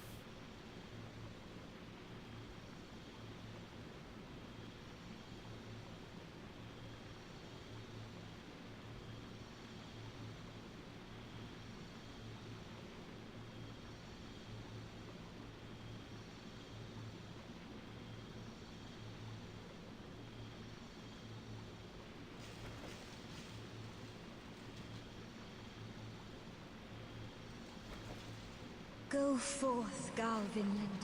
Go forth, Galvinland.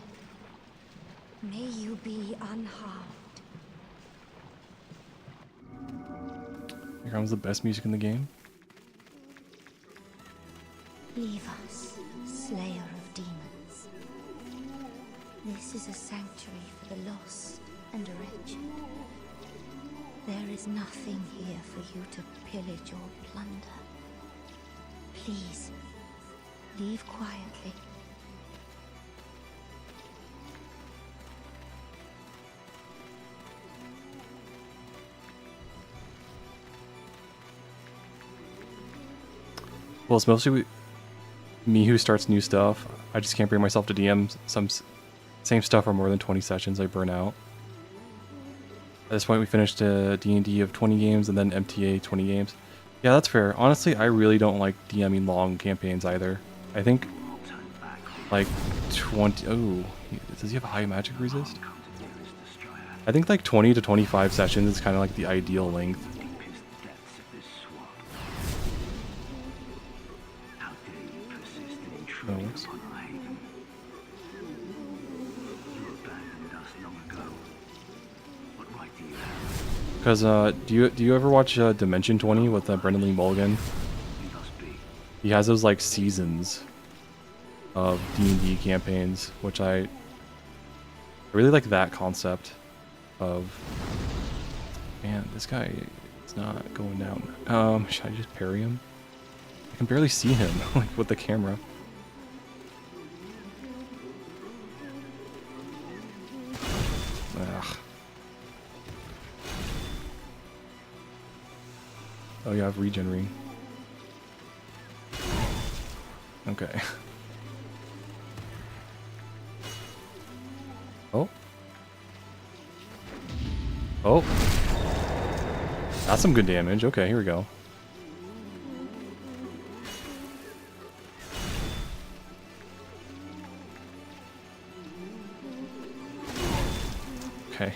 May you be unharmed. Here comes the best music in the game. Leave us, Slayer of Demons. This is a sanctuary for the lost and wretched. There is nothing here for you to pillage or plunder. Please, leave quietly. Well, it's mostly me who starts new stuff. I just can't bring myself to DM some same stuff for more than 20 sessions. I burn out. At this point, we finished a D&D of 20 games and then MTA 20 games. Yeah, that's fair. Honestly, I really don't like DMing long campaigns either. I think like 20... Oh, does he have a high magic resist? I think like 20 to 25 sessions is kind of like the ideal length. Because do you ever watch Dimension 20 with Brendan Lee Mulligan? He has those like seasons of D&D campaigns, which I really like that concept of. Man, this guy is not going down. Should I just parry him? I can barely see him like with the camera. Ugh. Oh yeah, I have regen ring. Okay. Oh. Oh. That's some good damage. Okay, here we go. Okay.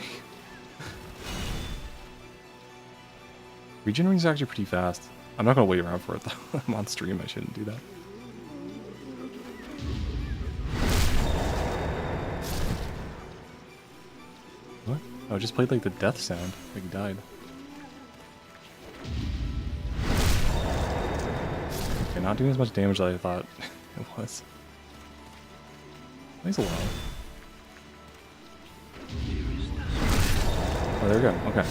Regen ring's actually pretty fast. I'm not gonna wait around for it though. I'm on stream, I shouldn't do that. What? Oh, it just played like the death sound. Like he died. Okay, not doing as much damage as I thought it was. Takes a while. Oh, there we go. Okay.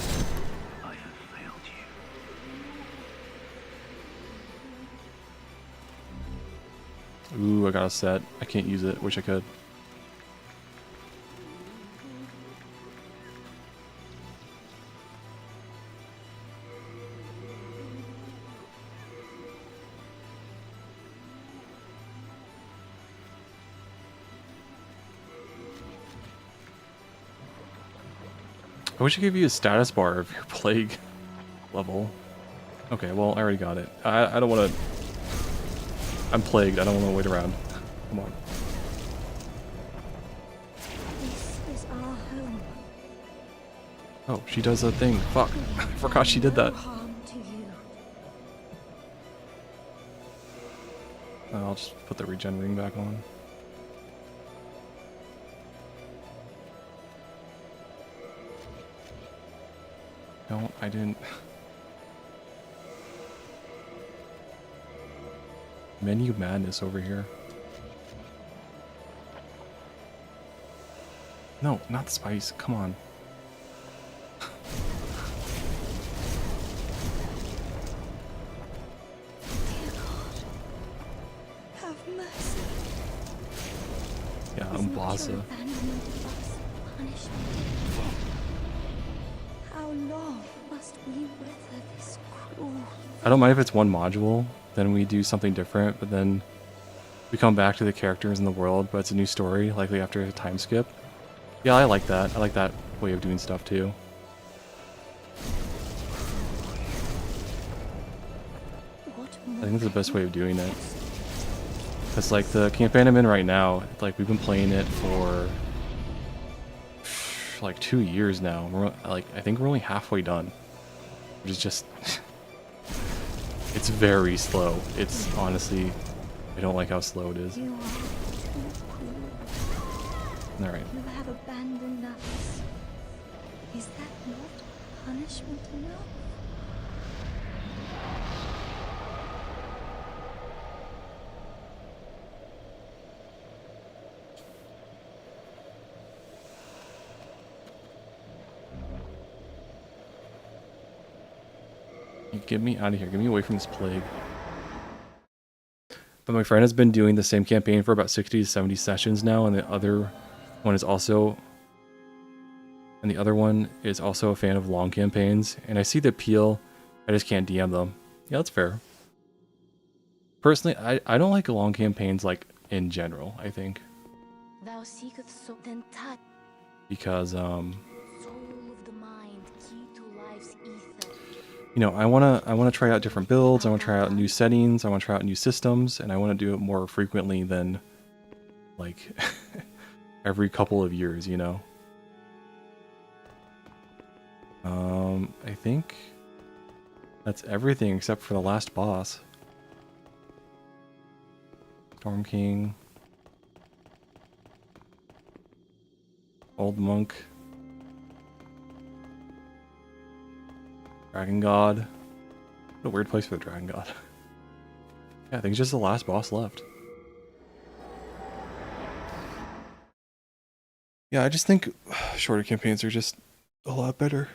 Ooh, I got a set. I can't use it. Wish I could. I wish I gave you a status bar of your plague level. Okay, well, I already got it. I don't want to... I'm plagued. I don't want to wait around. Come on. This is our home. Oh, she does a thing. Fuck. I forgot she did that. No harm to you. I'll just put the regen ring back on. No, I didn't. Menu madness over here. No, not spice. Come on. Dear God, have mercy. Yeah, Is I'm not Blasa. your abandonment of us punishment? How long must we weather this cruel? I don't mind if it's one module, then we do something different, but then we come back to the characters in the world, but it's a new story, likely after a time skip. Yeah, I like that. I like that way of doing stuff too. I think that's the best way of doing it. Because, like, the campaign I'm in right now, like, we've been playing it for, like, 2 years now. We're, like, I think we're only halfway done. Which is just... it's very slow. It's, honestly, I don't like how slow it is. You are too cruel. Alright. You have abandoned us. Is that not punishment enough? Get me out of here. Get me away from this plague. But my friend has been doing the same campaign for about 60 to 70 sessions now, and the other one is also a fan of long campaigns. And I see the appeal. I just can't DM them. Yeah, that's fair. Personally, I don't like long campaigns, like, in general, I think. Thou seekest so then touch Because, soul of the mind, key to life's ether. you know, I wanna try out different builds. I want to try out new settings. I want to try out new systems, and I want to do it more frequently than, like, every couple of years. You know. I think that's everything except for the last boss, Storm King, Old Monk. Dragon God. What a weird place for the Dragon God. Yeah, I think it's just the last boss left. Yeah, I just think shorter campaigns are just a lot better.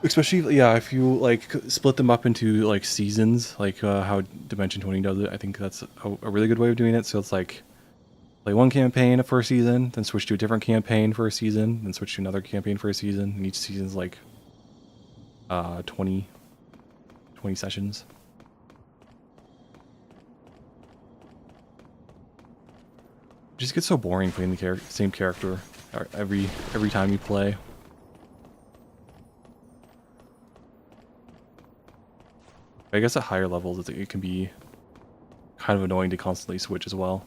Especially, yeah, if you, like, split them up into, like, seasons, like how Dimension 20 does it. I think that's a really good way of doing it. So it's like, play one campaign for a season, then switch to a different campaign for a season, then switch to another campaign for a season, and each season's like 20 sessions. It just gets so boring playing the same character every time you play. I guess at higher levels it can be kind of annoying to constantly switch as well.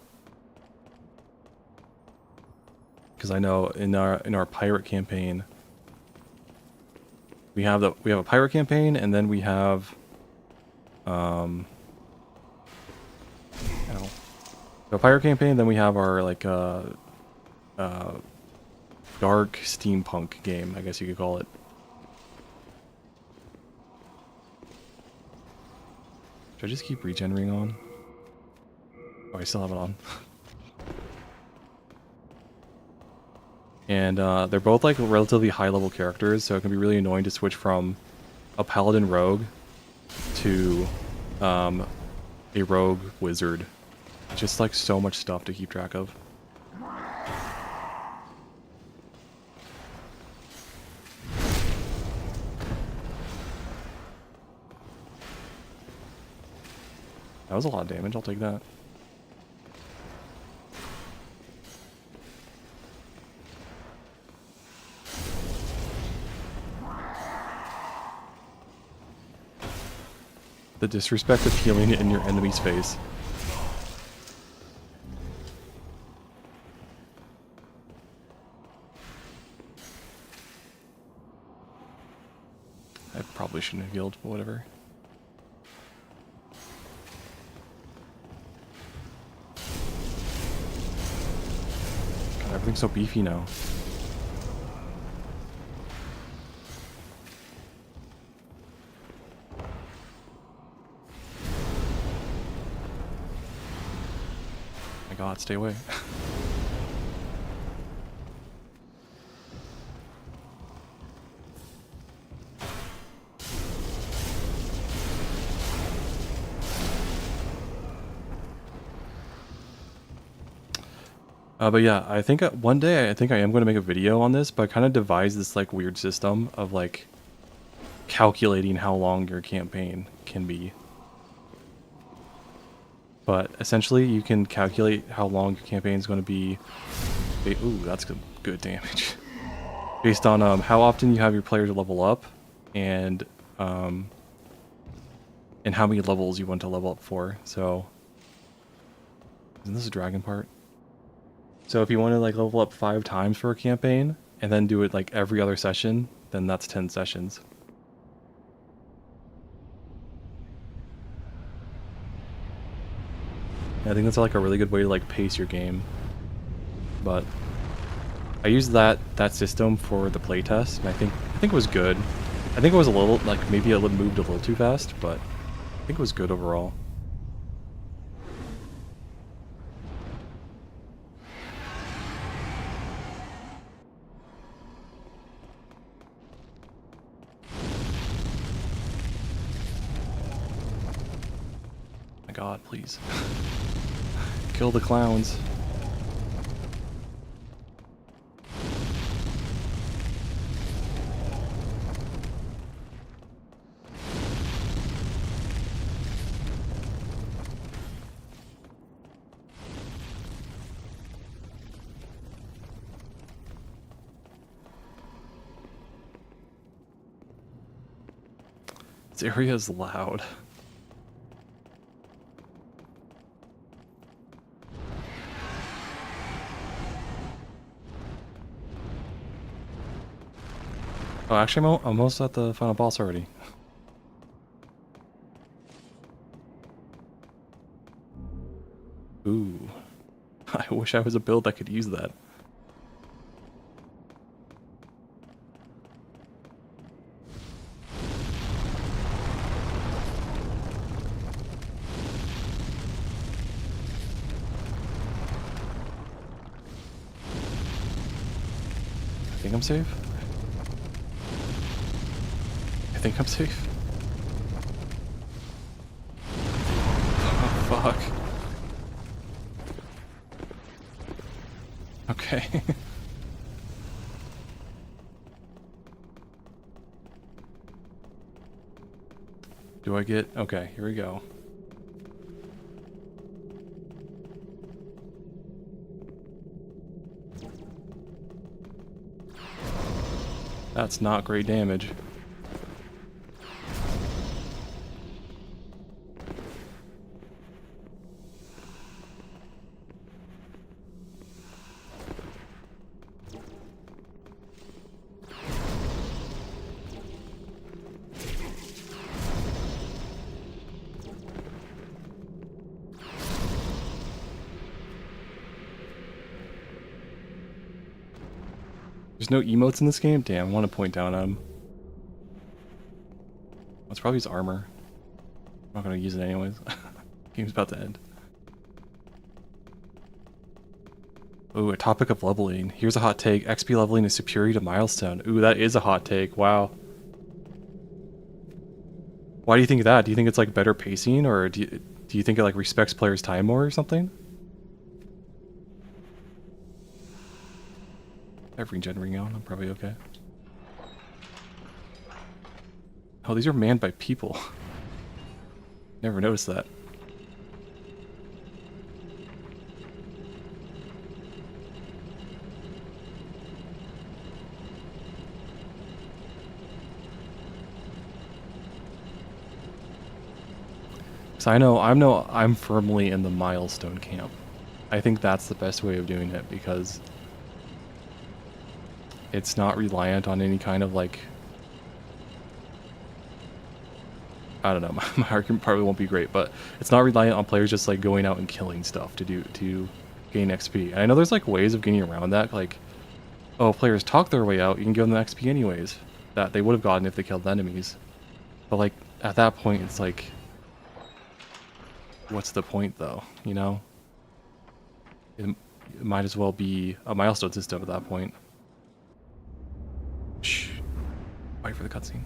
Because I know in our pirate campaign, we have a pirate campaign, and then we have the pirate campaign. Then we have our, like, dark steampunk game, I guess you could call it. Should I just keep regenerating on? Oh, I still have it on. And they're both, like, relatively high-level characters, so it can be really annoying to switch from a paladin rogue to a rogue wizard. Just, like, so much stuff to keep track of. That was a lot of damage, I'll take that. The disrespect of healing it in your enemy's face. I probably shouldn't have healed, but whatever. Everything's so beefy now. My god, stay away. But yeah, I think one day I think I am going to make a video on this, but I kind of devised this like weird system of like calculating how long your campaign can be. But essentially, you can calculate how long your campaign is going to be. Ooh, that's good damage. Based on how often you have your players level up, and how many levels you want to level up for. So, isn't this a dragon part? So if you want to like level up 5 times for a campaign, and then do it like every other session, then that's 10 sessions. I think that's like a really good way to like pace your game. But I used that system for the playtest, and I think it was good. I think it was a little like maybe it moved a little too fast, but I think it was good overall. My god, please. Kill the clowns. This area is loud. Oh, actually, I'm almost at the final boss already. Ooh. I wish I was a build that could use that. I think I'm safe. I think I'm safe. Oh, fuck. Okay. Do I get... Okay, here we go. That's not great damage. There's no emotes in this game? Damn, I want to point down at him. It's probably his armor. I'm not going to use it anyways. Game's about to end. Ooh, a topic of leveling. Here's a hot take. XP leveling is superior to milestone. Ooh, that is a hot take. Wow. Why do you think that? Do you think it's like better pacing, or do you think it like respects players' time more or something? I have regen ring on. I'm probably okay. Oh, these are manned by people. Never noticed that. So I'm firmly in the milestone camp. I think that's the best way of doing it because it's not reliant on any kind of like, I don't know, my argument probably won't be great, but it's not reliant on players just like going out and killing stuff to gain XP. And I know there's like ways of getting around that, like, oh, players talk their way out, you can give them the XP anyways, that they would have gotten if they killed enemies. But like, at that point, it's like, what's the point though, you know? It might as well be a milestone system at that point. Shh. Wait for the cutscene.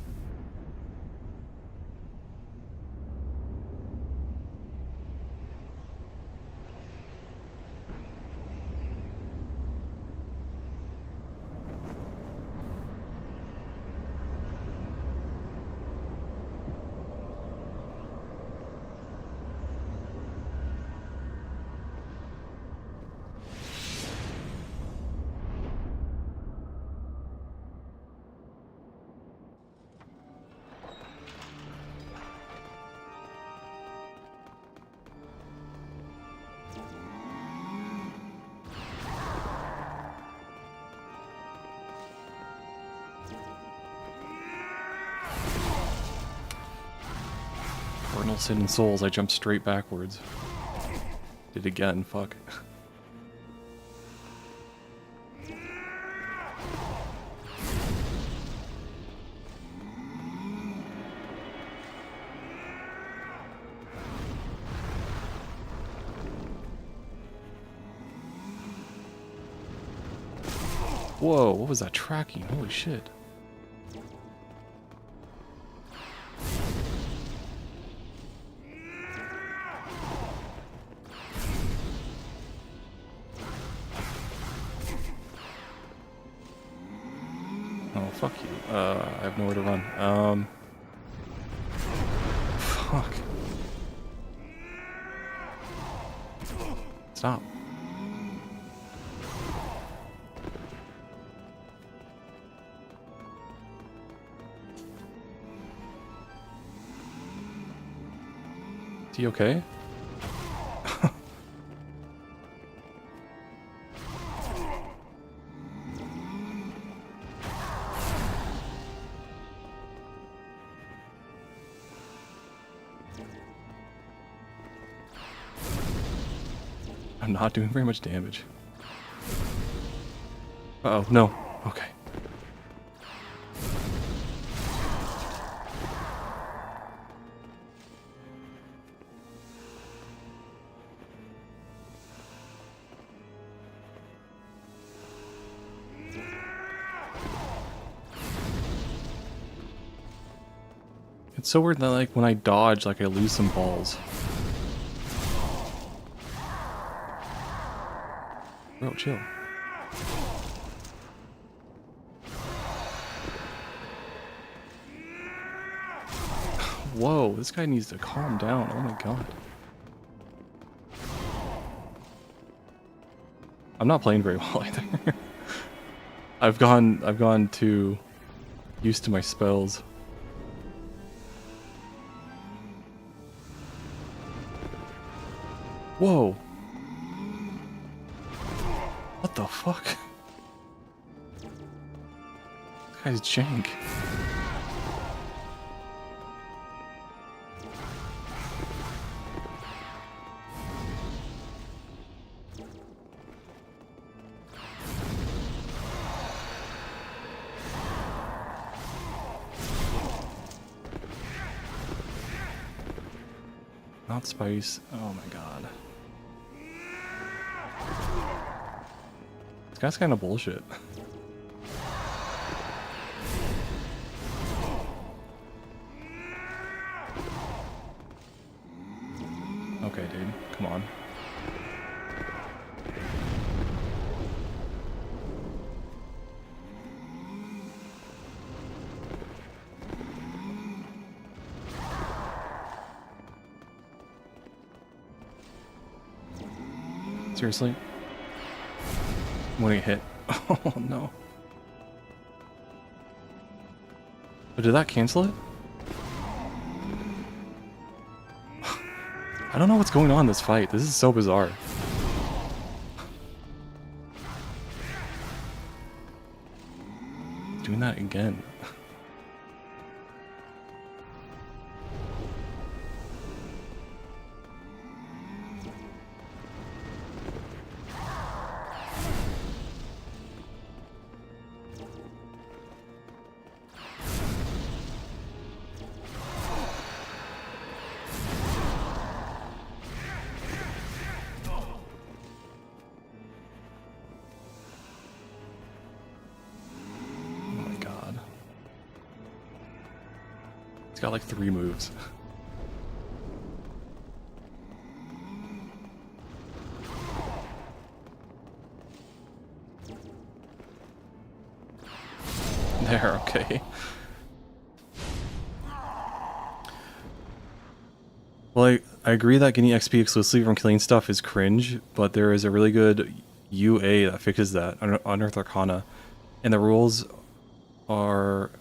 Eternal Sin and Souls, I jumped straight backwards. Did again, fuck. Whoa, what was that tracking? Holy shit. Oh, fuck you. I have nowhere to run. Fuck. Stop. Is he okay? I'm not doing very much damage. Uh-oh, no. Okay. It's so weird that, like, when I dodge, like, I lose some balls. Bro, chill. Whoa, this guy needs to calm down. Oh my god. I'm not playing very well either. I've gone too used to my spells. Whoa. What the fuck? This guy's jank. Not spice. Oh my god. This guy's kind of bullshit. Okay, dude. Come on. Seriously? I'm gonna get hit. Oh no. Oh, did that cancel it? I don't know what's going on in this fight. This is so bizarre. Doing that again. got like 3 moves. There, okay. Well, I agree that getting XP exclusively from killing stuff is cringe, but there is a really good UA that fixes that on Earth Arcana. And the rules for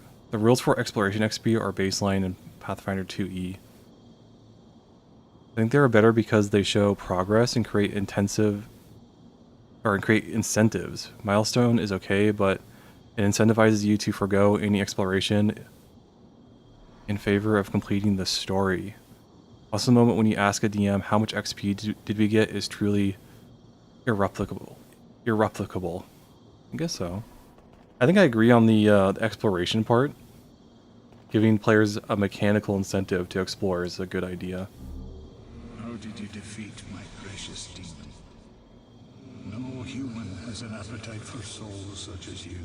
exploration XP are baseline in Pathfinder 2E. I think they're better because they show progress and create create incentives. Milestone is okay, but it incentivizes you to forego any exploration in favor of completing the story. Also, the moment when you ask a DM how much XP did we get is truly irreplicable. I guess so. I think I agree on the exploration part. Giving players a mechanical incentive to explore is a good idea. How did you defeat my precious demon? No human has an appetite for souls such as you.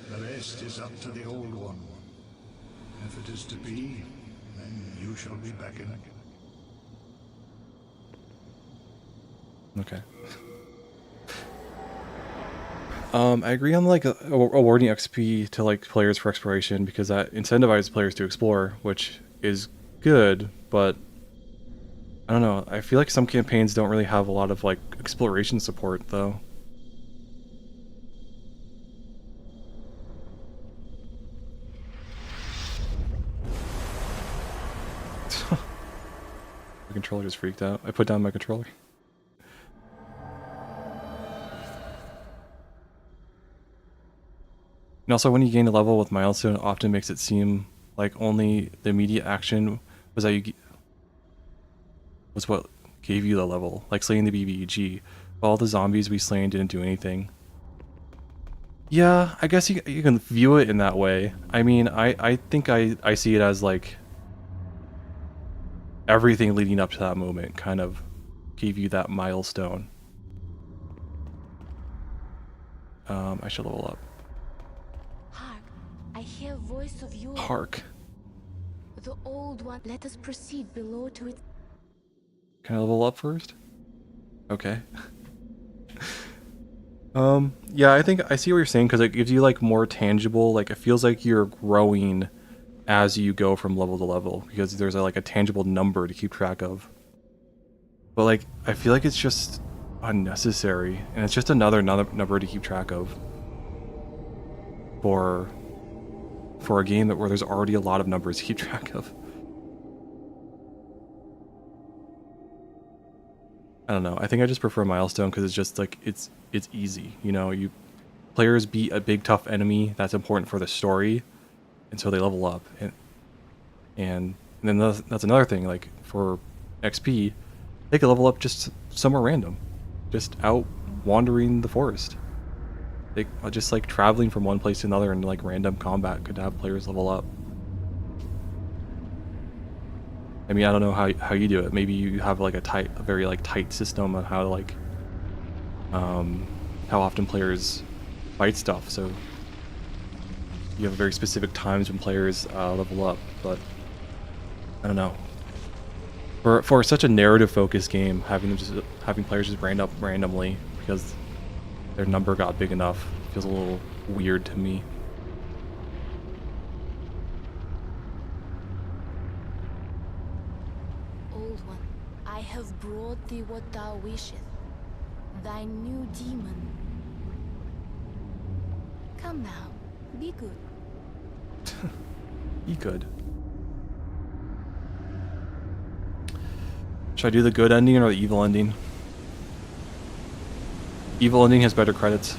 The rest is up to the Old One. If it is to be, then you shall be beckoned. Okay. I agree on like awarding XP to like players for exploration because that incentivizes players to explore, which is good, but I don't know. I feel like some campaigns don't really have a lot of like exploration support though. My controller just freaked out. I put down my controller. And also, when you gain a level with milestone, it often makes it seem like only the immediate action was what gave you the level, like slaying the BBEG. All the zombies we slain didn't do anything. Yeah, I guess you can view it in that way. I mean, I think I see it as like everything leading up to that moment kind of gave you that milestone. I should level up. Hark, I hear voice of yours. Hark. The Old One. Let us proceed below to its... Can I level up first? Okay. Yeah, I think I see what you're saying because it gives you like more tangible, like it feels like you're growing as you go from level to level because there's like a tangible number to keep track of. But like, I feel like it's just unnecessary and it's just another number to keep track of for a game where there's already a lot of numbers to keep track of. I don't know. I think I just prefer Milestone because it's just like it's easy. You know, players beat a big tough enemy that's important for the story, and so they level up. And then that's another thing. Like for XP, they could level up just somewhere random, just out wandering the forest. They just like traveling from one place to another in like random combat could have players level up. I mean, I don't know how you do it. Maybe you have like a very like tight system on how to like, how often players fight stuff. So you have very specific times when players level up. But I don't know. For such a narrative focused game, having players just brand up randomly because their number got big enough feels a little weird to me. I have brought thee what thou wishest, thy new demon. Come now, be good. Be good. Should I do the good ending or the evil ending? Evil ending has better credits.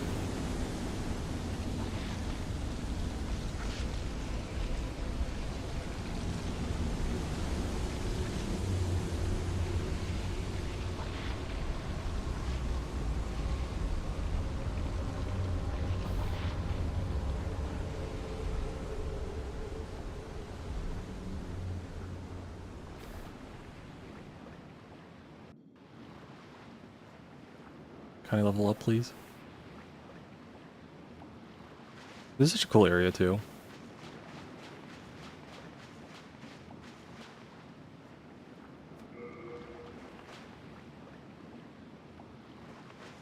Can I level up, please? This is such a cool area, too.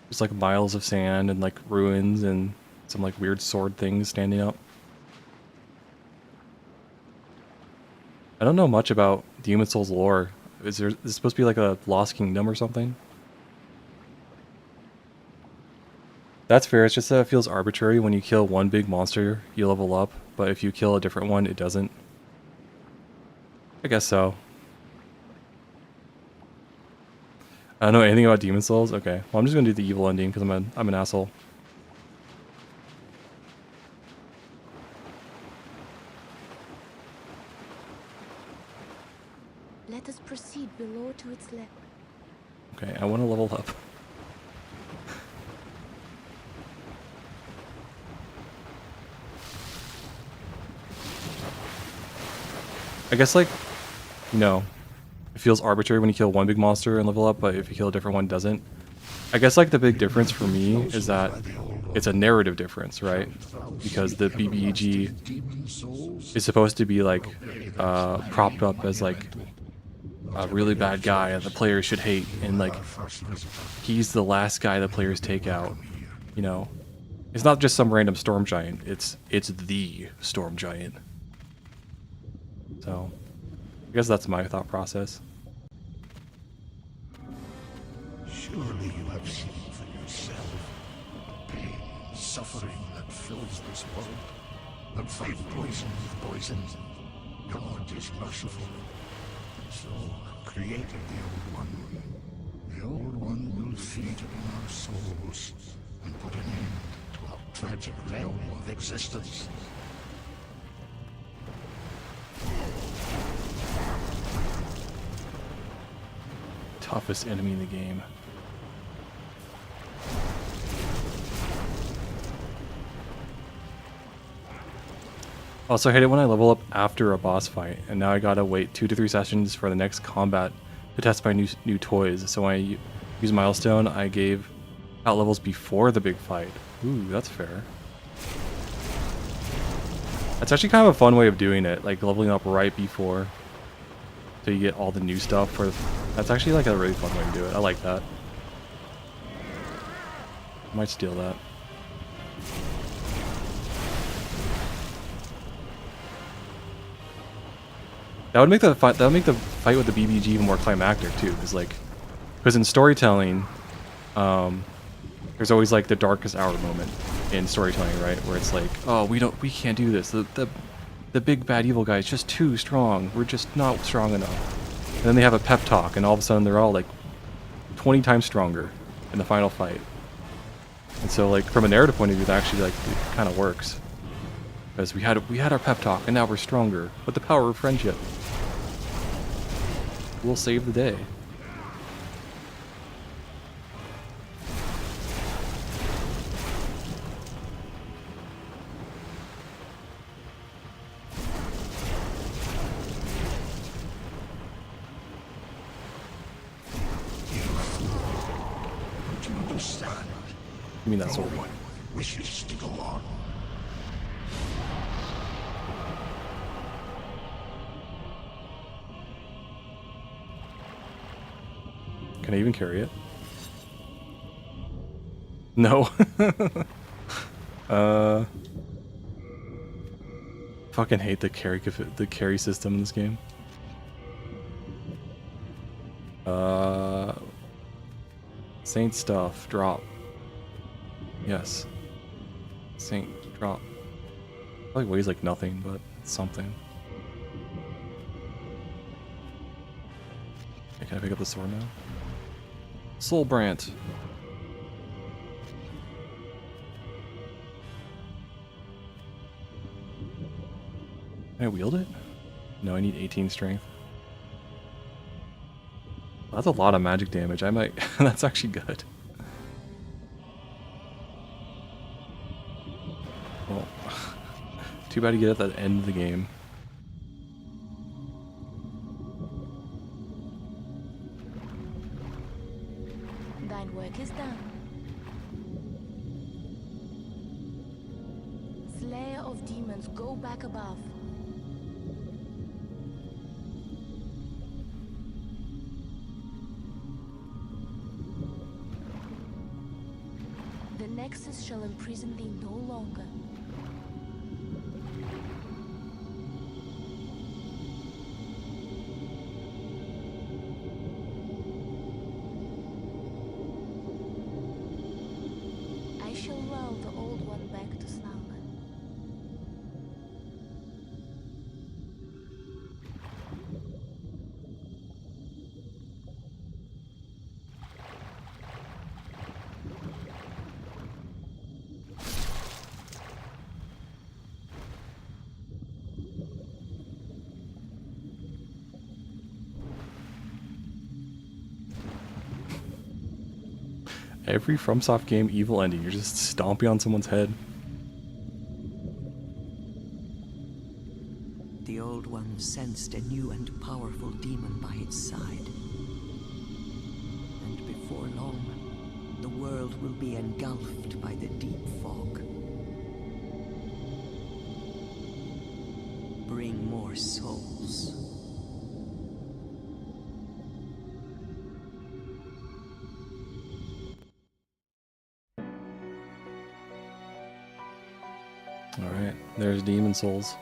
There's like miles of sand and like ruins and some like weird sword things standing up. I don't know much about Demon Souls lore. Is this supposed to be like a Lost Kingdom or something? That's fair. It's just that it feels arbitrary. When you kill one big monster, you level up, but if you kill a different one, it doesn't. I guess so. I don't know anything about Demon Souls. Okay, well, I'm just gonna do the evil ending because I'm an asshole. Let us proceed below to its left. Okay, I want to level up. I guess like, you know, it feels arbitrary when you kill one big monster and level up, but if you kill a different one, it doesn't. I guess like the big difference for me is that it's a narrative difference, right? Because the BBEG is supposed to be like propped up as like a really bad guy that the players should hate, and like he's the last guy the players take out. You know, it's not just some random storm giant. It's the storm giant. So, I guess that's my thought process. Surely you have seen for yourself the pain, suffering that fills this world. The fight poison with poison. God is merciful. So created the Old One. The Old One will feed on our souls and put an end to our tragic realm of existence. Toughest enemy in the game. Also, I hate it when I level up after a boss fight, and now I gotta wait 2 to 3 sessions for the next combat to test my new toys. So when I use Milestone, I gave out levels before the big fight. Ooh, that's fair. That's actually kind of a fun way of doing it, like leveling up right before, so you get all the new stuff. That's actually like a really fun way to do it. I like that. I might steal that. That would make the fight with the BBG even more climactic too, because in storytelling, there's always like the darkest hour moment in storytelling, right? Where it's like, oh, we can't do this. The big bad evil guy is just too strong. We're just not strong enough. And then they have a pep talk, and all of a sudden they're all like 20 times stronger in the final fight. And so, like, from a narrative point of view, that actually like it kind of works, because we had our pep talk, and now we're stronger with the power of friendship. We'll save the day. I mean, that's what No one wishes to go on. Can I even carry it? No. Fucking hate the carry system in this game. Saint stuff drop. Yes. Saint drop. Probably weighs like nothing, but it's something. Okay, can I pick up the sword now? Soul Brant. Can I wield it? No, I need 18 strength. That's a lot of magic damage. I might... That's actually good. Well, too bad to get at the end of the game. Thine work is done. Slayer of demons, go back above. The Nexus shall imprison thee no longer. I shall lull the old one back to slumber. Every FromSoft game, evil ending. You're just stomping on someone's head. The Old One sensed a new and powerful demon by its side. And before long, the world will be engulfed by the deep fog. Bring more souls. Alright, there's Demon Souls.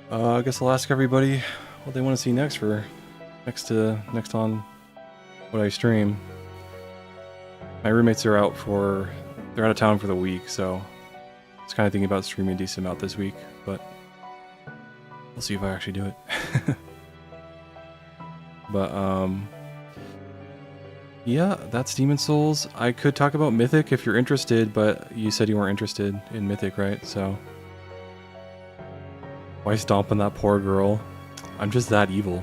I guess I'll ask everybody what they want to see next for next on what I stream. My roommates are they're out of town for the week, so I was kind of thinking about streaming a decent amount this week, but we'll see if I actually do it. But yeah, that's Demon Souls. I could talk about Mythic if you're interested, but you said you weren't interested in Mythic, right? So why stomp on that poor girl? I'm just that evil.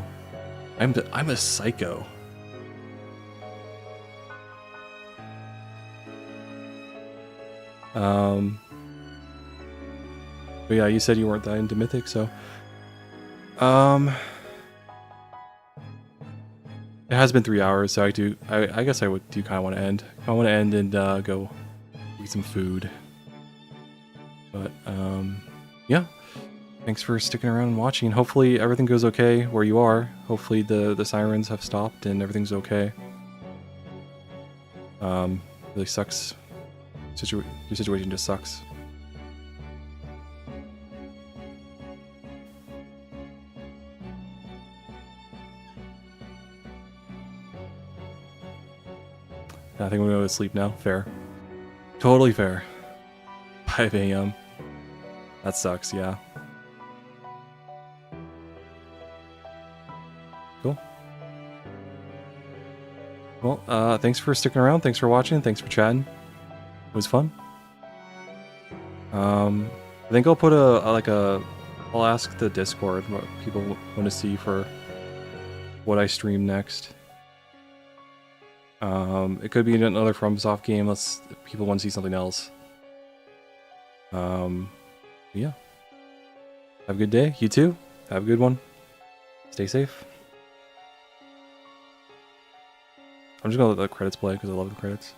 I'm a psycho. But yeah, you said you weren't that into Mythic, so it has been 3 hours, so I guess I do kind of want to end. I want to end and go eat some food. But yeah, thanks for sticking around and watching. Hopefully everything goes okay where you are. Hopefully the sirens have stopped and everything's okay. Really sucks. Your situation just sucks. I think I'm gonna go to sleep now. Fair. Totally fair. 5 a.m. That sucks, yeah. Cool. Well, thanks for sticking around. Thanks for watching. Thanks for chatting. It was fun. I think I'll put I'll ask the Discord what people want to see for what I stream next. It could be another FromSoft game unless people want to see something else. Yeah. Have a good day. You too. Have a good one. Stay safe. I'm just gonna let the credits play because I love the credits.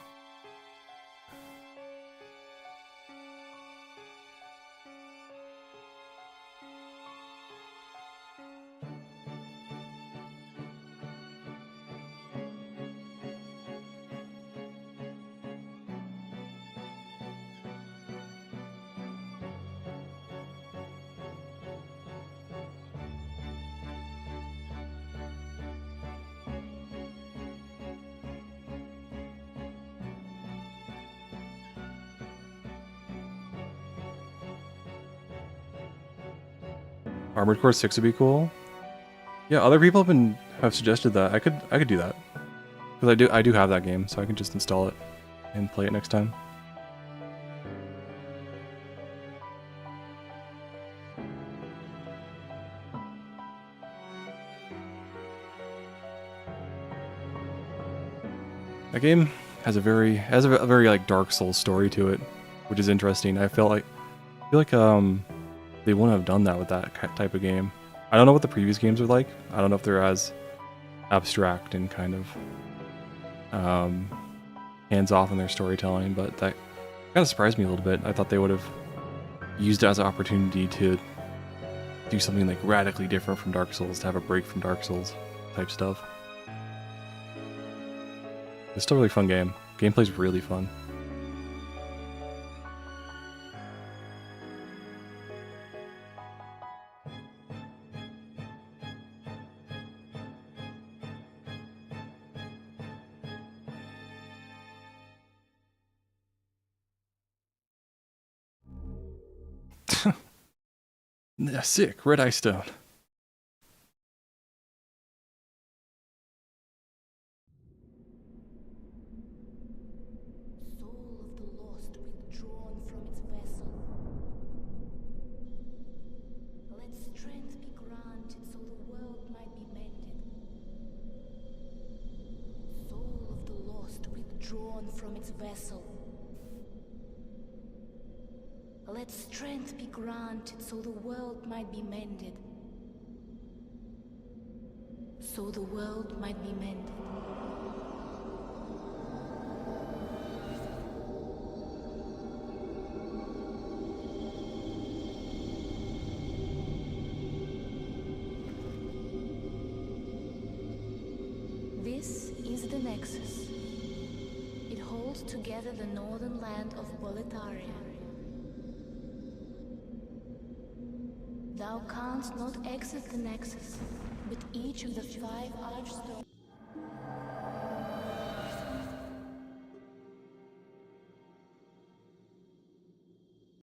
Armored Core 6 would be cool. Yeah, other people have suggested that. I could do that. Because I do have that game, so I can just install it and play it next time. That game has a very like Dark Souls story to it, which is interesting. I feel like they wouldn't have done that with that type of game. I don't know what the previous games are like. I don't know if they're as abstract and kind of hands-off in their storytelling, but that kind of surprised me a little bit. I thought they would have used it as an opportunity to do something like radically different from Dark Souls, to have a break from Dark Souls type stuff. It's still a really fun game. Gameplay's really fun. Yeah, sick. Red Eye Stone. Soul of the lost withdrawn from its vessel. Let strength be granted so the world might be mended. Soul of the lost withdrawn from its vessel. Let strength be granted so the world might be mended. So the world might be mended. This is the Nexus. It holds together the northern land of Boletaria. Thou canst not exit the Nexus, but each of the 5 archstones